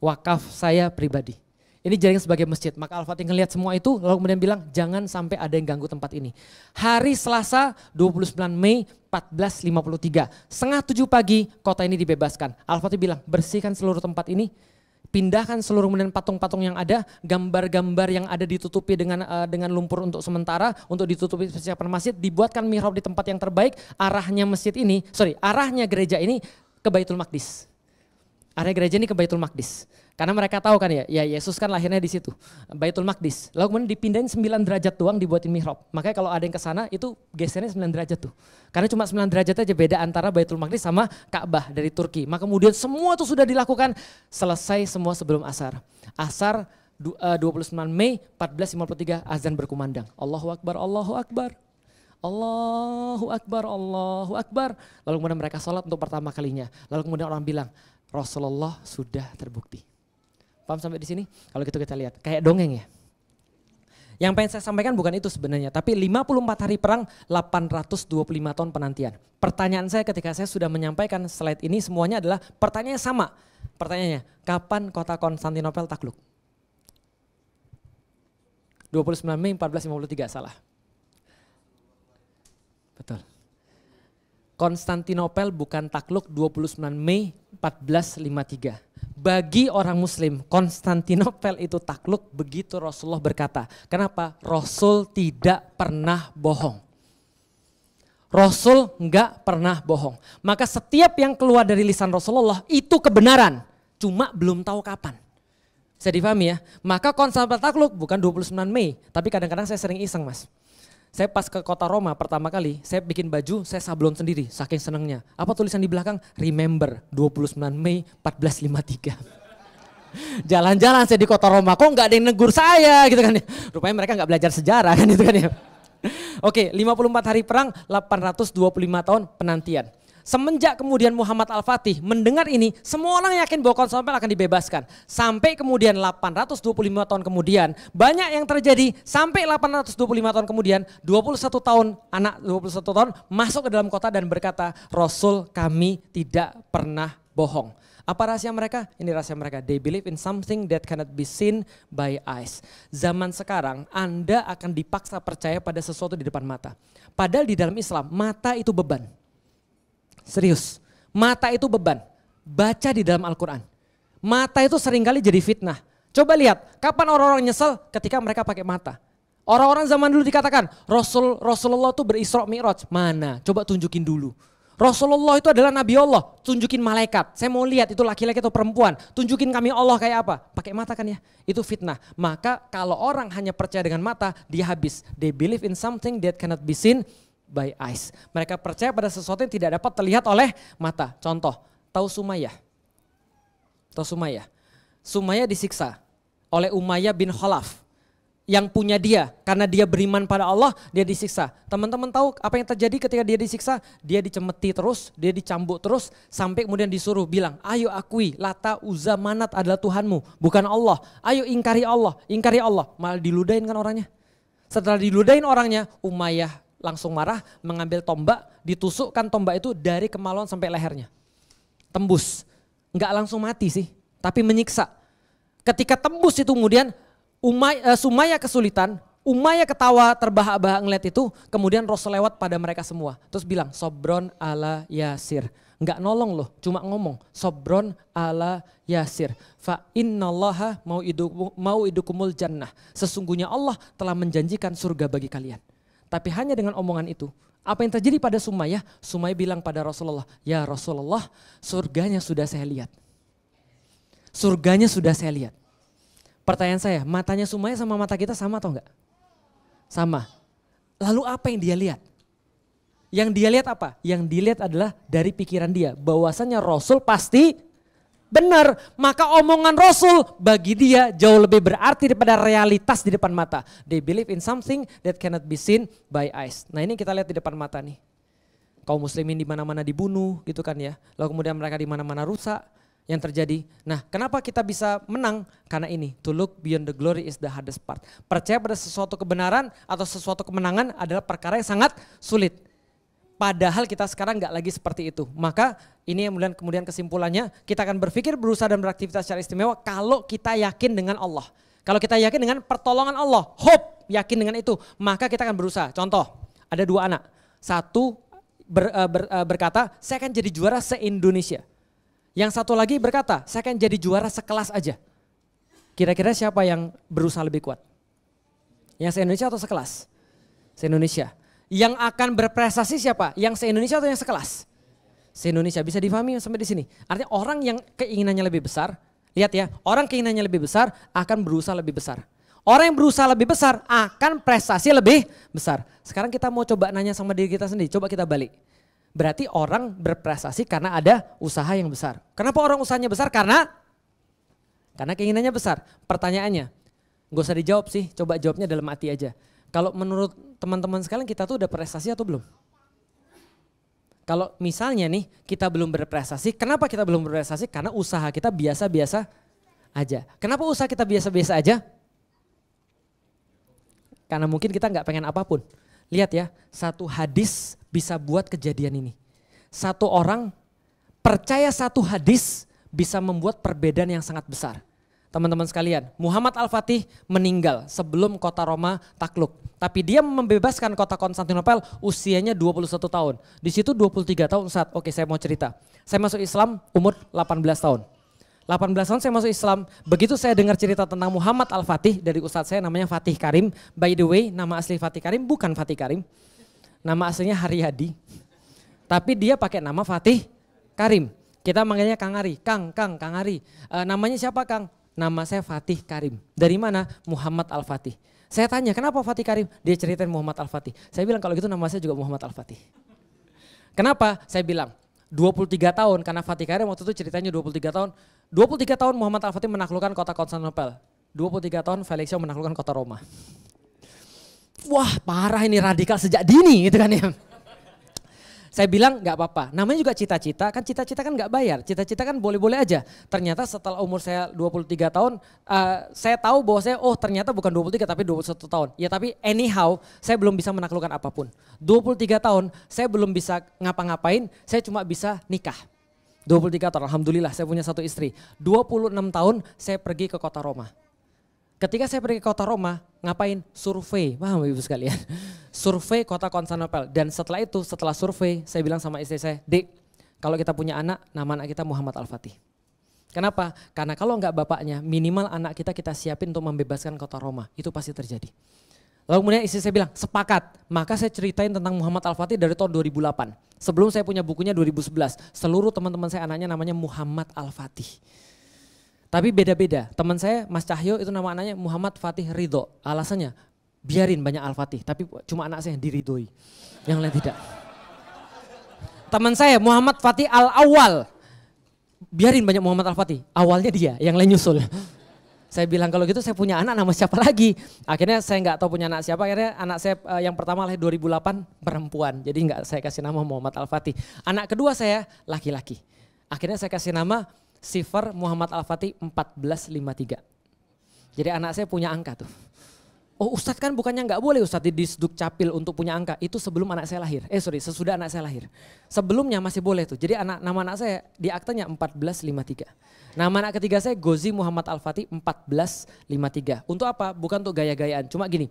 Wakaf saya pribadi. Ini jadikan sebagai masjid. Maka Al-Fatih ngelihat semua itu lalu kemudian bilang jangan sampai ada yang ganggu tempat ini. Hari Selasa 29 Mei 1453. Setengah 7 pagi kota ini dibebaskan. Al-Fatih bilang bersihkan seluruh tempat ini. Pindahkan seluruh kemudian patung-patung yang ada, gambar-gambar yang ada ditutupi dengan lumpur untuk sementara, untuk ditutupi persiapan masjid, dibuatkan mihrab di tempat yang terbaik. Arahnya gereja ini ke Baitul Maqdis. Area gereja ini ke Baitul Maqdis. Karena mereka tahu kan ya Yesus kan lahirnya di situ. Baitul Maqdis. Lalu kemudian dipindahin 9 derajat doang dibuatin mihrab. Makanya kalau ada yang ke sana itu gesernya 9 derajat tuh. Karena cuma 9 derajat aja beda antara Baitul Maqdis sama Ka'bah dari Turki. Maka kemudian semua itu sudah dilakukan, selesai semua sebelum asar. Asar 29 Mei 1453 azan berkumandang. Allahu Akbar, Allahu Akbar. Allahu Akbar, Allahu Akbar. Lalu kemudian mereka sholat untuk pertama kalinya. Lalu kemudian orang bilang, Rasulullah sudah terbukti. Paham sampai di sini? Kalau gitu kita lihat, kayak dongeng ya. Yang pengen saya sampaikan bukan itu sebenarnya, tapi 54 hari perang, 825 tahun penantian. Pertanyaan saya ketika saya sudah menyampaikan slide ini semuanya adalah pertanyaannya sama. Pertanyaannya, kapan kota Konstantinopel takluk? 29 Mei 1453, salah. Betul. Konstantinopel bukan takluk 29 Mei 1453. Bagi orang muslim, Konstantinopel itu takluk begitu Rasulullah berkata. Kenapa? Rasul tidak pernah bohong. Rasul enggak pernah bohong. Maka setiap yang keluar dari lisan Rasulullah itu kebenaran. Cuma belum tahu kapan. Bisa difahami ya? Maka Konstantinopel takluk bukan 29 Mei. Tapi kadang-kadang saya sering iseng mas. Saya pas ke kota Roma pertama kali, saya bikin baju, saya sablon sendiri, saking senengnya. Apa tulisan di belakang? Remember, 29 Mei 1453. Jalan-jalan saya di kota Roma, kok nggak ada yang negur saya gitu kan ya. Rupanya mereka nggak belajar sejarah kan itu kan ya. Oke, 54 hari perang, 825 tahun penantian. Semenjak kemudian Muhammad Al-Fatih mendengar ini, semua orang yakin bahwa Konstantinopel akan dibebaskan. Sampai kemudian 825 tahun kemudian, banyak yang terjadi. Sampai 825 tahun kemudian, 21 tahun, anak 21 tahun masuk ke dalam kota dan berkata, Rasul kami tidak pernah bohong. Apa rahasia mereka? Ini rahasia mereka. They believe in something that cannot be seen by eyes. Zaman sekarang Anda akan dipaksa percaya pada sesuatu di depan mata. Padahal di dalam Islam, mata itu beban. Serius, mata itu beban. Baca di dalam Al-Quran. Mata itu seringkali jadi fitnah. Coba lihat, kapan orang-orang nyesel ketika mereka pakai mata. Orang-orang zaman dulu dikatakan, Rasulullah itu berisra mi'raj. Mana? Coba tunjukin dulu. Rasulullah itu adalah Nabi Allah, tunjukin malaikat. Saya mau lihat itu laki-laki atau perempuan. Tunjukin kami Allah kayak apa. Pakai mata kan ya, itu fitnah. Maka kalau orang hanya percaya dengan mata, dia habis. They believe in something that cannot be seen by eyes. Mereka percaya pada sesuatu yang tidak dapat terlihat oleh mata. Contoh, tahu Sumayyah? Tahu Sumayyah? Sumayyah disiksa oleh Umayyah bin Khalaf. Yang punya dia, karena dia beriman pada Allah, dia disiksa. Teman-teman tahu apa yang terjadi ketika dia disiksa? Dia dicemeti terus, dia dicambuk terus, sampai kemudian disuruh bilang, ayo akui Lata, Uzza, Manat adalah Tuhanmu, bukan Allah. Ayo ingkari Allah, ingkari Allah. Malah diludahin kan orangnya. Setelah diludahin orangnya, Umayyah langsung marah, mengambil tombak, ditusukkan tombak itu dari kemaluan sampai lehernya. Tembus, enggak langsung mati sih, tapi menyiksa. Ketika tembus itu kemudian, Sumayyah kesulitan, Umayyah ketawa terbahak-bahak ngeliat itu, kemudian Rasul lewat pada mereka semua. Terus bilang, Sobron ala Yasir. Enggak nolong loh, cuma ngomong, Sobron ala Yasir. Fa innallaha mau'idukumul jannah. Sesungguhnya Allah telah menjanjikan surga bagi kalian. Tapi hanya dengan omongan itu, apa yang terjadi pada Sumayyah? Sumayyah bilang pada Rasulullah, ya Rasulullah, surganya sudah saya lihat. Surganya sudah saya lihat. Pertanyaan saya, matanya Sumayyah sama mata kita sama atau enggak? Sama. Lalu apa yang dia lihat? Yang dia lihat apa? Yang dilihat adalah dari pikiran dia. Bahwasannya Rasul pasti benar. Maka omongan Rasul bagi dia jauh lebih berarti daripada realitas di depan mata. They believe in something that cannot be seen by eyes. Nah ini kita lihat di depan mata nih. Kaum muslimin di mana-mana dibunuh gitu kan ya. Lalu kemudian mereka di mana-mana rusak. Yang terjadi. Nah, kenapa kita bisa menang? Karena ini, to look beyond the glory is the hardest part. Percaya pada sesuatu kebenaran atau sesuatu kemenangan adalah perkara yang sangat sulit. Padahal kita sekarang nggak lagi seperti itu. Maka ini yang kemudian kesimpulannya, kita akan berpikir, berusaha dan beraktivitas secara istimewa kalau kita yakin dengan Allah. Kalau kita yakin dengan pertolongan Allah, hope, yakin dengan itu, maka kita akan berusaha. Contoh, ada dua anak. Satu berkata, saya akan jadi juara se-Indonesia. Yang satu lagi berkata, saya akan jadi juara sekelas aja. Kira-kira siapa yang berusaha lebih kuat? Yang se-Indonesia atau sekelas? Se-Indonesia. Yang akan berprestasi siapa? Yang se-Indonesia atau yang sekelas? Se-Indonesia. Bisa difahami sampai di sini? Artinya orang yang keinginannya lebih besar, lihat ya, orang keinginannya lebih besar akan berusaha lebih besar. Orang yang berusaha lebih besar akan prestasi lebih besar. Sekarang kita mau coba nanya sama diri kita sendiri, coba kita balik. Berarti orang berprestasi karena ada usaha yang besar. Kenapa orang usahanya besar? Karena keinginannya besar. Pertanyaannya, gak usah dijawab sih, coba jawabnya dalam hati aja. Kalau menurut teman-teman sekalian kita tuh udah prestasi atau belum? Kalau misalnya nih kita belum berprestasi, kenapa kita belum berprestasi? Karena usaha kita biasa-biasa aja. Kenapa usaha kita biasa-biasa aja? Karena mungkin kita gak pengen apapun. Lihat ya, satu hadis bisa buat kejadian ini. Satu orang percaya satu hadis bisa membuat perbedaan yang sangat besar. Teman-teman sekalian, Muhammad Al-Fatih meninggal sebelum kota Roma takluk. Tapi dia membebaskan kota Konstantinopel usianya 21 tahun. Di situ 23 tahun saat, oke saya mau cerita. Saya masuk Islam umur 18 tahun. 18 tahun saya masuk Islam, begitu saya dengar cerita tentang Muhammad Al-Fatih dari ustadz saya namanya Fatih Karim. By the way, nama asli Fatih Karim bukan Fatih Karim, nama aslinya Haryadi. Tapi dia pakai nama Fatih Karim. Kita manggilnya Kang Ari, Kang Ari. Namanya siapa Kang? Nama saya Fatih Karim. Dari mana? Muhammad Al-Fatih. Saya tanya kenapa Fatih Karim? Dia ceritain Muhammad Al-Fatih. Saya bilang kalau gitu nama saya juga Muhammad Al-Fatih. Kenapa? Saya bilang 23 tahun karena Fatih Karim waktu itu ceritanya 23 tahun. 23 tahun Muhammad Al-Fatih menaklukkan kota Konstantinopel. 23 tahun Felixio menaklukkan kota Roma. Wah parah ini radikal sejak dini gitu kan ya. Saya bilang nggak apa-apa, namanya juga cita-cita, kan cita-cita kan nggak bayar, cita-cita kan boleh-boleh aja. Ternyata setelah umur saya 23 tahun, saya tahu bahwa saya, oh ternyata bukan 23 tapi 21 tahun. Ya tapi anyhow, saya belum bisa menaklukkan apapun. 23 tahun, saya belum bisa ngapa-ngapain, saya cuma bisa nikah. 23 tahun, alhamdulillah saya punya satu istri. 26 tahun saya pergi ke kota Roma. Ketika saya pergi ke kota Roma, ngapain? Survei, paham ibu sekalian? Survei kota Konstantinopel. Dan setelah itu, setelah survei, saya bilang sama istri saya, Dek, kalau kita punya anak, nama anak kita Muhammad Al-Fatih. Kenapa? Karena kalau enggak bapaknya, minimal anak kita siapin untuk membebaskan kota Roma. Itu pasti terjadi. Lalu kemudian istri saya bilang, sepakat. Maka saya ceritain tentang Muhammad Al-Fatih dari tahun 2008. Sebelum saya punya bukunya 2011. Seluruh teman-teman saya anaknya namanya Muhammad Al-Fatih. Tapi beda-beda, teman saya Mas Cahyo itu nama anaknya Muhammad Fatih Ridho. Alasannya biarin banyak Al-Fatih, tapi cuma anak saya yang diridhoi, yang lain tidak. Teman saya Muhammad Fatih Al-Awwal, biarin banyak Muhammad Al-Fatih, awalnya dia, yang lain nyusul. Saya bilang kalau gitu saya punya anak nama siapa lagi. Akhirnya saya nggak tahu punya anak siapa, akhirnya anak saya yang pertama lahir 2008 perempuan, jadi nggak saya kasih nama Muhammad Al-Fatih. Anak kedua saya laki-laki, akhirnya saya kasih nama Sifar Muhammad Al-Fatih 1453. Jadi anak saya punya angka tuh. Oh Ustadz kan bukannya nggak boleh Ustadz di Disduk Capil untuk punya angka. Itu sebelum anak saya lahir. Sesudah anak saya lahir. Sebelumnya masih boleh tuh. Jadi nama anak saya di aktanya 1453. Nama anak ketiga saya Gozi Muhammad Al-Fatih 1453. Untuk apa? Bukan untuk gaya-gayaan. Cuma gini,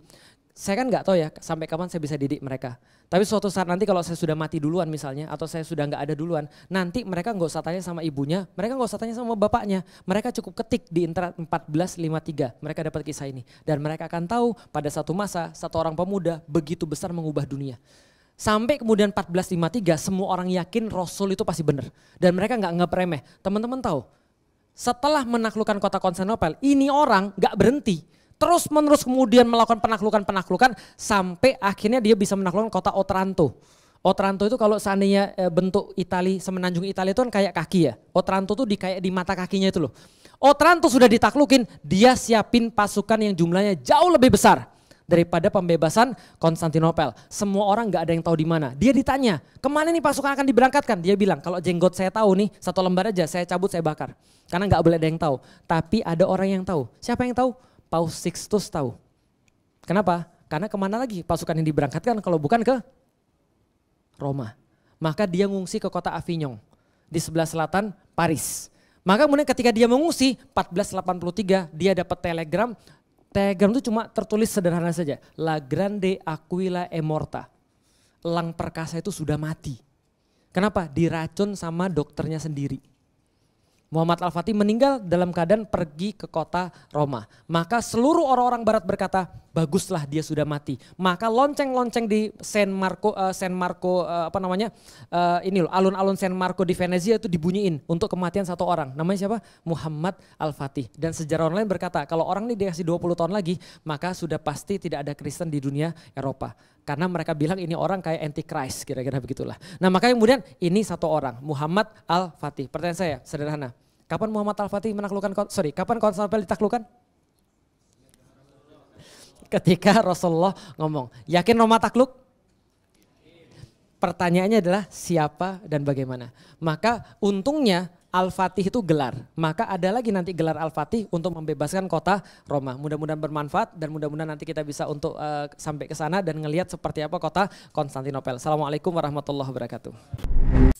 saya kan nggak tahu ya sampai kapan saya bisa didik mereka. Tapi suatu saat nanti kalau saya sudah mati duluan misalnya, atau saya sudah nggak ada duluan, nanti mereka nggak usah tanya sama ibunya, mereka nggak usah tanya sama bapaknya, mereka cukup ketik di internet 1453, mereka dapat kisah ini. Dan mereka akan tahu pada satu masa, satu orang pemuda begitu besar mengubah dunia. Sampai kemudian 1453 semua orang yakin Rasul itu pasti benar. Dan mereka nggak anggap remeh. Teman-teman tahu, setelah menaklukkan kota Konstantinopel, ini orang nggak berhenti. Terus menerus kemudian melakukan penaklukan sampai akhirnya dia bisa menaklukkan kota Otranto. Otranto itu kalau seandainya bentuk Itali, semenanjung Italia itu kan kayak kaki ya. Otranto tuh kayak di mata kakinya itu loh. Otranto sudah ditaklukin, dia siapin pasukan yang jumlahnya jauh lebih besar daripada pembebasan Konstantinopel. Semua orang nggak ada yang tahu di mana. Dia ditanya, kemana nih pasukan akan diberangkatkan? Dia bilang, kalau jenggot saya tahu nih, satu lembar aja saya cabut, saya bakar. Karena nggak boleh ada yang tahu. Tapi ada orang yang tahu. Siapa yang tahu? Paus Sixtus tahu. Kenapa? Karena kemana lagi pasukan yang diberangkatkan kalau bukan ke Roma. Maka dia ngungsi ke kota Avignon di sebelah selatan Paris. Maka kemudian ketika dia mengungsi 1483 dia dapat telegram. Telegram itu cuma tertulis sederhana saja. La Grande Aquila è morta. Elang perkasa itu sudah mati. Kenapa? Diracun sama dokternya sendiri. Muhammad Al-Fatih meninggal dalam keadaan pergi ke kota Roma. Maka seluruh orang-orang barat berkata, baguslah dia sudah mati. Maka lonceng-lonceng di alun-alun San Marco di Venezia itu dibunyiin untuk kematian satu orang. Namanya siapa? Muhammad Al-Fatih. Dan sejarah online berkata, kalau orang ini dikasih 20 tahun lagi, maka sudah pasti tidak ada Kristen di dunia Eropa. Karena mereka bilang ini orang kayak antichrist, kira-kira begitulah. Nah makanya kemudian ini satu orang, Muhammad Al-Fatih. Pertanyaan saya sederhana, kapan Muhammad Al-Fatih kapan Konstantinopel ditaklukkan? Ketika Rasulullah ngomong, yakin Roma takluk? Pertanyaannya adalah siapa dan bagaimana. Maka untungnya Al-Fatih itu gelar. Maka ada lagi nanti gelar Al-Fatih untuk membebaskan kota Roma. Mudah-mudahan bermanfaat dan mudah-mudahan nanti kita bisa untuk sampai ke sana dan ngelihat seperti apa kota Konstantinopel. Assalamualaikum warahmatullahi wabarakatuh.